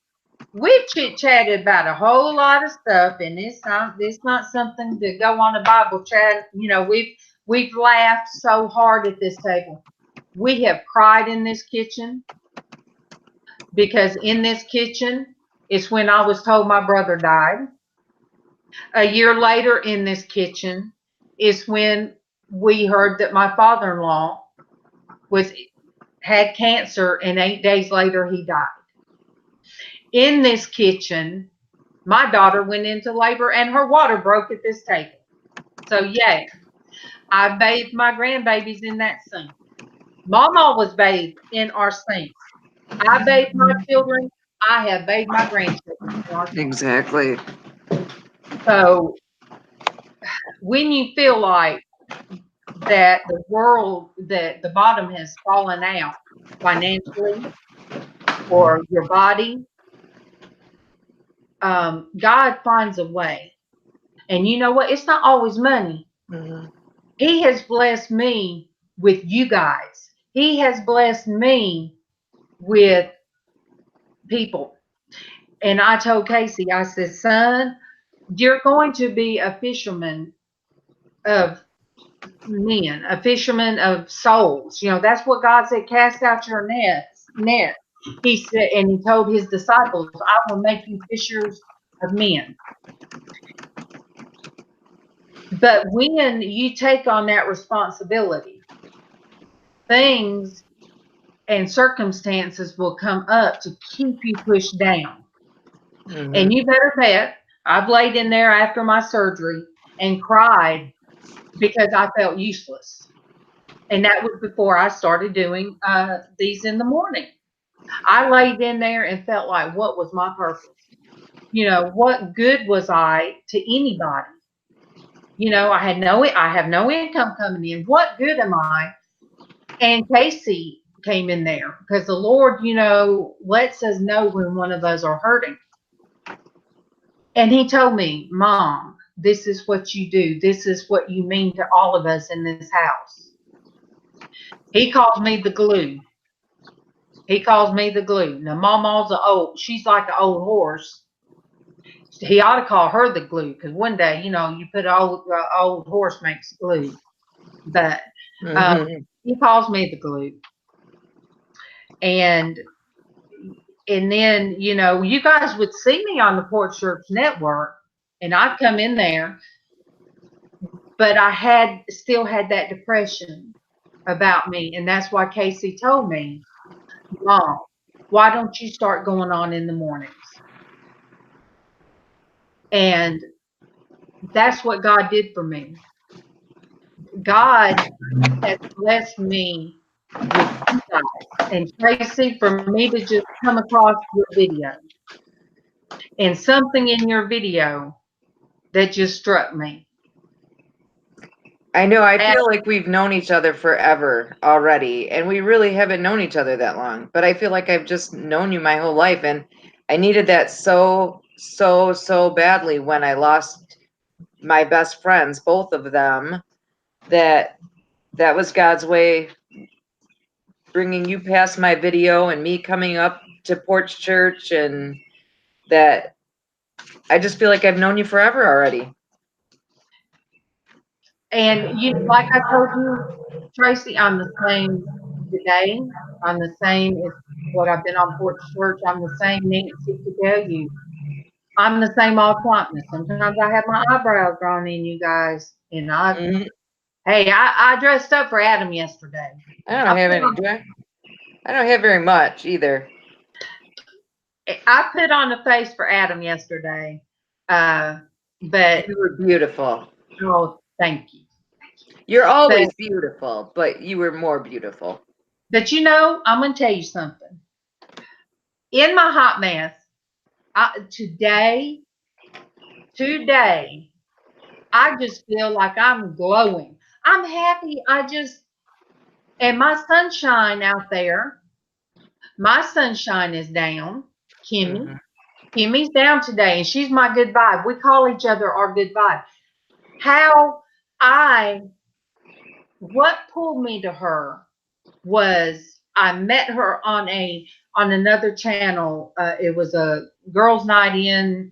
we've chit chatted about a whole lot of stuff, and it's not something to go on a Bible chat. You know, we've laughed so hard at this table. We have cried in this kitchen because in this kitchen is when I was told my brother died. A year later in this kitchen is when we heard that my father-in-law had cancer, and 8 days later he died. In this kitchen, my daughter went into labor and her water broke at this table. So yay, I bathed my grandbabies in that sink. Mama was bathed in our sink. I bathed my children. I have bathed my grandchildren in our sink. Exactly. So when you feel like that the bottom has fallen out financially or your body, God finds a way. And you know what? It's not always money. Mm-hmm. He has blessed me with you guys. He has blessed me with people. And I told Casey, I said, son, you're going to be a fisherman of men, a fisherman of souls. You know, that's what God said, cast out your net. He said, and he told his disciples, I will make you fishers of men. But when you take on that responsibility, things and circumstances will come up to keep you pushed down. Mm-hmm. And you better bet I've laid in there after my surgery and cried because I felt useless. And that was before I started doing these in the morning. I laid in there and felt like, what was my purpose? You know, what good was I to anybody? You know, I have no income coming in. What good am I? And Casey came in there because the Lord, you know, lets us know when one of us are hurting. And he told me, Mom, this is what you do. This is what you mean to all of us in this house. He calls me the glue. He calls me the glue. Now, Mama's she's like an old horse. He ought to call her the glue because one day, you know, you put an old horse makes glue. But he calls me the glue. And then, you know, you guys would see me on the Porch Church Network, and I'd come in there, but I still had that depression about me. And that's why Casey told me, Mom, why don't you start going on in the mornings? And that's what God did for me. God has blessed me with you guys. And Tracy, for me to just come across your video and something in your video that just struck me. I know. I feel like we've known each other forever already, and we really haven't known each other that long. But I feel like I've just known you my whole life, and I needed that so badly when I lost my best friends, both of them, that that was God's way, bringing you past my video and me coming up to Porch Church, and that I just feel like I've known you forever already. And you, like I told you, Tracy, I'm the same today. I'm the same as what I've been on Porch Church. I'm the same Nancy to tell you. I'm the same all quietness. Sometimes I have my eyebrows drawn in, you guys. And hey, I dressed up for Adam yesterday. I don't have any, do I? I don't have very much either. I put on a face for Adam yesterday. But you were beautiful. Oh, thank you. You're always beautiful, but you were more beautiful. But you know, I'm going to tell you something. In my hot mess, today, I just feel like I'm glowing. I'm happy. And my sunshine out there, my sunshine is down. Kimmy's down today, and she's my good vibe. We call each other our good vibe. What pulled me to her was I met her on another channel. It was a girls' night in,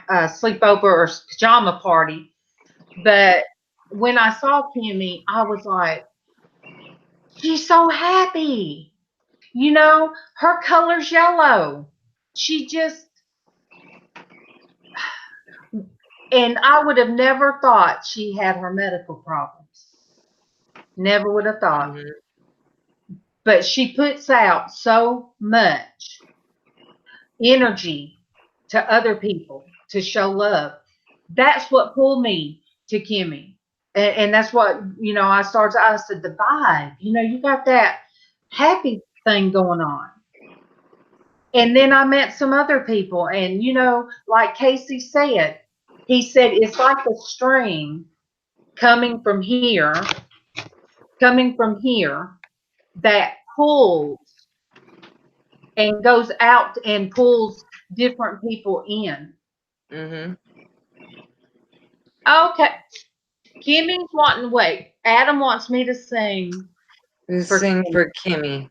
sleepover or pajama party. But when I saw Kimmy, I was like, she's so happy. You know, her color's yellow. And I would have never thought she had her medical problems. Never would have thought. But she puts out so much energy to other people to show love. That's what pulled me to Kimmy. And that's what, I said, the vibe, you got that happy thing going on. And then I met some other people, and, like Casey said, he said, it's like a stream coming from here that pulls and goes out and pulls different people in. Okay. Kimmy's wait. Adam wants me to sing. Sing for Kimmy.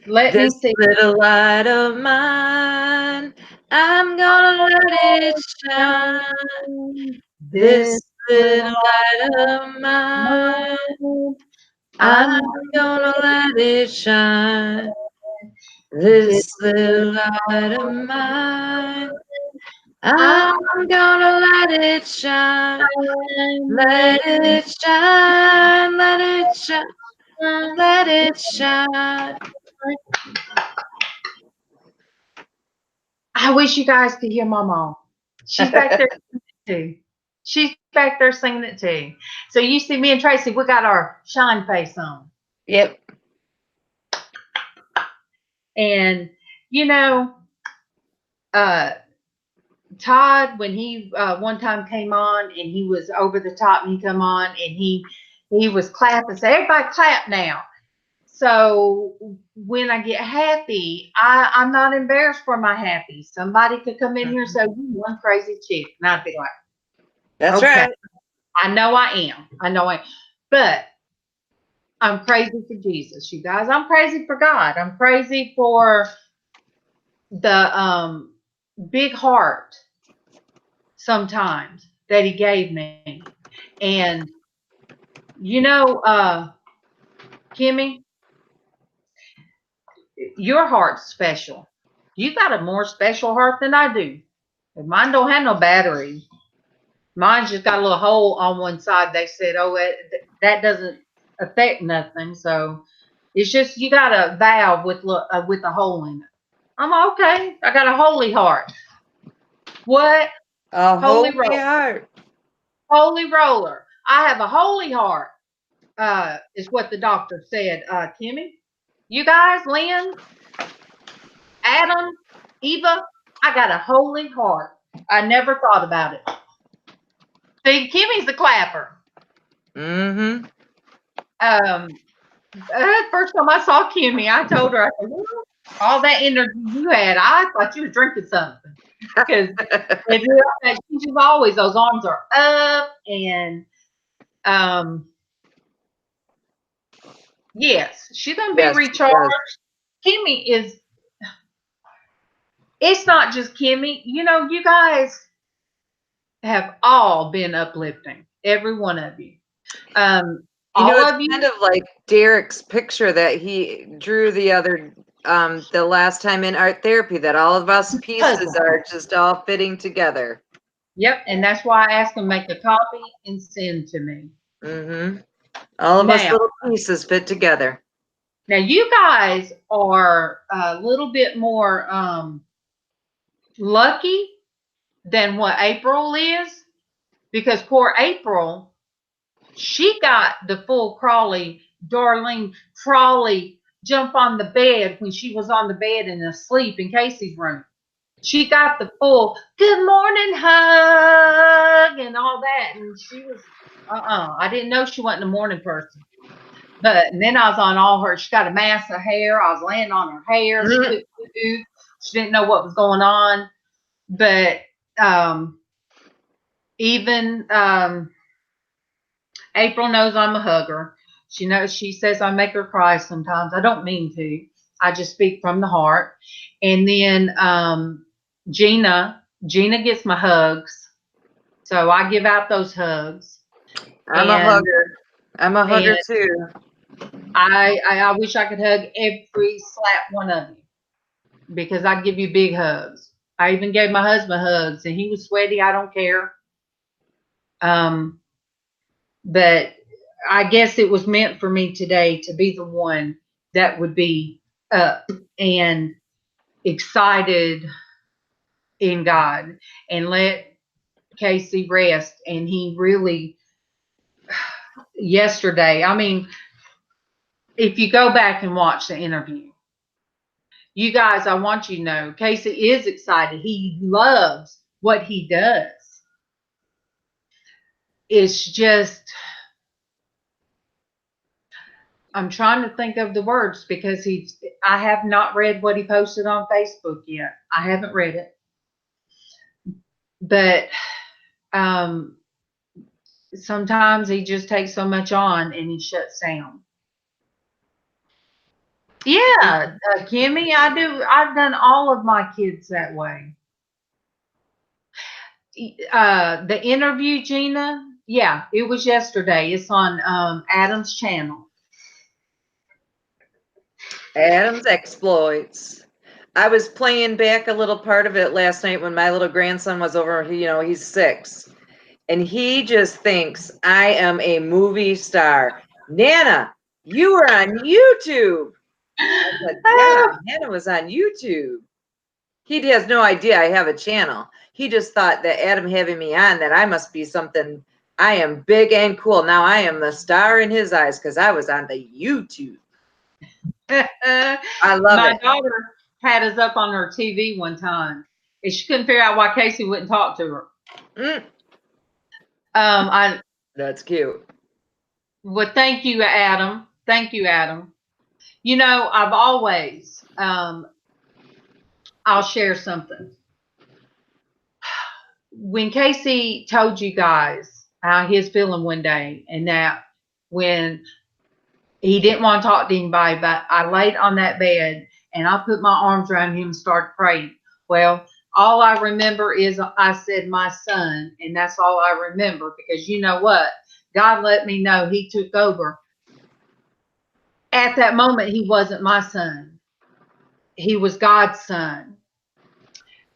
Let me see. This little light of mine, I'm gonna let it shine. This little light of mine, I'm gonna let it shine. This little light of mine, I'm gonna let it shine. Let it shine, let it shine, let it shine. I wish you guys could hear my mom. She's back there too. She's back there singing it too. So you see me and Tracy, we got our shine face on. Yep. And, Todd, when he one time came on and he was over the top and he come on and he was clapping, say, everybody clap now. So when I get happy, I'm not embarrassed for my happy. Somebody could come in here and say, you one crazy chick. And I'd be like, that's okay. Right. I know I am. But I'm crazy for Jesus, you guys. I'm crazy for God. I'm crazy for the big heart sometimes that he gave me. And, Kimmy, your heart's special. You got a more special heart than I do. And mine don't have no battery. Mine's just got a little hole on one side. They said, oh, that doesn't affect nothing. So it's just you got a valve with a hole in it. I'm okay. I got a holy heart. What? A holy heart. Holy roller. I have a holy heart, is what the doctor said, Kimmy. You guys, Lynn, Adam, Eva, I got a holy heart. I never thought about it. See, Kimmy's the clapper. First time I saw Kimmy, I told her, I said, well, all that energy you had, I thought you was drinking something. Because she's always, those arms are up, and Yes, she's gonna be Yes, she recharged. does. Kimmy is. It's not just Kimmy. You know, you guys have all been uplifting. Every one of you. You know, All it's of you. kind of like Derek's picture that he drew the last time in art therapy, that all of us pieces are just all fitting together. Yep, and that's why I asked him to make a copy and send to me. Mm-hmm. All of us Now, little pieces fit together. now you guys are a little bit more lucky than what April is, because poor April, she got the full Darlene Crawley jump on the bed when she was on the bed and asleep in Casey's room. She got the full good morning hug and all that. And she was, I didn't know she wasn't a morning person. But and then I was on all her, she got a mass of hair. I was laying on her hair. She couldn't do, she didn't know what was going on. But even April knows I'm a hugger. She knows, she says I make her cry sometimes. I don't mean to. I just speak from the heart. And then Gina gets my hugs. So I give out those hugs. I'm a hugger. I'm a hugger too. I wish I could hug every slap one of you, because I give you big hugs. I even gave my husband hugs, and he was sweaty. I don't care. But I guess it was meant for me today to be the one that would be up and excited in God and let Casey rest. And he really, yesterday, I mean, if you go back and watch the interview, you guys, I want you to know, Casey is excited. He loves what he does. It's just, I'm trying to think of the words, because I have not read what he posted on Facebook yet. I haven't read it. But sometimes he just takes so much on and he shuts down. Yeah, Kimmy, I've done all of my kids that way. The interview, Gina, yeah, it was yesterday. It's on Adam's channel. Adam's exploits. I was playing back a little part of it last night when my little grandson was over. He's 6. And he just thinks I am a movie star. Nana, you were on YouTube. I said, yeah, Nana was on YouTube. He has no idea I have a channel. He just thought that Adam having me on, that I must be something. I am big and cool. Now I am the star in his eyes because I was on the YouTube. I love it. My daughter had us up on her TV one time, and she couldn't figure out why Casey wouldn't talk to her. That's cute. Well, thank you, Adam. Thank you, Adam. You know, I've always, I'll share something. When Casey told you guys how he was feeling one day, and that when he didn't want to talk to anybody, but I laid on that bed and I put my arms around him and started praying. Well, all I remember is I said, my son, and that's all I remember, because you know what? God let me know he took over. At that moment, he wasn't my son. He was God's son.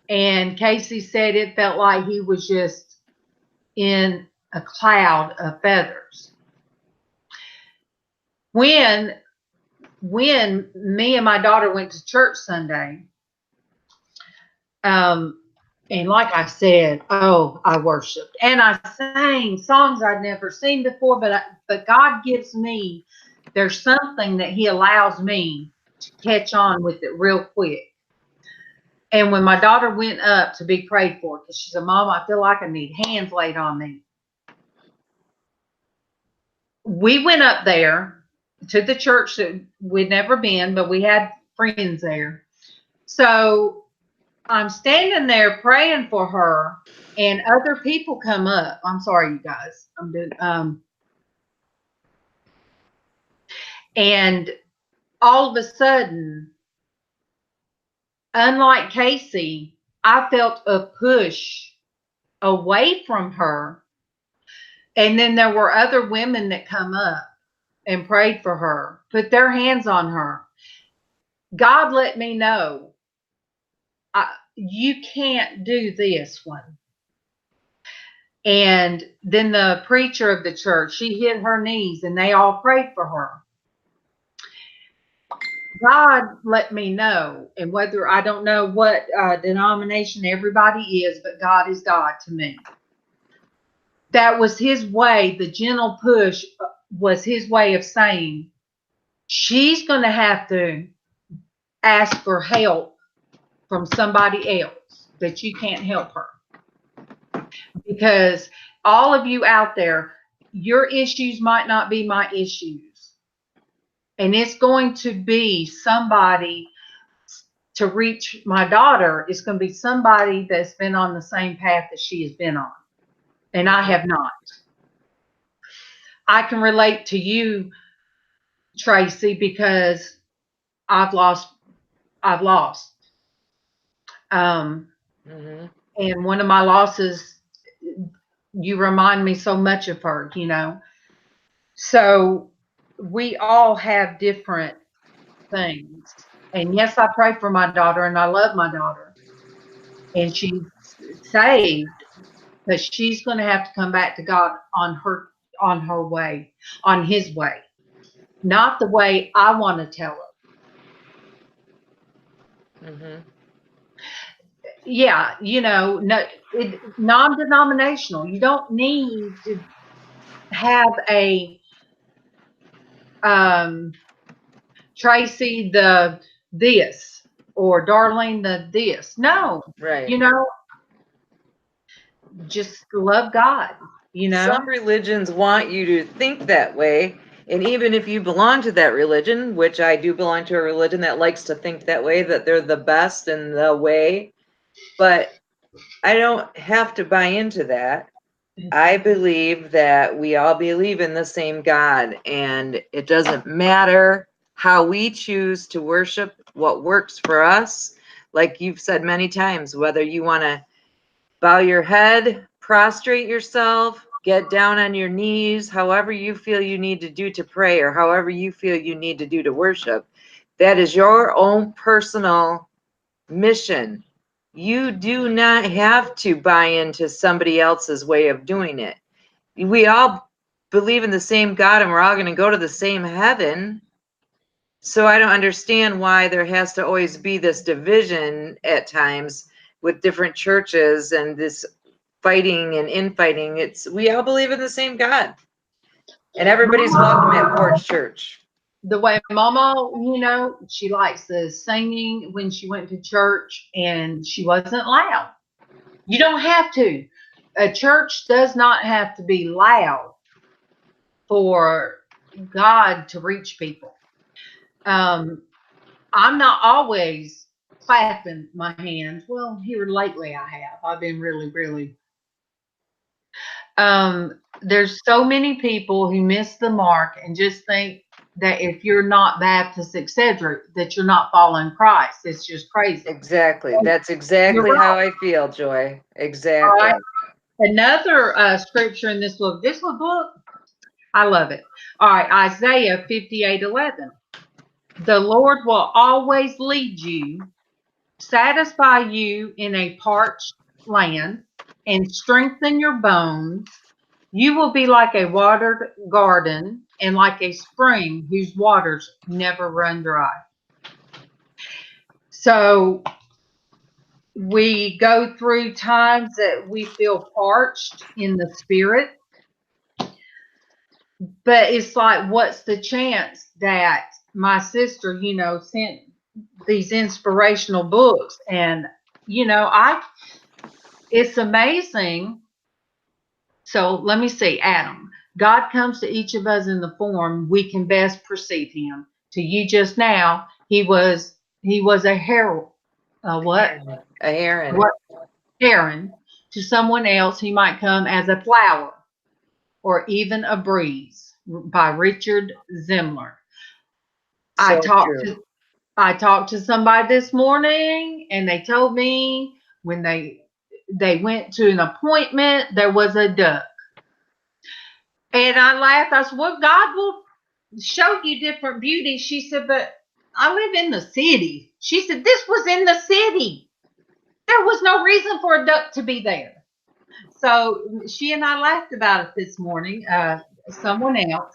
And Casey said it felt like he was just in a cloud of feathers. When me and my daughter went to church Sunday, and like I said, I worshiped and I sang songs I'd never seen before, but God gives me, there's something that he allows me to catch on with it real quick. And when my daughter went up to be prayed for, because she said, Mom, I feel like I need hands laid on me. We went up there to the church that we'd never been, but we had friends there. So I'm standing there praying for her, and other people come up. I'm sorry, you guys. And all of a sudden, unlike Casey, I felt a push away from her. And then there were other women that come up and prayed for her, put their hands on her. God let me know, you can't do this one. And then the preacher of the church, she hit her knees and they all prayed for her. God let me know, and whether I don't know what denomination everybody is, but God is God to me. That was his way. The gentle push was his way of saying, she's going to have to ask for help from somebody else, that you can't help her. Because all of you out there, your issues might not be my issues. And it's going to be somebody to reach my daughter. It's going to be somebody that's been on the same path that she has been on. And I have not. I can relate to you, Traci, because I've lost. Mhm. And one of my losses, you remind me so much of her, you know. So we all have different things. And yes, I pray for my daughter and I love my daughter. And she's saved, but she's going to have to come back to God on her way, on his way, not the way I want to tell her. Mhm. Yeah, you know, no, non-denominational. You don't need to have a Traci the this or Darlene the this. No, Right. you know, just love God, you know. Some religions want you to think that way. And even if you belong to that religion, which I do belong to a religion that likes to think that way, that they're the best in the way, but I don't have to buy into that. I believe that we all believe in the same God, and it doesn't matter how we choose to worship, what works for us. Like you've said many times, whether you want to bow your head, prostrate yourself, get down on your knees, however you feel you need to do to pray, or however you feel you need to do to worship, that is your own personal mission. You do not have to buy into somebody else's way of doing it. We all believe in the same God and we're all going to go to the same heaven. So I don't understand why there has to always be this division at times with different churches and this fighting and infighting. We all believe in the same God. And everybody's welcome at Porch Church. The way Mama, you know, she likes the singing when she went to church, and she wasn't loud. You don't have to. A church does not have to be loud for God to reach people. I'm not always clapping my hands. Well, here lately I have. I've been really, really. There's so many people who miss the mark and just think that if you're not Baptist, etc., that you're not following Christ. It's just crazy. Exactly. That's exactly You're how right. I feel, Joy. All Exactly. right. Another scripture in this book. This little book, I love it. All right, Isaiah 58:11. The Lord will always lead you, satisfy you in a parched land, and strengthen your bones. You will be like a watered garden and like a spring whose waters never run dry. So we go through times that we feel parched in the spirit, but it's like, what's the chance that my sister, you know, sent these inspirational books? And, you know, it's amazing. So let me see, Adam. God comes to each of us in the form we can best perceive him. To you just now, he was a herald. What? A heron. What? Heron. To someone else, he might come as a flower or even a breeze, by Richard Zimler. I So talked true. to I talked to somebody this morning, and they told me when they went to an appointment, there was a duck. And I laughed. I said, "Well, God will show you different beauty." She said, "But I live in the city." She said, "This was in the city. There was no reason for a duck to be there." So she and I laughed about it this morning, someone else.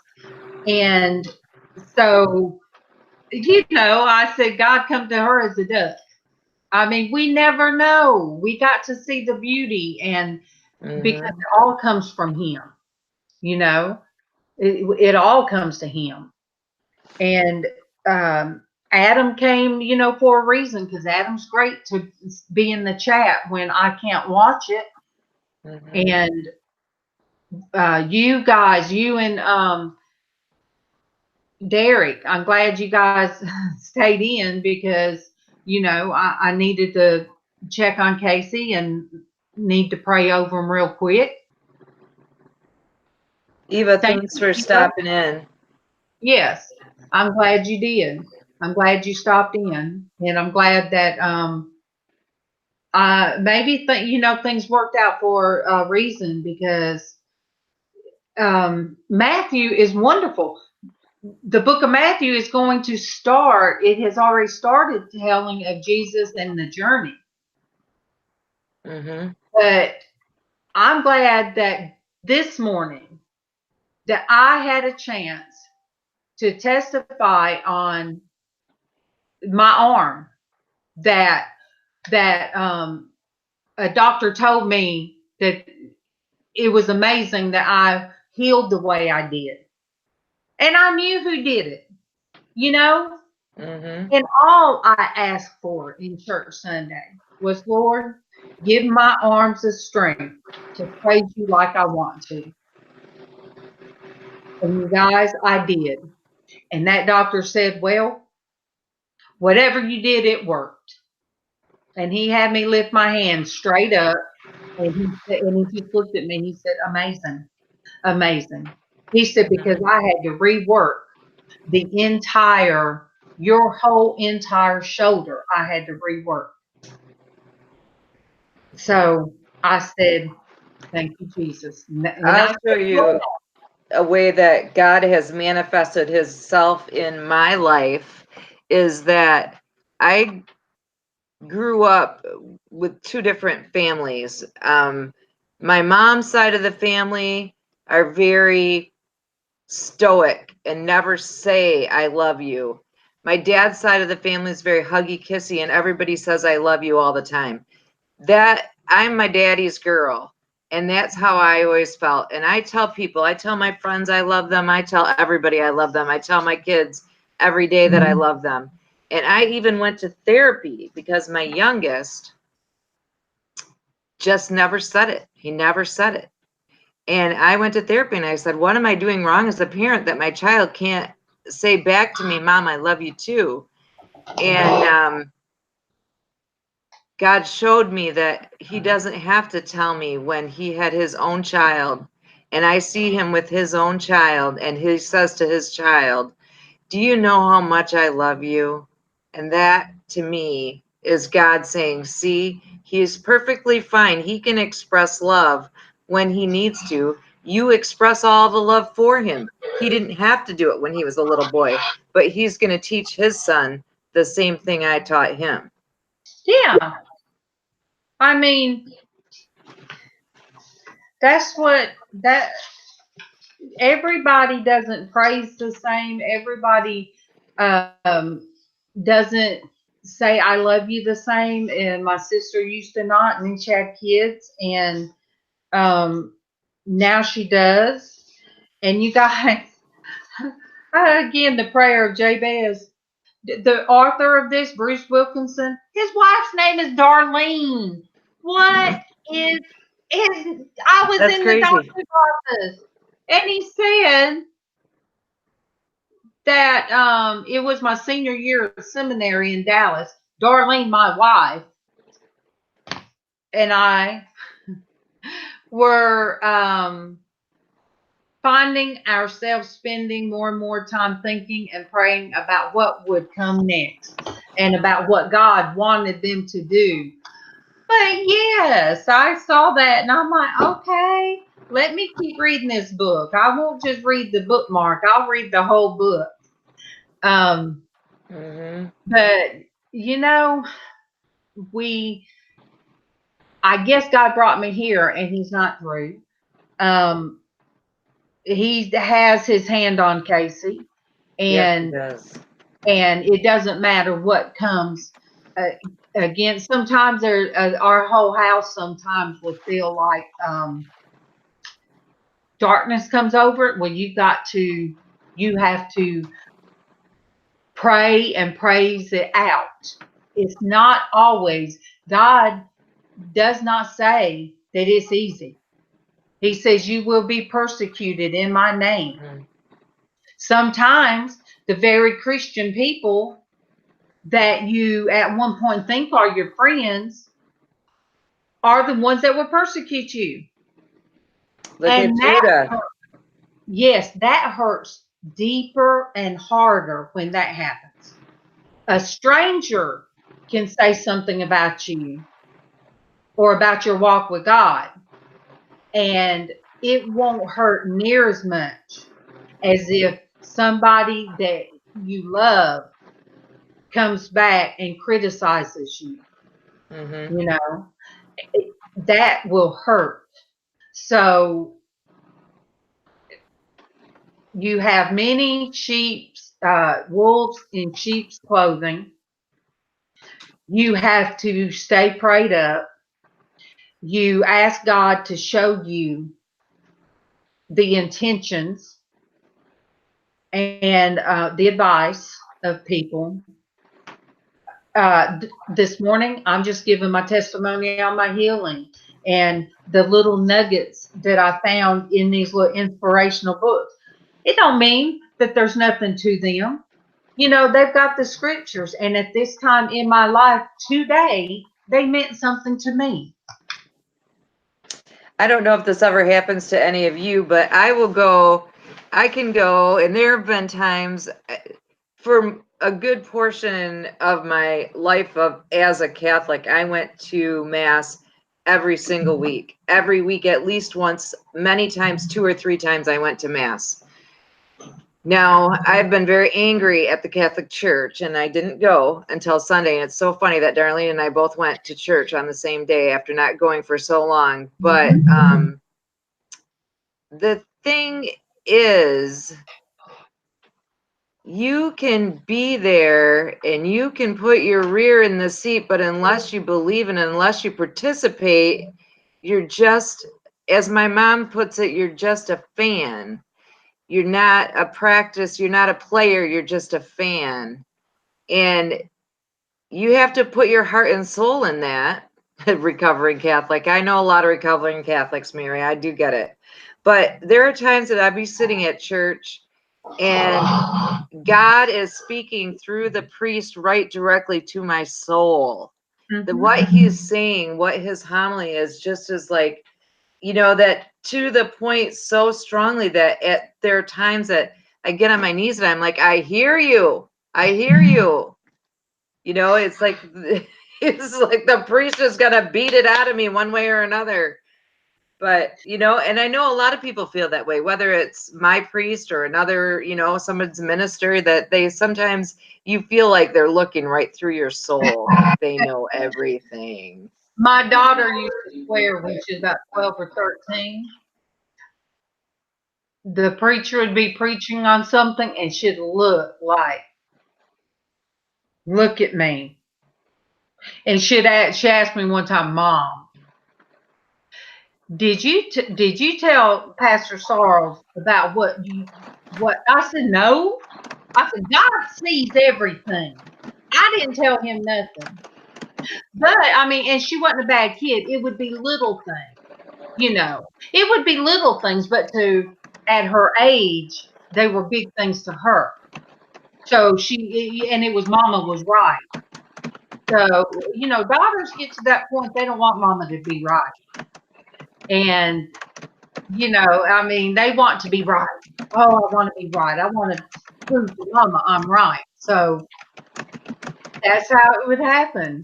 And so, I said, God come to her as a duck. I mean, we never know. We got to see the beauty, and because Mhm. it all comes from Him, you know, it all comes to Him. And Adam came, for a reason, because Adam's great to be in the chat when I can't watch it. Mhm. And you guys, you and Derek, I'm glad you guys stayed in because, I needed to check on Casey and need to pray over him real quick. Eva, Thank thanks you, for Eva. stopping in. Yes, I'm glad you did. I'm glad you stopped in, and I'm glad that maybe things worked out for a reason, because Matthew is wonderful. The book of Matthew is going to start. It has already started telling of Jesus and the journey. Mhm. But I'm glad that this morning that I had a chance to testify on my arm, that a doctor told me that it was amazing that I healed the way I did. And I knew who did it, you know? Mhm. And all I asked for in church Sunday was, Lord, give my arms the strength to praise you like I want to. And you guys, I did. And that doctor said, well, whatever you did, it worked. And he had me lift my hands straight up. And he just looked at me and he said, amazing, amazing. He said, because Mhm. I had to rework your whole entire shoulder, I had to rework. So I said, thank you, Jesus. And I'll I show you a way that God has manifested Himself in my life is that I grew up with two different families. My mom's side of the family are very stoic and never say I love you. My dad's side of the family is very huggy kissy and everybody says I love you all the time. That I'm my daddy's girl, and that's how I always felt. And I tell people, I tell my friends I love them, I tell everybody I love them, I tell my kids every day that I love them. And I even went to therapy because my youngest just never said it. He never said it. And I went to therapy and I said, what am I doing wrong as a parent that my child can't say back to me, Mom, I love you too? And God showed me that He doesn't have to tell me when He had His own child. And I see Him with His own child, and He says to His child, do you know how much I love you? And that to me is God saying, see, He is perfectly fine. He can express love when He needs to. You express all the love for Him. He didn't have to do it when He was a little boy, but He's going to teach His son the same thing I taught him. Yeah. I mean, that's what that everybody doesn't praise the same. Everybody doesn't say I love you the same. And my sister used to not, and then she had kids, and now she does. And you guys, again, the prayer of Jabez, the author of this, Bruce Wilkinson, his wife's name is Darlene. What is I was That's in the crazy. doctor's office, and he said that it was my senior year of seminary in Dallas. Darlene, my wife, and I were finding ourselves spending more and more time thinking and praying about what would come next and about what God wanted them to do. But yes, I saw that and I'm like, okay, let me keep reading this book. I won't just read the bookmark, I'll read the whole book. But you know, I guess God brought me here and he's not through. He has his hand on Casey, and Yes, and it doesn't matter what comes again. Sometimes our whole house sometimes will feel like darkness comes over it. Well, you have to pray and praise it out. It's not always. God does not say that it's easy. He says you will be persecuted in my name. Sometimes the very Christian people that you at one point think are your friends are the ones that will persecute you. Look And at Judah. yes, that hurts deeper and harder when that happens. A stranger can say something about you or about your walk with God, and it won't hurt near as much as if somebody that you love comes back and criticizes you. You know, that will hurt. So you have many wolves in sheep's clothing. You have to stay prayed up. You ask God to show you the intentions and the advice of people. This morning, I'm just giving my testimony on my healing and the little nuggets that I found in these little inspirational books. It don't mean that there's nothing to them. You know, they've got the scriptures, and at this time in my life today, they meant something to me. I don't know if this ever happens to any of you, but I can go, and there have been times for a good portion of my life as a Catholic, I went to Mass every single week. Every week, at least once, many times, 2 or 3 times I went to Mass. Now, I've been very angry at the Catholic Church, and I didn't go until Sunday. And it's so funny that Darlene and I both went to church on the same day after not going for so long. But the thing is, you can be there and you can put your rear in the seat, but unless you believe and unless you participate, you're just, as my mom puts it, you're just a fan. You're not a practice, you're not a player, you're just a fan. And you have to put your heart and soul in that. Recovering Catholic. I know a lot of recovering Catholics, Mary. I do get it. But there are times that I'd be sitting at church and God is speaking through the priest right directly to my soul. What he's saying, what his homily is, just as like, you know, that to the point so strongly that there are times that I get on my knees and I'm like, I hear you. I hear you. You know, it's like the priest is gonna beat it out of me one way or another. But, you know, and I know a lot of people feel that way, whether it's my priest or another, you know, someone's minister, that they sometimes you feel like they're looking right through your soul. They know everything. My daughter used to swear when she was about 12 or 13. The preacher would be preaching on something and she'd look at me. And she asked me one time, Mom, did you tell Pastor Sorrells about what I said? No. I said, God sees everything. I didn't tell him nothing. But I mean, and she wasn't a bad kid. It would be little things, you know. It would be little things, but at her age, they were big things to her. So and it was Mama was right. So, you know, daughters get to that point, they don't want Mama to be right. And You know, I mean, they want to be right. Oh, I want to be right. I want to prove to mama I'm right. So that's how it would happen.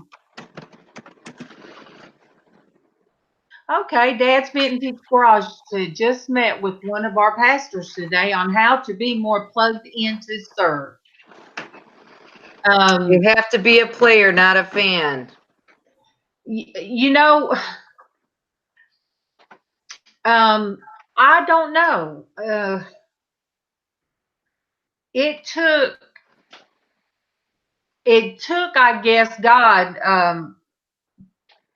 Okay, Dad's Mint and Pete's Garage said, just met with one of our pastors today on how to be more plugged in to serve. You have to be a player, not a fan. You know, I don't know. It took, I guess, God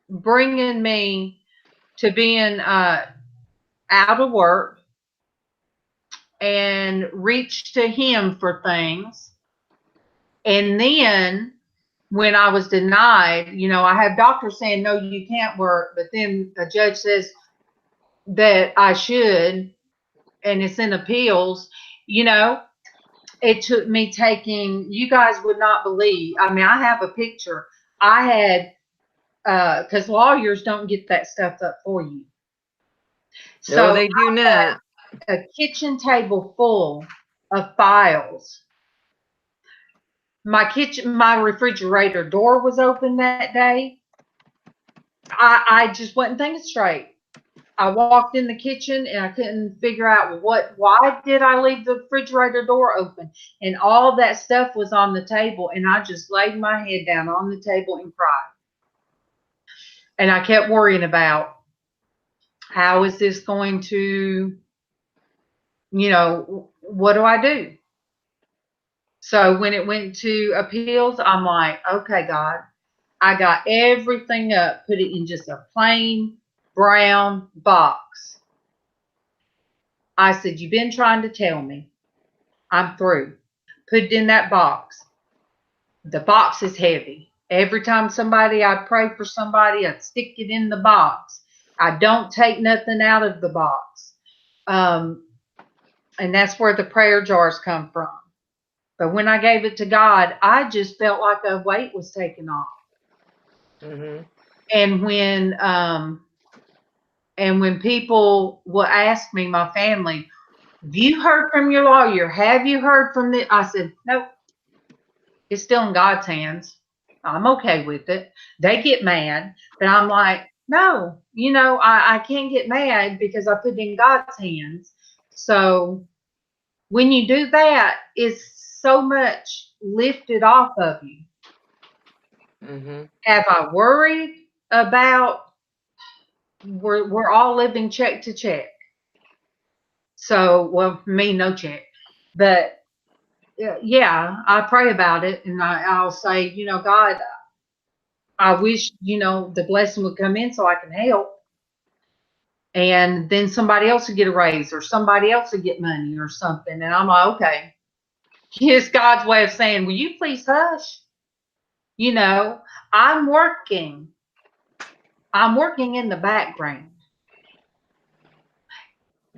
bringing me to being out of work and reach to Him for things. And then when I was denied, you know, I have doctors saying, no, you can't work. But then a judge says that I should, and it's in appeals. You know, it took me taking, you guys would not believe. I mean, I have a picture. I had, because lawyers don't get that stuff up for you. No, So they do not. a kitchen table full of files. My refrigerator door was open that day. I just wasn't thinking straight. I walked in the kitchen and I couldn't figure out why did I leave the refrigerator door open? And all that stuff was on the table, and I just laid my head down on the table and cried. And I kept worrying about, how is this going to, you know, what do I do? So when it went to appeals, I'm like, okay, God, I got everything up, put it in just a plain brown box. I said, you've been trying to tell me. I'm through. Put it in that box. The box is heavy. Every time I'd pray for somebody, I'd stick it in the box. I don't take nothing out of the box. And that's where the prayer jars come from. But when I gave it to God, I just felt like a weight was taken off. Mm-hmm. And when people will ask me, my family, have you heard from your lawyer? Have you heard from the? I said, nope. It's still in God's hands. I'm okay with it. They get mad, but I'm like, no, you know, I can't get mad because I put it in God's hands. So when you do that, it's so much lifted off of you. Mm-hmm. Have I worried about? We're all living check to check. So, well, for me, no check. But yeah, I pray about it, and I'll say, you know, God, I wish, you know, the blessing would come in so I can help. And then somebody else would get a raise, or somebody else would get money or something. And I'm like, okay. It's God's way of saying, will you please hush? You know, I'm working. I'm working in the background.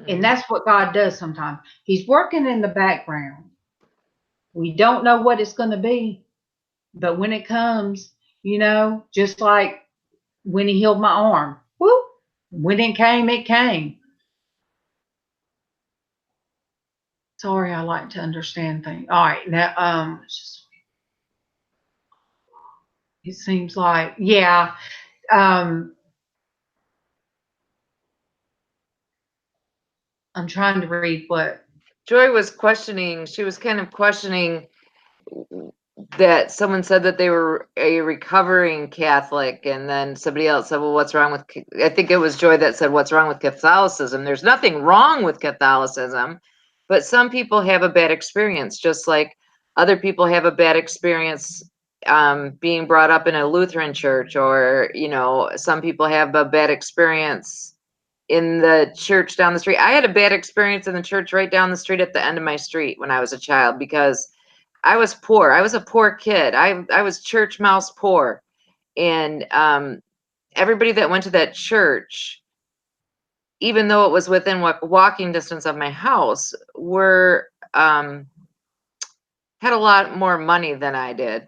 And that's what God does sometimes. He's working in the background. We don't know what it's going to be. But when it comes, you know, just like when He healed my arm, whoop, when it came, it came. Sorry, I like to understand things. All right, now, it seems like, yeah, I'm trying to read what. Joy was questioning. She was kind of questioning that someone said that they were a recovering Catholic, and then somebody else said, well, what's wrong with, I think it was Joy that said, what's wrong with Catholicism? There's nothing wrong with Catholicism, but some people have a bad experience, just like other people have a bad experience being brought up in a Lutheran church, or, you know, some people have a bad experience in the church down the street. I had a bad experience in the church right down the street at the end of my street when I was a child, because I was poor. I was a poor kid. I was church mouse poor. And everybody that went to that church, even though it was within walking distance of my house, were had a lot more money than I did.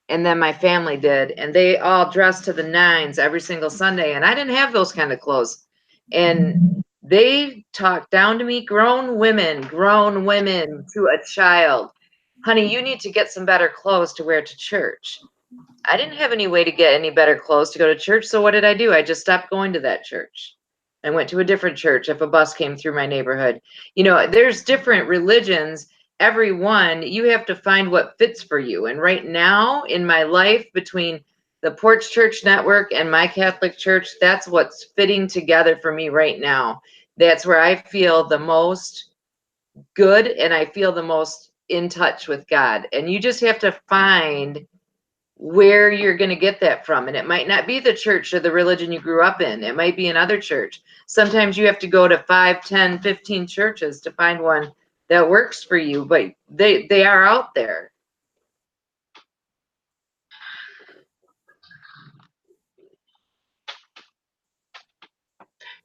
And then my family did. And they all dressed to the nines every single Sunday. And I didn't have those kind of clothes. And They talk down to me, grown women to a child. Honey, you need to get some better clothes to wear to church. I didn't have any way to get any better clothes to go to church. So what did I do? I just stopped going to that church. I went to a different church if a bus came through my neighborhood. You know, there's different religions. Every one, you have to find what fits for you. And right now in my life, between the Porch Church Network and my Catholic church, that's what's fitting together for me right now. That's where I feel the most good and I feel the most in touch with God. And you just have to find where you're going to get that from. And it might not be the church or the religion you grew up in. It might be another church. Sometimes you have to go to 5, 10, 15 churches to find one that works for you, but they are out there.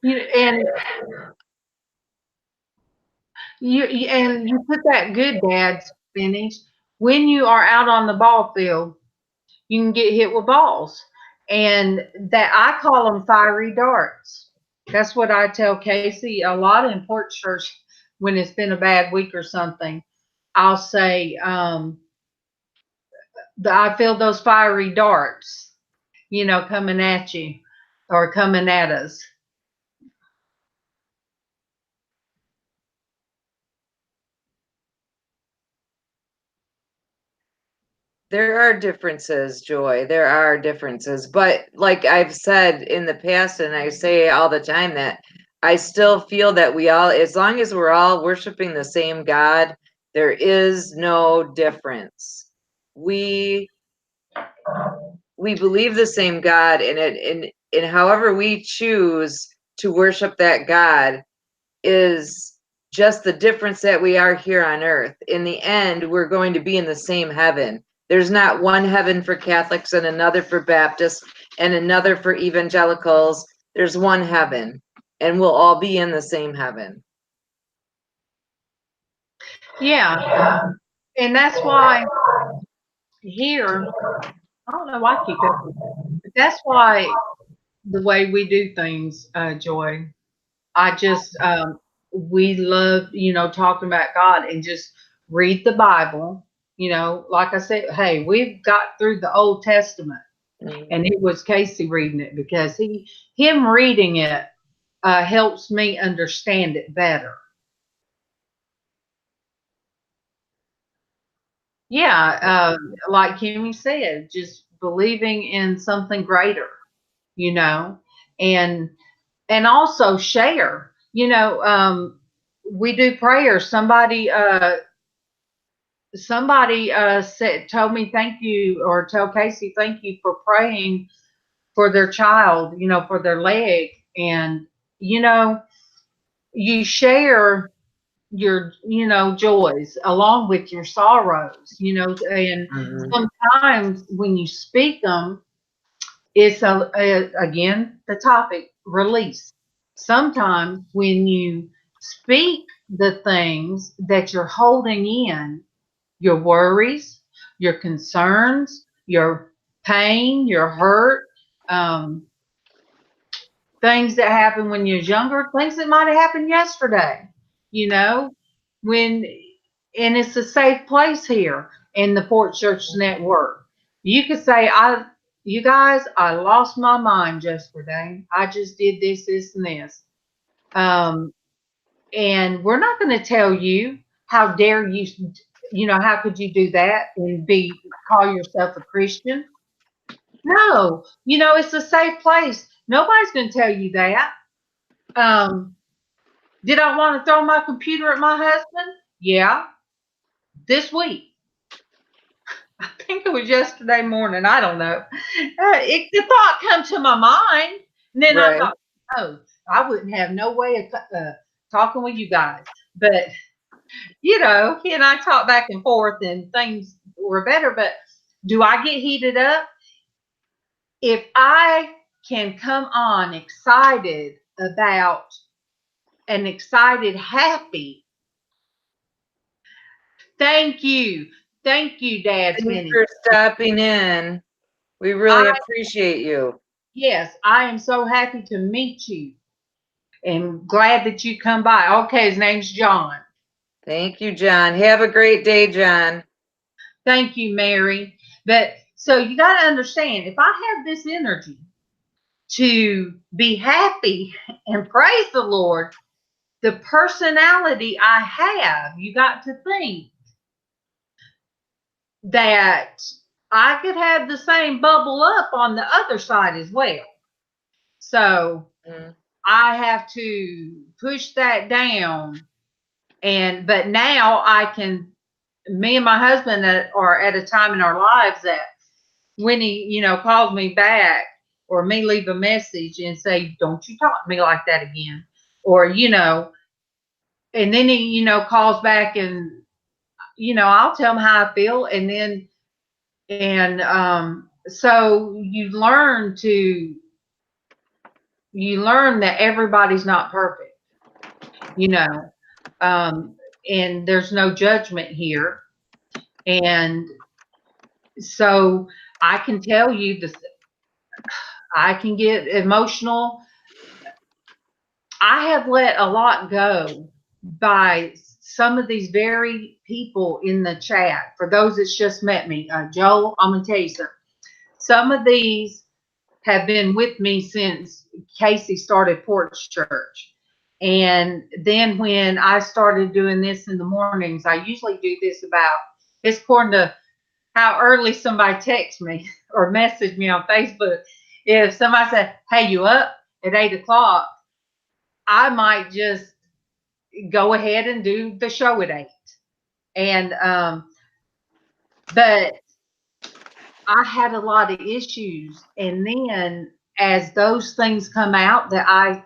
And you put that good, Dad's finish. When you are out on the ball field, you can get hit with balls, and that I call them fiery darts. That's what I tell Casey a lot in Porch Church when it's been a bad week or something. I'll say, I feel those fiery darts, coming at you or coming at us. There are differences, Joy. There are differences. But like I've said in the past, and I say all the time, that I still feel that we all, as long as we're all worshiping the same God, there is no difference. We believe the same God, and however we choose to worship that God is just the difference that we are here on earth. In the end, we're going to be in the same heaven. There's not one heaven for Catholics and another for Baptists and another for evangelicals. There's one heaven, and we'll all be in the same heaven. Yeah. And that's why here, I don't know why I keep it, but that's why the way we do things, Joy, I just, we love, talking about God and just read the Bible. Like I said, hey, we've got through the Old Testament, and it was Casey reading it because him reading it helps me understand it better. Yeah, like Kimmy said, just believing in something greater, you know, and also share. We do prayer. Somebody told me thank you, or tell Casey thank you for praying for their child, for their leg, and you know, you share your joys along with your sorrows, and sometimes when you speak them, it's again the topic, release. Sometimes when you speak the things that you're holding in, your worries, your concerns, your pain, your hurt, um, things that happened when you was younger, things that might have happened yesterday, you know, when, and it's a safe place here in the Porch Church Network. You could say, you guys, I lost my mind yesterday. I just did this, this, and this. And we're not going to tell you, how dare you, how could you do that and call yourself a Christian? No, it's a safe place. Nobody's going to tell you that. Did I want to throw my computer at my husband? Yeah, this week. I think it was yesterday morning. I don't know. The thought come to my mind, and then I thought, oh, I wouldn't have no way of talking with you guys. But he and I talked back and forth, and things were better. But do I get heated up? If I can come on excited about and excited, happy. Thank you. Thank you, Dad. Thanks for stopping in. We really appreciate you. Yes, I am so happy to meet you. and glad that you come by. Okay, his name's John. Thank you, John. Have a great day, John. Thank you, Mary. But so you got to understand, if I have this energy to be happy and praise the Lord, the personality I have, you got to think that I could have the same bubble up on the other side as well. So I have to push that down. But now I can, me and my husband are at a time in our lives that when he, calls me back or me leave a message and say, don't you talk to me like that again. Or, and then he, calls back and, I'll tell him how I feel. So you learn that everybody's not perfect, and there's no judgment here. And so I can tell you this, I can get emotional. I have let a lot go by some of these very people in the chat. For those that's just met me, Joel, I'm going to tell you something. Some of these have been with me since Casey started Porch Church. And then when I started doing this in the mornings, I usually do this it's according to how early somebody texts me or message me on Facebook. If somebody said, hey, you up at 8 o'clock, I might just go ahead and do the show at 8. And, but I had a lot of issues. And then as those things come out that I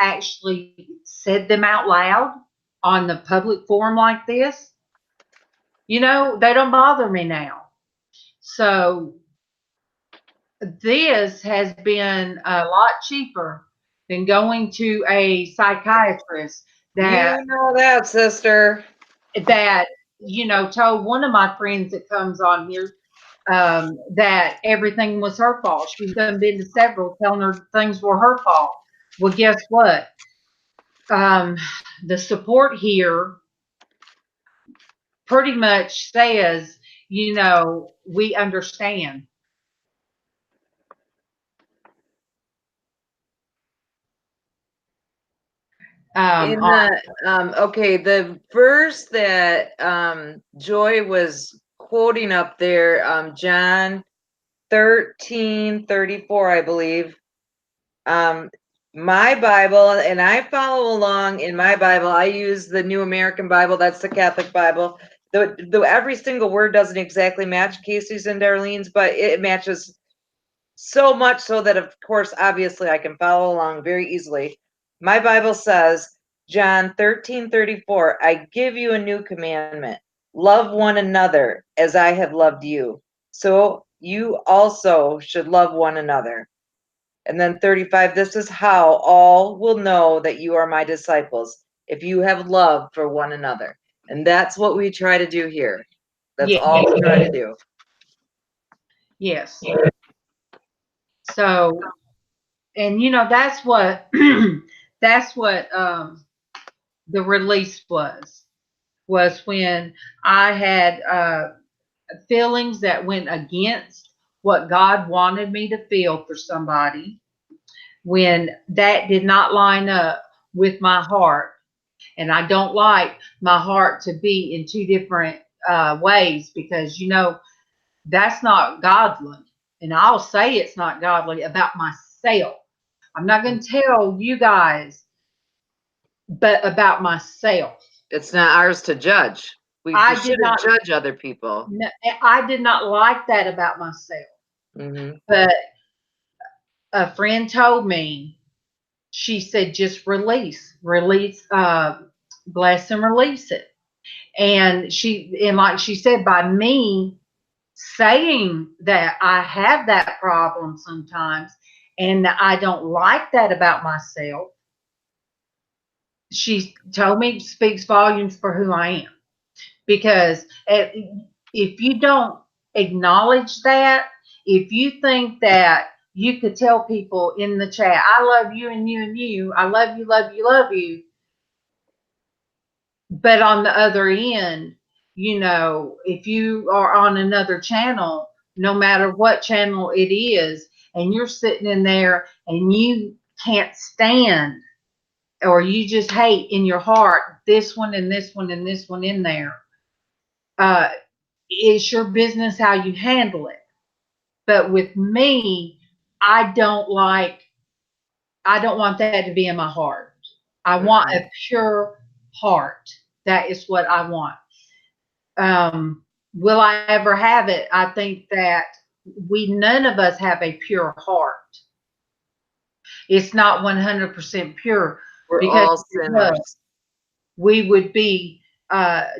actually said them out loud on the public forum like this, they don't bother me now. So this has been a lot cheaper than going to a psychiatrist that sister. That told one of my friends that comes on here that everything was her fault. She's done been to several telling her things were her fault. Well, guess what? The support here pretty much says, we understand. The verse that Joy was quoting up there, John 13:34, I believe. My Bible, and I follow along in my Bible. I use the New American Bible. That's the Catholic Bible. Though every single word doesn't exactly match Casey's and Darlene's, but it matches so much so that, of course, obviously, I can follow along very easily. My Bible says, John 13:34, I give you a new commandment. Love one another as I have loved you. So you also should love one another. And then 35, this is how all will know that you are my disciples, if you have love for one another. And that's what we try to do here. That's all we try to do. Yes. So, and that's what the release was when I had feelings that went against what God wanted me to feel for somebody, when that did not line up with my heart. And I don't like my heart to be in two different ways, because that's not godly. And I'll say it's not godly about myself. I'm not going to tell you guys, but about myself. It's not ours to judge. We shouldn't judge other people. No, I did not like that about myself. Mm-hmm. But a friend told me, she said, just release, bless and release it. And like she said, by me saying that I have that problem sometimes and that I don't like that about myself, she told me it speaks volumes for who I am. Because if you don't acknowledge that, if you think that you could tell people in the chat, I love you and you and you. I love you, love you, love you. But on the other end, you know, if you are on another channel, no matter what channel it is, and you're sitting in there and you can't stand, or you just hate in your heart this one and this one and this one in there, it's your business how you handle it. But with me, I don't want that to be in my heart. I want a pure heart. That is what I want. Will I ever have it? I think that none of us have a pure heart. It's not 100% pure. We're all sinners. We would be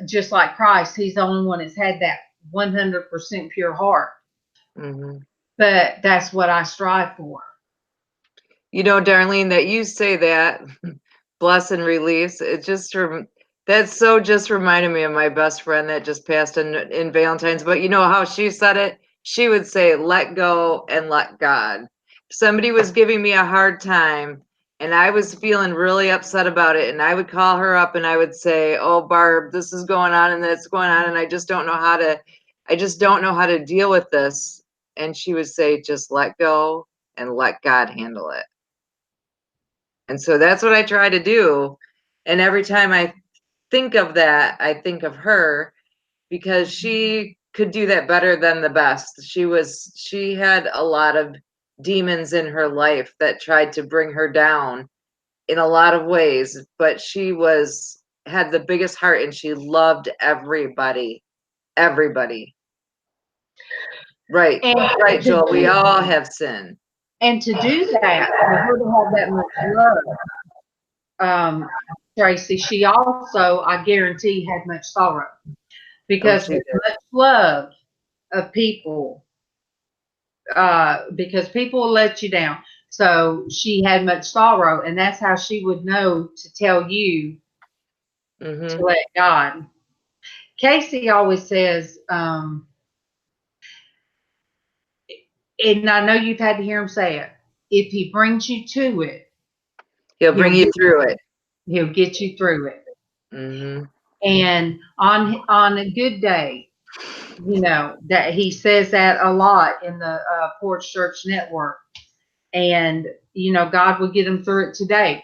just like Christ. He's the only one that's had that 100% pure heart. Mm-hmm. But that's what I strive for. You know, Darlene, that you say that, bless and release, it just that's so just reminded me of my best friend that just passed in Valentine's. But you know how she said it? She would say, let go and let God. If somebody was giving me a hard time and I was feeling really upset about it, and I would call her up and I would say, oh, Barb, this is going on and that's going on, and I just don't know how to deal with this. And she would say, just let go and let God handle it. And so that's what I try to do. And every time I think of that, I think of her, because she could do that better than the best. She had a lot of demons in her life that tried to bring her down in a lot of ways, but she had the biggest heart and she loved everybody. Everybody. Right. Right, Joel. We all have sin. And to do that, for her to have that much love, Traci, she also, I guarantee, had much sorrow. Because with much love of people, because people will let you down. So she had much sorrow, and that's how she would know to tell you to let God. Casey always says, and I know you've had to hear him say it, if he brings you to it, he'll bring you through it. He'll get you through it. Mm-hmm. And on a good day, you know, that he says that a lot in the Porch Church Network. And, you know, God will get them through it today.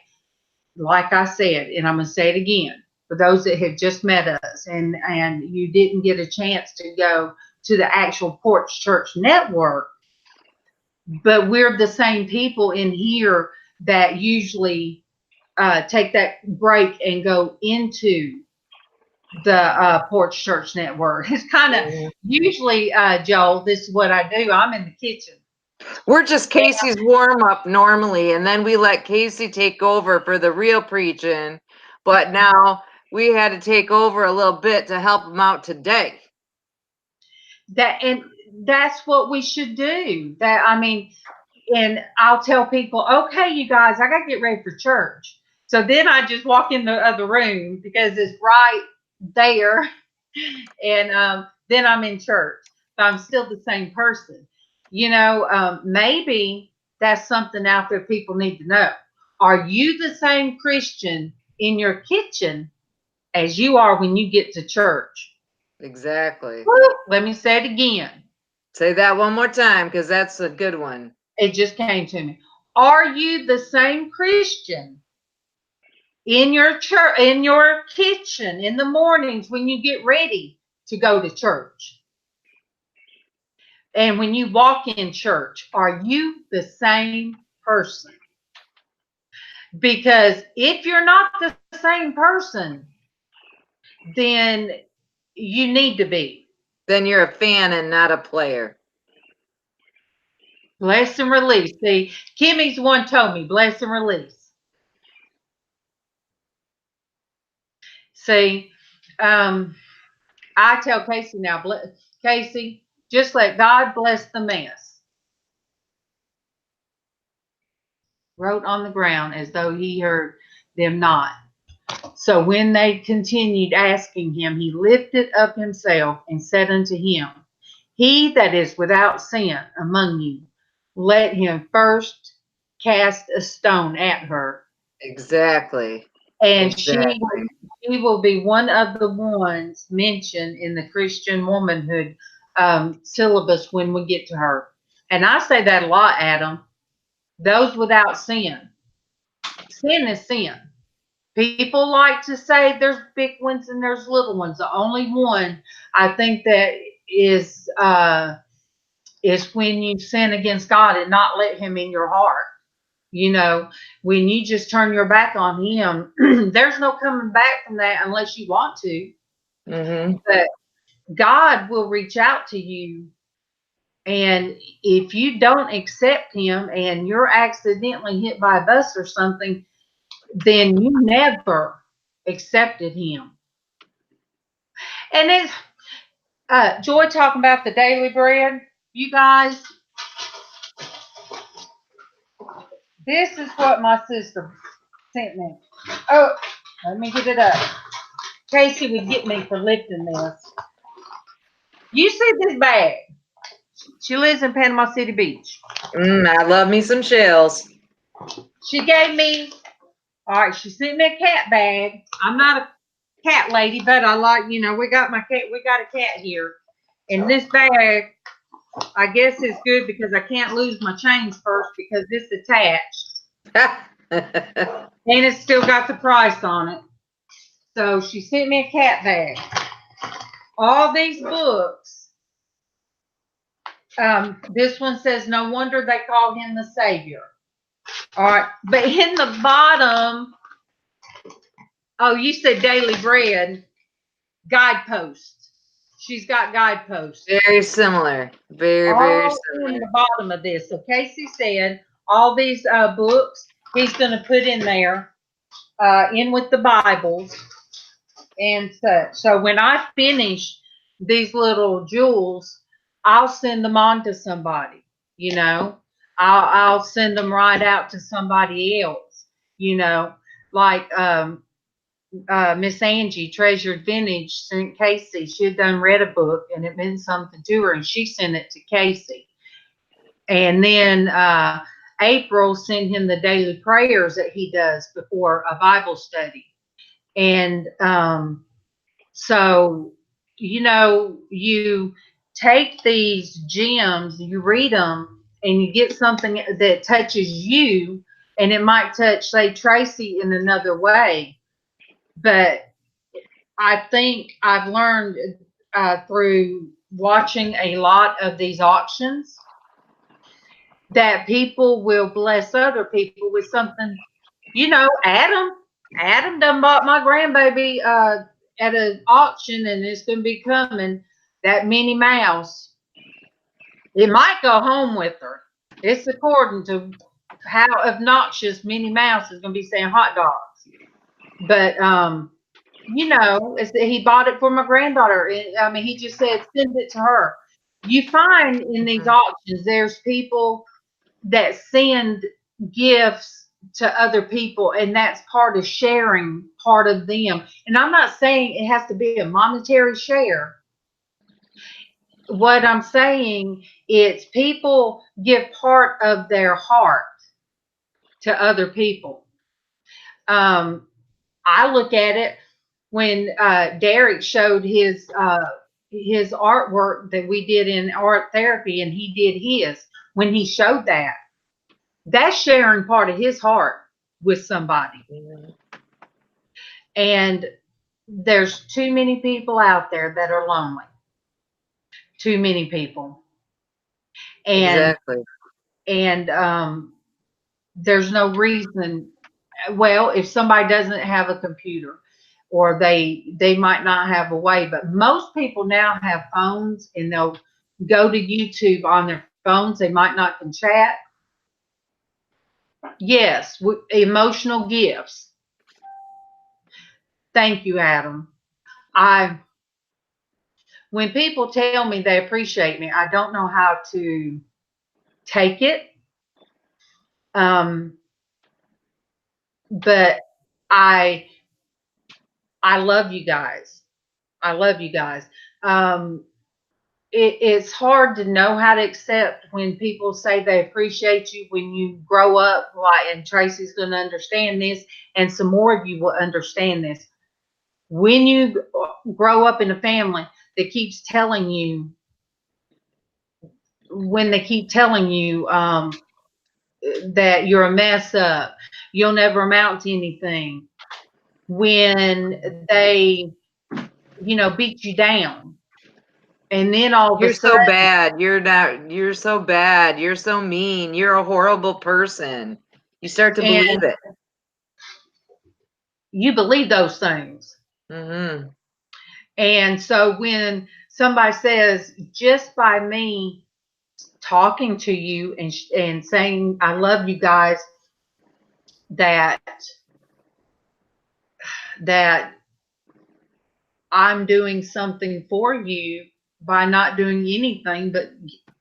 Like I said, and I'm going to say it again, for those that have just met us and you didn't get a chance to go to the actual Porch Church Network, but we're the same people in here that usually take that break and go into the Porch Church Network. It's kind of usually, Joel, this is what I do. I'm in the kitchen. We're just Casey's warm up normally, and then we let Casey take over for the real preaching. But now we had to take over a little bit to help him out today. And that's what we should do. And I'll tell people, okay, you guys, I got to get ready for church. So then I just walk in the other room because it's right there. And then I'm in church. But I'm still the same person. You know, maybe that's something out there people need to know. Are you the same Christian in your kitchen as you are when you get to church? Exactly. Let me say it again. Say that one more time, because that's a good one. It just came to me. Are you the same Christian in your church, in your kitchen, in the mornings when you get ready to go to church? And when you walk in church, are you the same person? Because if you're not the same person, then you need to be. Then you're a fan and not a player. Bless and release. See, Kimmy's the one told me, bless and release. See, I tell Casey now, Casey, just let God bless the mess. Wrote on the ground as though he heard them not. So when they continued asking him, he lifted up himself and said unto him, he that is without sin among you, let him first cast a stone at her. Exactly. And Exactly. she will be one of the ones mentioned in the Christian womanhood syllabus when we get to her. And I say that a lot, Adam. Those without sin. Sin is sin. People like to say there's big ones and there's little ones. The only one I think that is when you sin against God and not let Him in your heart. You know, when you just turn your back on Him, there's no coming back from that unless you want to. Mm-hmm. But God will reach out to you. And if you don't accept Him and you're accidentally hit by a bus or something, then you never accepted Him. And it's Joy talking about the daily bread. You guys, this is what my sister sent me. Oh, let me get it up. Casey would get me for lifting this. You see this bag? She lives in Panama City Beach. I love me some shells. She gave me, all right, she sent me a cat bag. I'm not a cat lady, but I like, we got a cat here. And this bag, I guess is good because I can't lose my change first because it's attached. And it's still got the price on it. So she sent me a cat bag. All these books. This one says, no wonder they call him the Savior. All right. But in the bottom, oh, you said daily bread, guideposts. She's got guideposts. Very similar. Very, very All similar. in the bottom of this. So Casey said all these books he's going to put in there, in with the Bibles and such. So when I finish these little jewels, I'll send them on to somebody. I'll send them right out to somebody else. Like Miss Angie, Treasured Vintage, sent Casey. She had done read a book and it meant something to her, and she sent it to Casey. And then April sent him the daily prayers that he does before a Bible study. And so, you take these gems, you read them, and you get something that touches you, and it might touch, say, Traci in another way. But I think I've learned through watching a lot of these auctions that people will bless other people with something. Adam done bought my grandbaby at an auction, and it's going to be coming. That Minnie Mouse. It might go home with her. It's according to how obnoxious Minnie Mouse is going to be saying hot dogs. But he bought it for my granddaughter. He just said send it to her. You find in these auctions, there's people that send gifts to other people, and that's part of sharing part of them. And I'm not saying it has to be a monetary share. What I'm saying is people give part of their heart to other people. I look at it when Derek showed his artwork that we did in art therapy, and he did his. When he showed that, that's sharing part of his heart with somebody. And there's too many people out there that are lonely. Too many people. And exactly. And there's no reason. Well, if somebody doesn't have a computer, or they might not have a way, but most people now have phones, and they'll go to YouTube on their phones. They might not can chat. Yes, emotional gifts. Thank you, Adam. When people tell me they appreciate me, I don't know how to take it. But I love you guys. I love you guys. it's hard to know how to accept when people say they appreciate you when you grow up, like, and Tracy's going to understand this, and some more of you will understand this. When you grow up in a family that keeps telling you, when they keep telling you that you're a mess up, you'll never amount to anything, when they, beat you down, and then all of a You're sudden, so bad. You're not. You're so bad. You're so mean. You're a horrible person. You start to and believe it. you believe those things. Mm-hmm. And so when somebody says, just by me talking to you and saying I love you guys, that I'm doing something for you by not doing anything but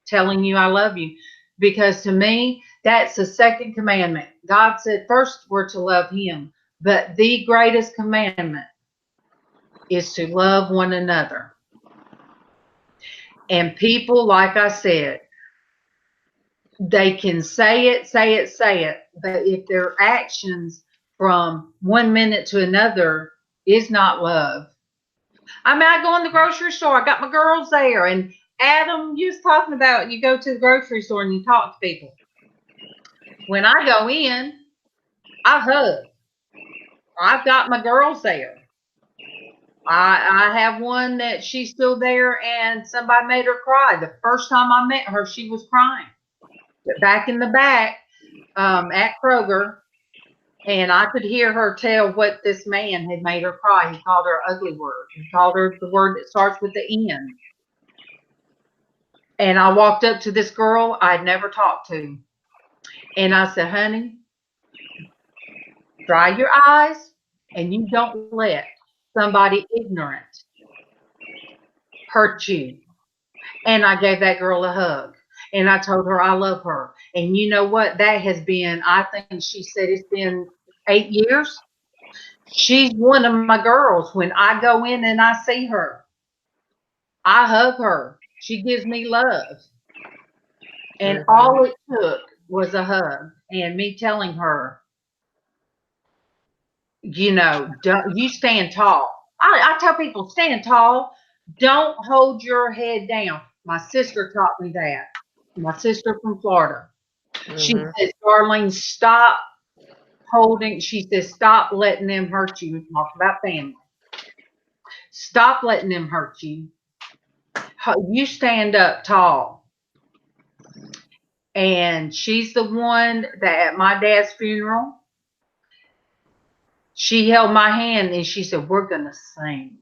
telling you I love you. Because to me, that's the second commandment. God said first we're to love him, but the greatest commandment is to love one another. And people, like I said, they can say it, but if their actions from 1 minute to another is not love. I mean, I go in the grocery store, I got my girls there, and Adam, you was talking about you go to the grocery store and you talk to people. When I go in, I hug. I've got my girls there. I have one that she's still there, and somebody made her cry. The first time I met her, she was crying. Back in the back at Kroger, and I could hear her tell what this man had made her cry. He called her an ugly word. He called her the word that starts with the N. And I walked up to this girl I'd never talked to. And I said, honey, dry your eyes and you don't let somebody ignorant hurt you. And I gave that girl a hug. And I told her I love her. And you know what? That has been, I think she said it's been 8 years. She's one of my girls. When I go in and I see her, I hug her. She gives me love. And Mm-hmm. all it took was a hug and me telling her, don't you stand tall. I tell people, stand tall. Don't hold your head down. My sister taught me that. My sister from Florida. She Mm-hmm. says, Darlene, stop holding. She says, stop letting them hurt you. Talk about family. Stop letting them hurt you. You stand up tall. And she's the one that at my dad's funeral, she held my hand and she said, we're going to sing.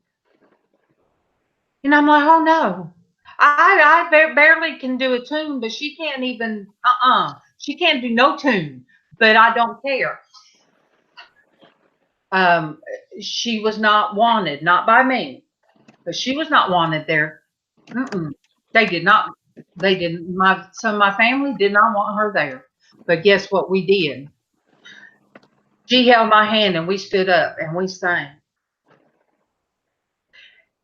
And I'm like, oh no. I barely can do a tune, but she can't even, she can't do no tune, but I don't care. She was not wanted, not by me, but she was not wanted there. They did not. They didn't. Some of my family did not want her there. But guess what we did? She held my hand and we stood up and we sang.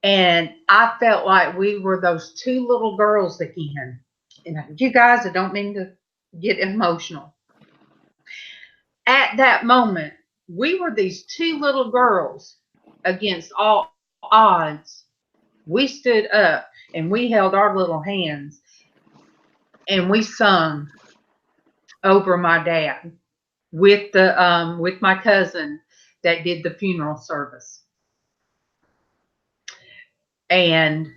And I felt like we were those two little girls again. And you guys, I don't mean to get emotional. At that moment, we were these two little girls against all odds. We stood up and we held our little hands and we sung over my dad with my cousin that did the funeral service. And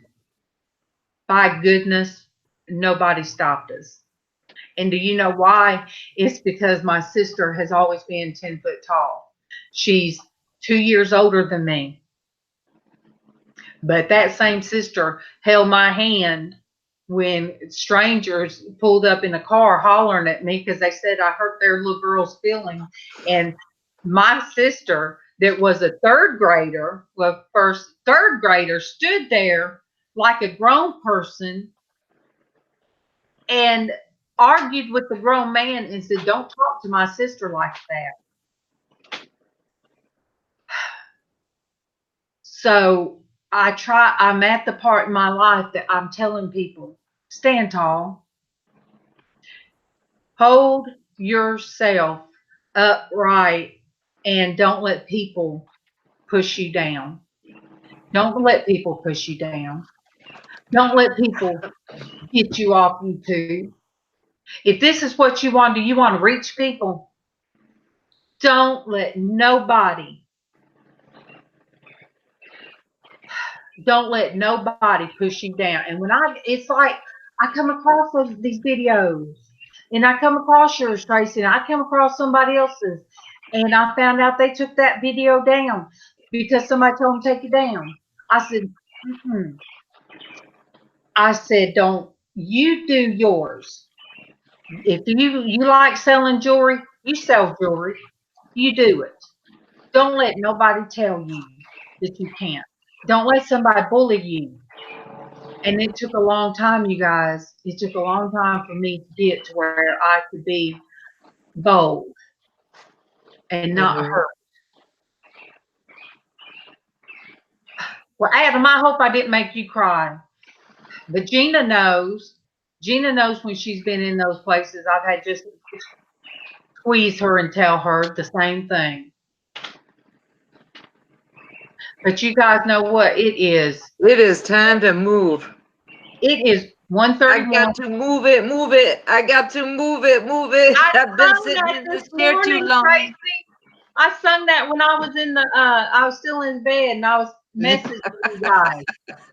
by goodness, nobody stopped us. And do you know why? It's because my sister has always been 10 foot tall. She's 2 years older than me. But that same sister held my hand when strangers pulled up in a car hollering at me because they said I hurt their little girl's feelings. And my sister, that was a third grader, third grader, stood there like a grown person and argued with the grown man and said, don't talk to my sister like that. So I'm at the part in my life that I'm telling people, stand tall, hold yourself upright, and don't let people push you down. Don't let people push you down. Don't let people get you off YouTube. If this is what you want to do, you want to reach people, don't let nobody push you down. And it's like I come across these videos, and I come across yours, Traci, and I come across somebody else's, and I found out they took that video down because somebody told them to take it down. I said, mm-mm. I said, don't you do yours. If you like selling jewelry, you sell jewelry. You do it. Don't let nobody tell you that you can't. Don't let somebody bully you. And it took a long time, you guys. It took a long time for me to get to where I could be bold and not Mhm. hurt. Well, Adam, I hope I didn't make you cry. But Gina knows. Gina knows when she's been in those places. I've had just squeeze her and tell her the same thing. But you guys know what it is. It is time to move. It is I 1:31. got to move it, move it. I got to move it, move it. I've been sitting in this chair too long. Traci. I sung that when I was I was still in bed, and I was messaging you guys.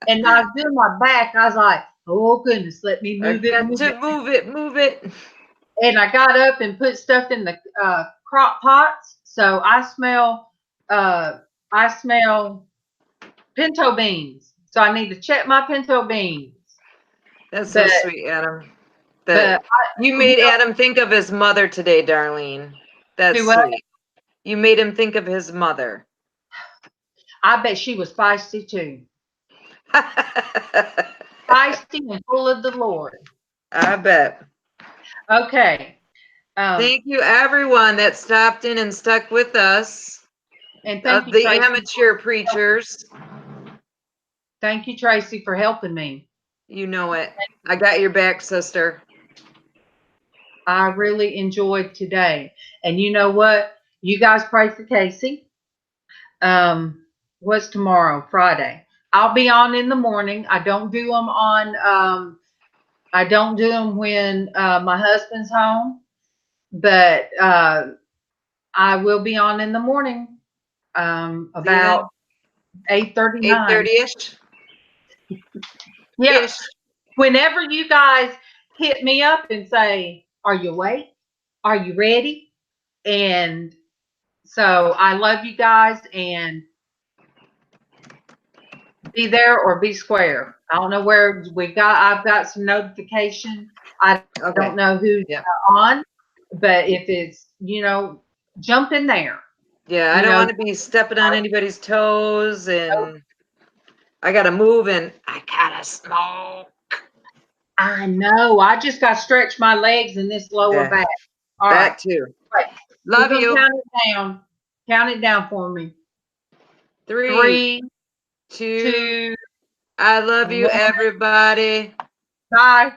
And I was doing my back. I was like, oh goodness, let me I move it, got move to it. move it, move it. And I got up and put stuff in the crock pots. So I smell pinto beans. So I need to check my pinto beans. That's so But sweet, Adam. That you you made know, Adam think of his mother today, Darlene. That's do what? sweet. You made him think of his mother. I bet she was feisty too. Feisty and full of the Lord. I bet. Okay. Thank you, everyone that stopped in and stuck with us. And thank you, The Traci. amateur preachers. Thank you, Traci, for helping me. You know it. I got your back, sister. I really enjoyed today. And you know what? You guys pray for Casey. What's tomorrow? Friday. I'll be on in the morning. I don't do them when my husband's home, but I will be on in the morning about 8:39. 8:30-ish? Yeah. Ish. Whenever you guys hit me up and say, are you awake? Are you ready? And so I love you guys, and be there or be square. I don't know where I've got some notification. I don't know who's on, but if it's, jump in there. Yeah, I don't want to be stepping on anybody's toes, and I gotta move, and I gotta smoke. I know. I just got to stretch my legs and this lower back. All that right. too. Right. Love you. Count it down. Count it down for me. 3, 2. I love you, everybody. Bye.